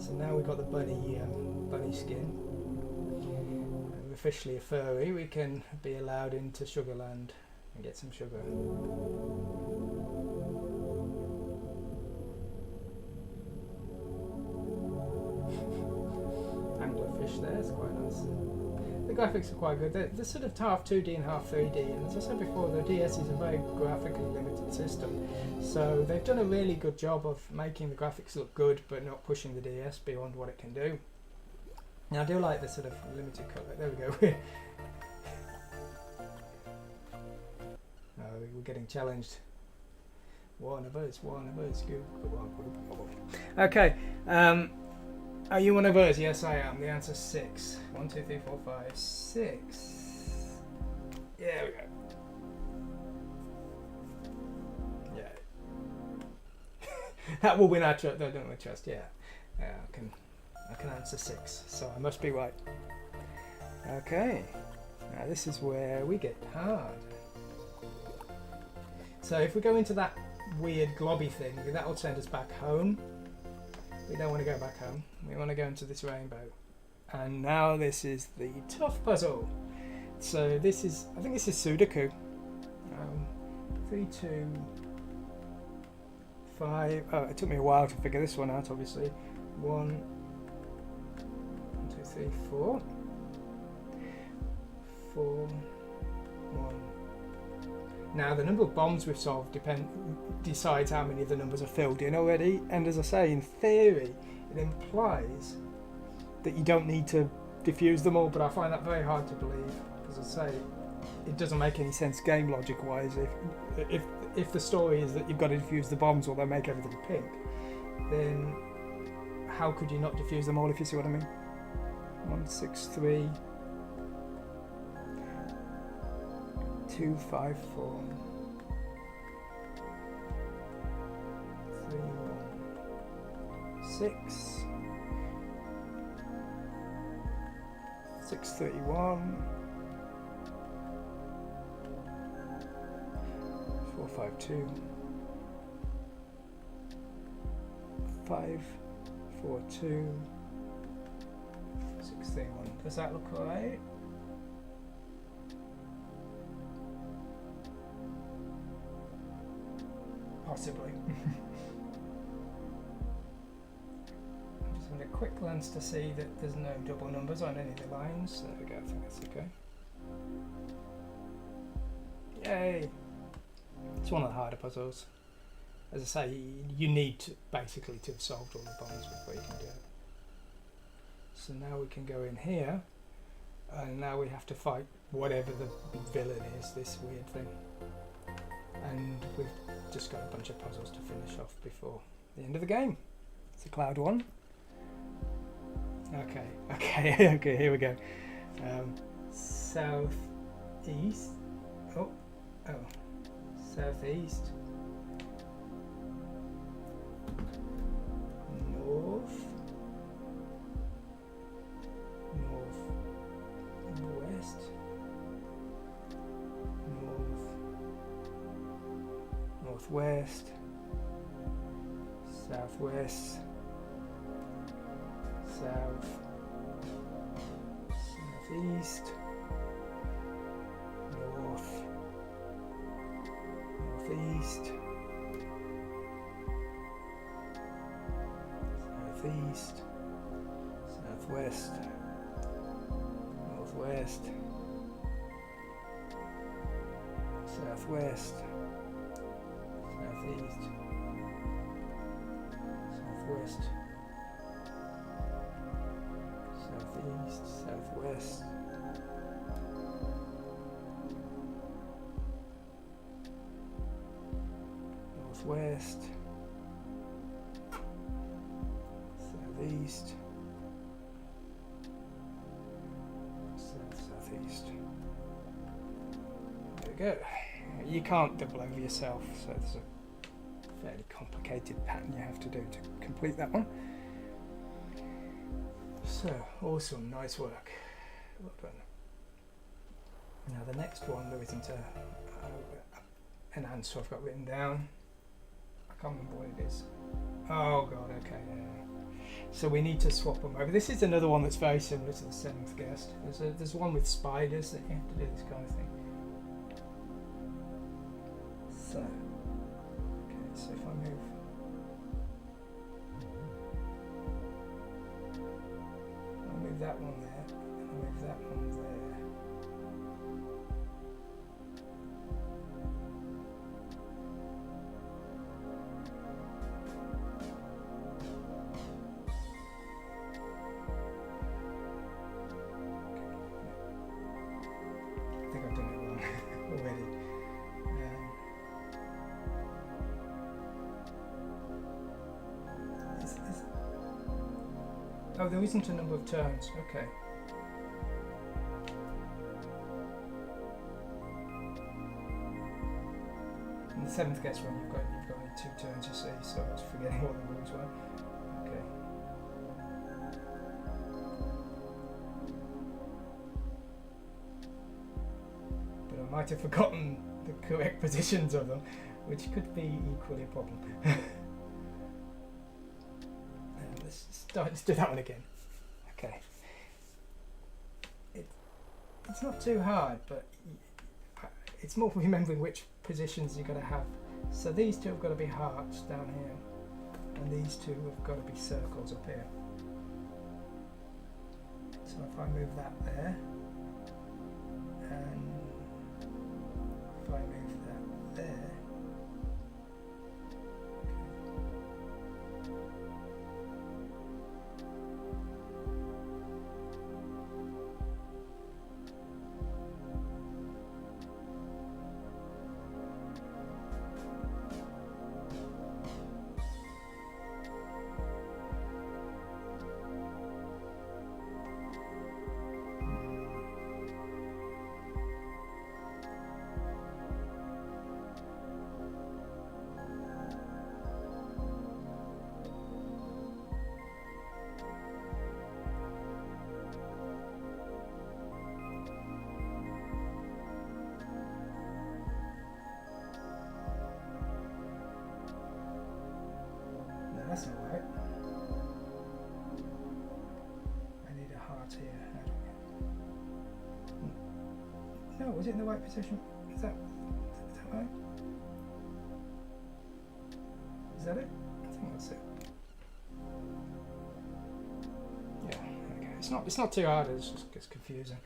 So now we've got the bunny skin. We're officially a furry. We can be allowed into Sugarland and get some sugar. Anglerfish finish there. It's quite nice. The graphics are quite good. They're sort of half 2D and half 3D, and as I said before, the DS is a very graphically limited system, so they've done a really good job of making the graphics look good but not pushing the DS beyond what it can do. Now I do like the sort of limited colour. There we go. We're getting challenged. Warner Bros. Go on. Okay. Are you one of us? Yes, I am. The answer's 6. 1, 2, 3, 4, 5, 6. Yeah, we go. Yeah. That will win our trust. No, don't we trust? Yeah. I can answer 6, so I must be right. Okay. Now this is where we get hard. So if we go into that weird globby thing, that will send us back home. We don't want to go back home. We want to go into this rainbow. And now this is the tough puzzle. So this is, I think this is Sudoku. 3, 2, 5. Oh, it took me a while to figure this one out, obviously. 1, 2, 3, 4. 4, 1. Now the number of bombs we've solved decides how many of the numbers are filled in already, and as I say, in theory it implies that you don't need to diffuse them all, but I find that very hard to believe. As I say, it doesn't make any sense game logic wise. If the story is that you've got to diffuse the bombs or they make everything pink, then how could you not diffuse them all, if you see what I mean? 1, 6, 3, 2, 5, 4, 3, 1, 6, 6, 3, 1, 4, 5, 2, 5, 4, 2, 6, 3, 1. Does that look right? Possibly. I'm just having a quick glance to see that there's no double numbers on any of the lines. There we go, I think that's okay. Yay! It's one of the harder puzzles. As I say, you need to basically to have solved all the bombs before you can do it. So now we can go in here, and now we have to fight whatever the villain is, this weird thing. And we've just got a bunch of puzzles to finish off before the end of the game. It's a cloud one. Okay, here we go. Southeast. Oh, southeast. North. Northwest. Northwest, southwest, southeast, northeast, southeast, southwest, northwest, southwest, southeast, southwest, southeast, southwest, northwest, southeast, southeast. There we go. You can't double over yourself, so there's a fairly complicated pattern you have to do to complete that one. So, awesome, nice work. Well done. Now the next one, there isn't an answer I've got written down. I can't remember what it is. Oh god, okay, yeah. So we need to swap them over. This is another one that's very similar to the Seventh Guest. There's one with spiders that you have to do this kind of thing. So, okay, so if I move that one there, and I'll move that one there. I think I've done it wrong already. Oh, there isn't a number of turns. Okay. And the 7th gets one. You've got only 2 turns, you see. So I was forgetting what the rules were. Okay. But I might have forgotten the correct positions of them, which could be equally a problem. Let's do that one again. Okay. It's not too hard, but it's more remembering which positions you've got to have. So these two have got to be hearts down here, and these two have got to be circles up here. So if I move that there, and if I move that there, that's not right. I need a heart here. No, was it in the right position? Is that right? Is that it? I think that's it. Yeah, okay. It's not too hard, it's just gets confusing.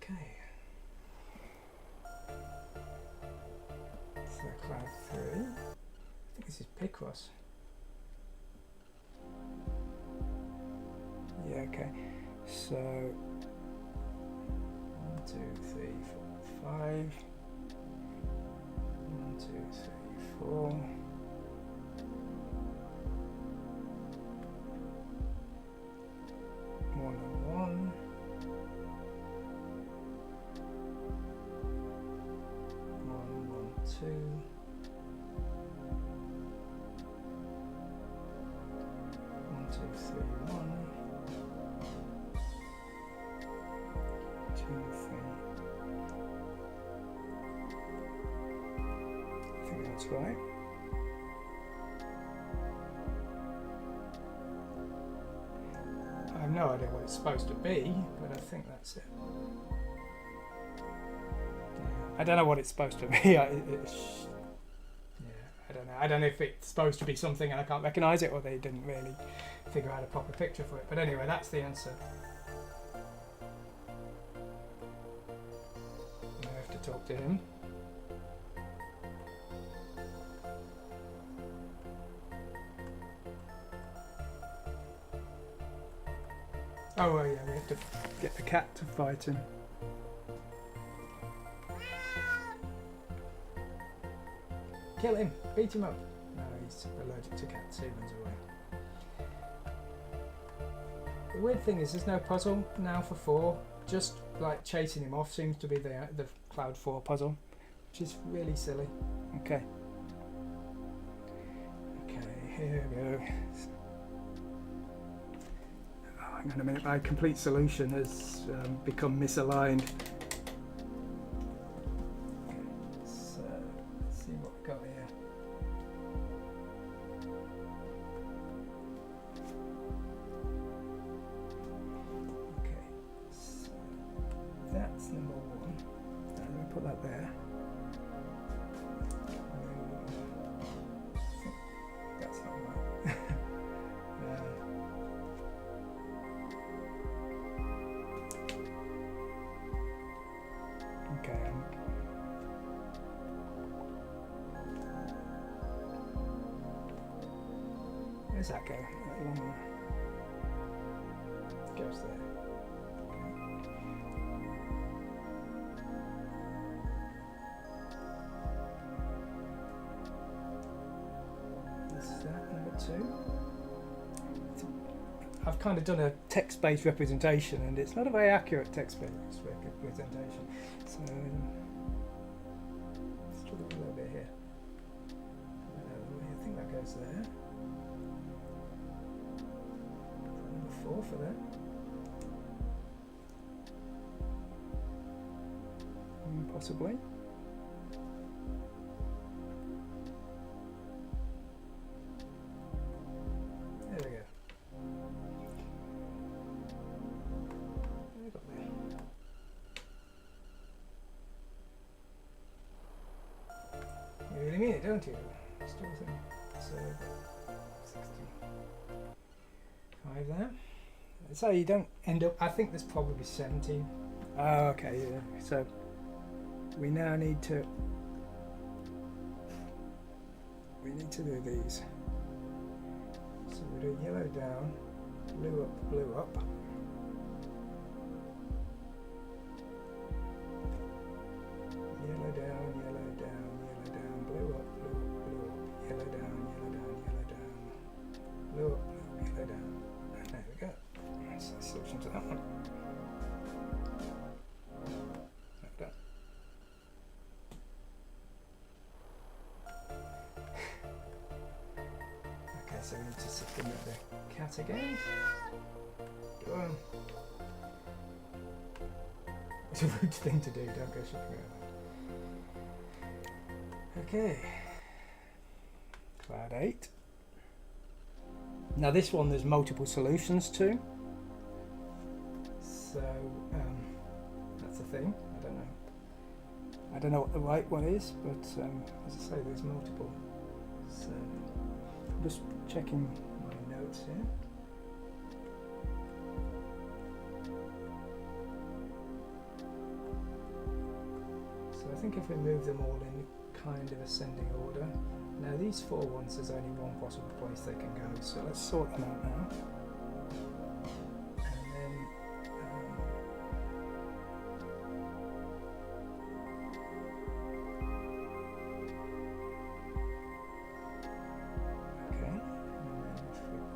Okay. So cloud 3. I think this is Picross. Yeah, okay. So 1, 2, 3, 4, 5. 1, 2, 3, 4. 1 and 1. 1, 1, 2. 1, 2, 3, 1. 2, 3. I think that's right. I have no idea what it's supposed to be, but I think that's it. Yeah. I don't know what it's supposed to be. I don't know. I don't know if it's supposed to be something and I can't recognise it, or they didn't really figure out a proper picture for it. But anyway, that's the answer. I have to talk to him. Oh, well, yeah, we have to get the cat to fight him. Kill him! Beat him up! No, he's allergic to cats, he runs away. The weird thing is there's no puzzle now for 4. Just like chasing him off seems to be the Cloud 4 puzzle, which is really silly. Okay. Okay, here we go. Hang on a minute, my complete solution has become misaligned. Okay, so let's see what we've got here. Okay, so that's number 1. I'm going to put that there. I think that's not right. does that go? That long one goes there. Is that number 2? I've kind of done a text-based representation, and it's not a very accurate text-based representation. So let's do a little bit here. I think that goes there. Number 4 for that. Possibly. There we go. We got there. You really mean it, don't you? Still think so. 65 there. So you don't end up. I think there's probably 17. Oh, okay. Yeah. So we now need to. We need to do these. So we do yellow down, blue up, blue up. Yellow down, yellow down, yellow down, blue up, blue up, blue up, yellow down, yellow down, yellow down, blue up, blue up, yellow down. And there we go. That's the solution to that one. Like that. Okay, so we need to submit the cat again. Boom. It's a rude thing to do, don't go shopping around. Okay, cloud 8. Now this one there's multiple solutions to, so that's a thing. I don't know what the right one is, but as I say, there's multiple. So I'm just checking my notes here. So I think if we move them all in kind of ascending order. Now these 4 ones, there's only one possible place they can go, so let's sort them out now. And then okay, and then if we put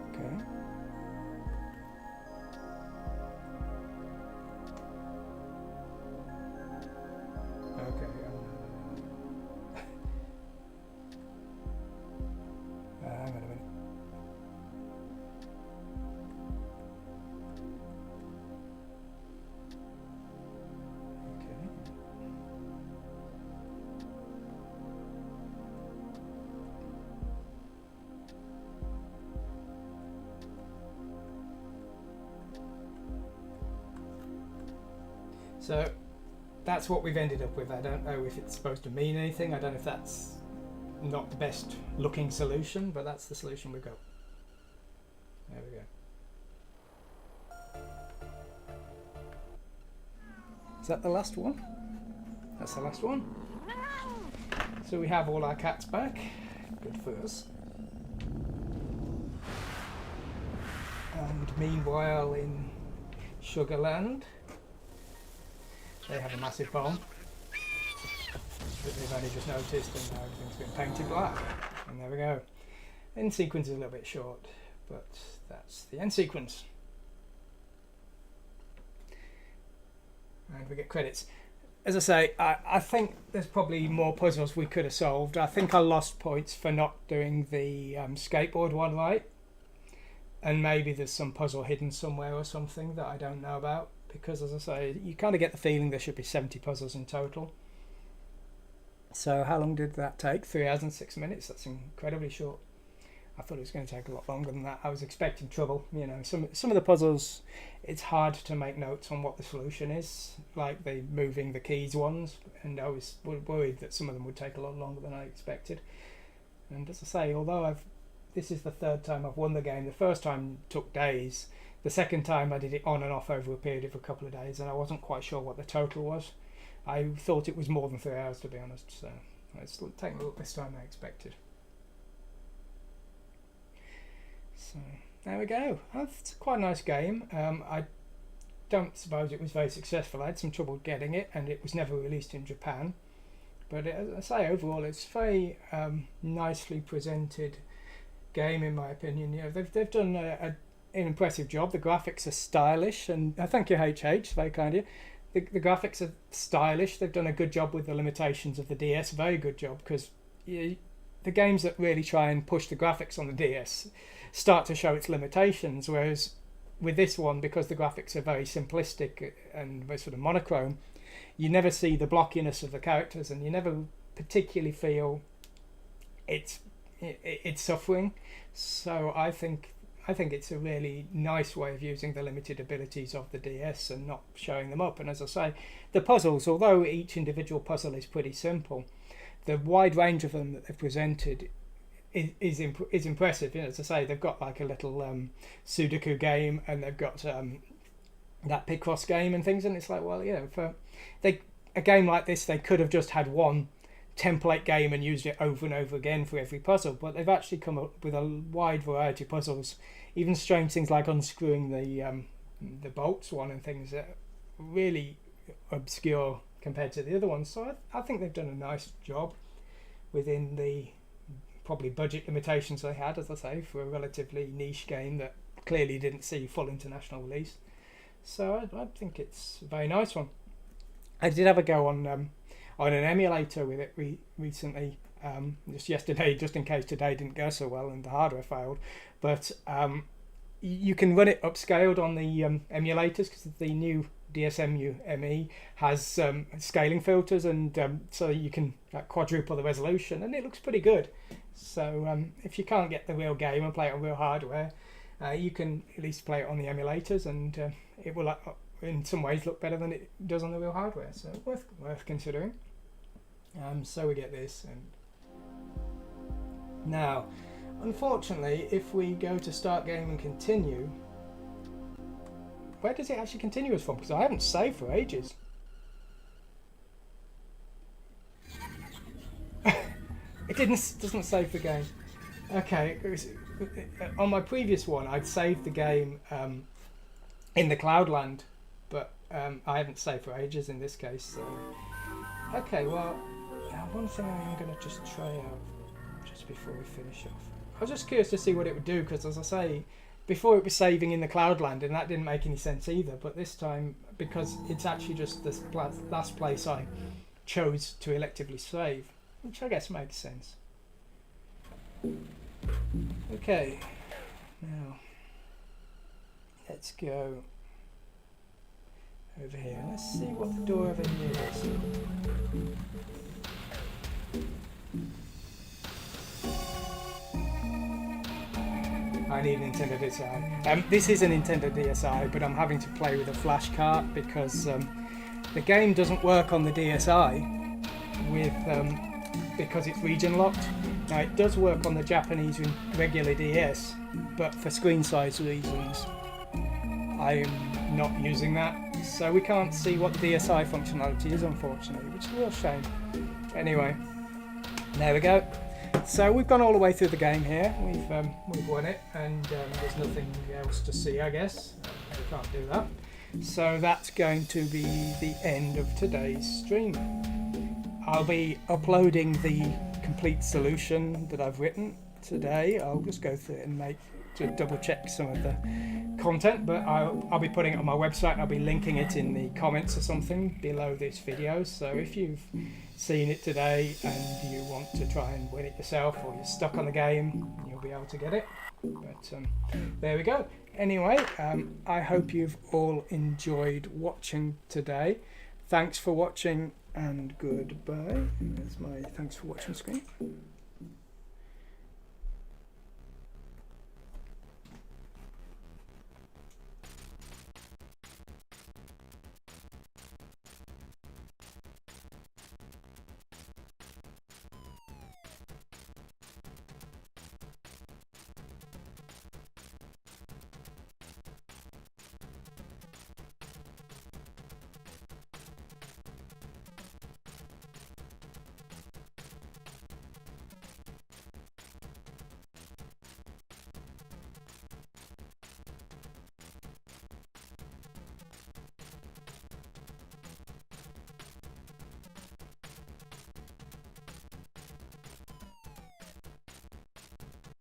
okay. Okay. Hang on a minute. Okay. So that's what we've ended up with. I don't know if it's supposed to mean anything. I don't know if that's not the best looking solution, but that's the solution we got. There we go. Is that the last one? That's the last one. So we have all our cats back. Good for us. And meanwhile in Sugarland, they have a massive bomb that they've only just noticed, and now everything's been painted black. And there we go. End sequence is a little bit short, but that's the end sequence. And we get credits. As I say, I think there's probably more puzzles we could have solved. I think I lost points for not doing the skateboard one right. And maybe there's some puzzle hidden somewhere or something that I don't know about. Because, as I say, you kind of get the feeling there should be 70 puzzles in total. So how long did that take? 3 hours and 6 minutes. That's incredibly short. I thought it was going to take a lot longer than that. I was expecting trouble. You know, some of the puzzles, it's hard to make notes on what the solution is, like the moving the keys ones. And I was worried that some of them would take a lot longer than I expected. And as I say, although this is the 3rd time I've won the game. The first time took days. The second time I did it on and off over a period of a couple of days, and I wasn't quite sure what the total was. I thought it was more than 3 hours, to be honest, so it's taken a little this time than I expected. So there we go. It's quite a nice game. I don't suppose it was very successful. I had some trouble getting it, and it was never released in Japan. But as I say, overall, it's a very nicely presented game, in my opinion. You know, they've done an impressive job. The graphics are stylish, and I thank you, HH, very kind of you. The graphics are stylish. They've done a good job with the limitations of the DS. Very good job, because the games that really try and push the graphics on the DS start to show its limitations. Whereas with this one, because the graphics are very simplistic and very sort of monochrome, you never see the blockiness of the characters, and you never particularly feel it's suffering. So I think it's a really nice way of using the limited abilities of the DS and not showing them up. And as I say, the puzzles, although each individual puzzle is pretty simple, the wide range of them that they've presented is impressive. You know, as I say, they've got like a little Sudoku game, and they've got that Picross game and things, and it's like, well, you know, for a game like this, they could have just had one template game and used it over and over again for every puzzle, but they've actually come up with a wide variety of puzzles, even strange things like unscrewing the bolts one and things that are really obscure compared to the other ones. So I think they've done a nice job within the probably budget limitations they had, as I say, for a relatively niche game that clearly didn't see full international release. So I think it's a very nice one. I did have a go on an emulator with it recently, just yesterday, just in case today didn't go so well and the hardware failed. But you can run it upscaled on the emulators, because the new DSMU ME has scaling filters, and so you can quadruple the resolution, and it looks pretty good. So if you can't get the real game and play it on real hardware, you can at least play it on the emulators, and it will in some ways look better than it does on the real hardware. So worth considering. So we get this, and now unfortunately, if we go to start game and continue, where does it actually continue us from? Because I haven't saved for ages. It doesn't save the game. Okay, on my previous one, I'd saved the game in the Cloudland, but I haven't saved for ages in this case. So okay, well, one thing I am going to just try out just before we finish off. I was just curious to see what it would do, because as I say, before it was saving in the Cloudland, and that didn't make any sense either. But this time, because it's actually just the last place I chose to electively save, which I guess makes sense. Okay, now let's go over here. Let's see what the door over here is. I need a Nintendo DSi. This is a Nintendo DSi, but I'm having to play with a flash cart because the game doesn't work on the DSi because it's region locked. Now it does work on the Japanese regular DS, but for screen size reasons I'm not using that, so we can't see what the DSi functionality is, unfortunately, which is a real shame. Anyway, there we go. So we've gone all the way through the game here. We've won it, and there's nothing else to see, I guess. We can't do that. So that's going to be the end of today's stream. I'll be uploading the complete solution that I've written today. I'll just go through it and to double check some of the content, but I'll be putting it on my website. I'll be linking it in the comments or something below this video. So if you've seen it today and you want to try and win it yourself, or you're stuck on the game, you'll be able to get it. But there we go. Anyway, I hope you've all enjoyed watching today. Thanks for watching, and goodbye. There's my thanks for watching screen.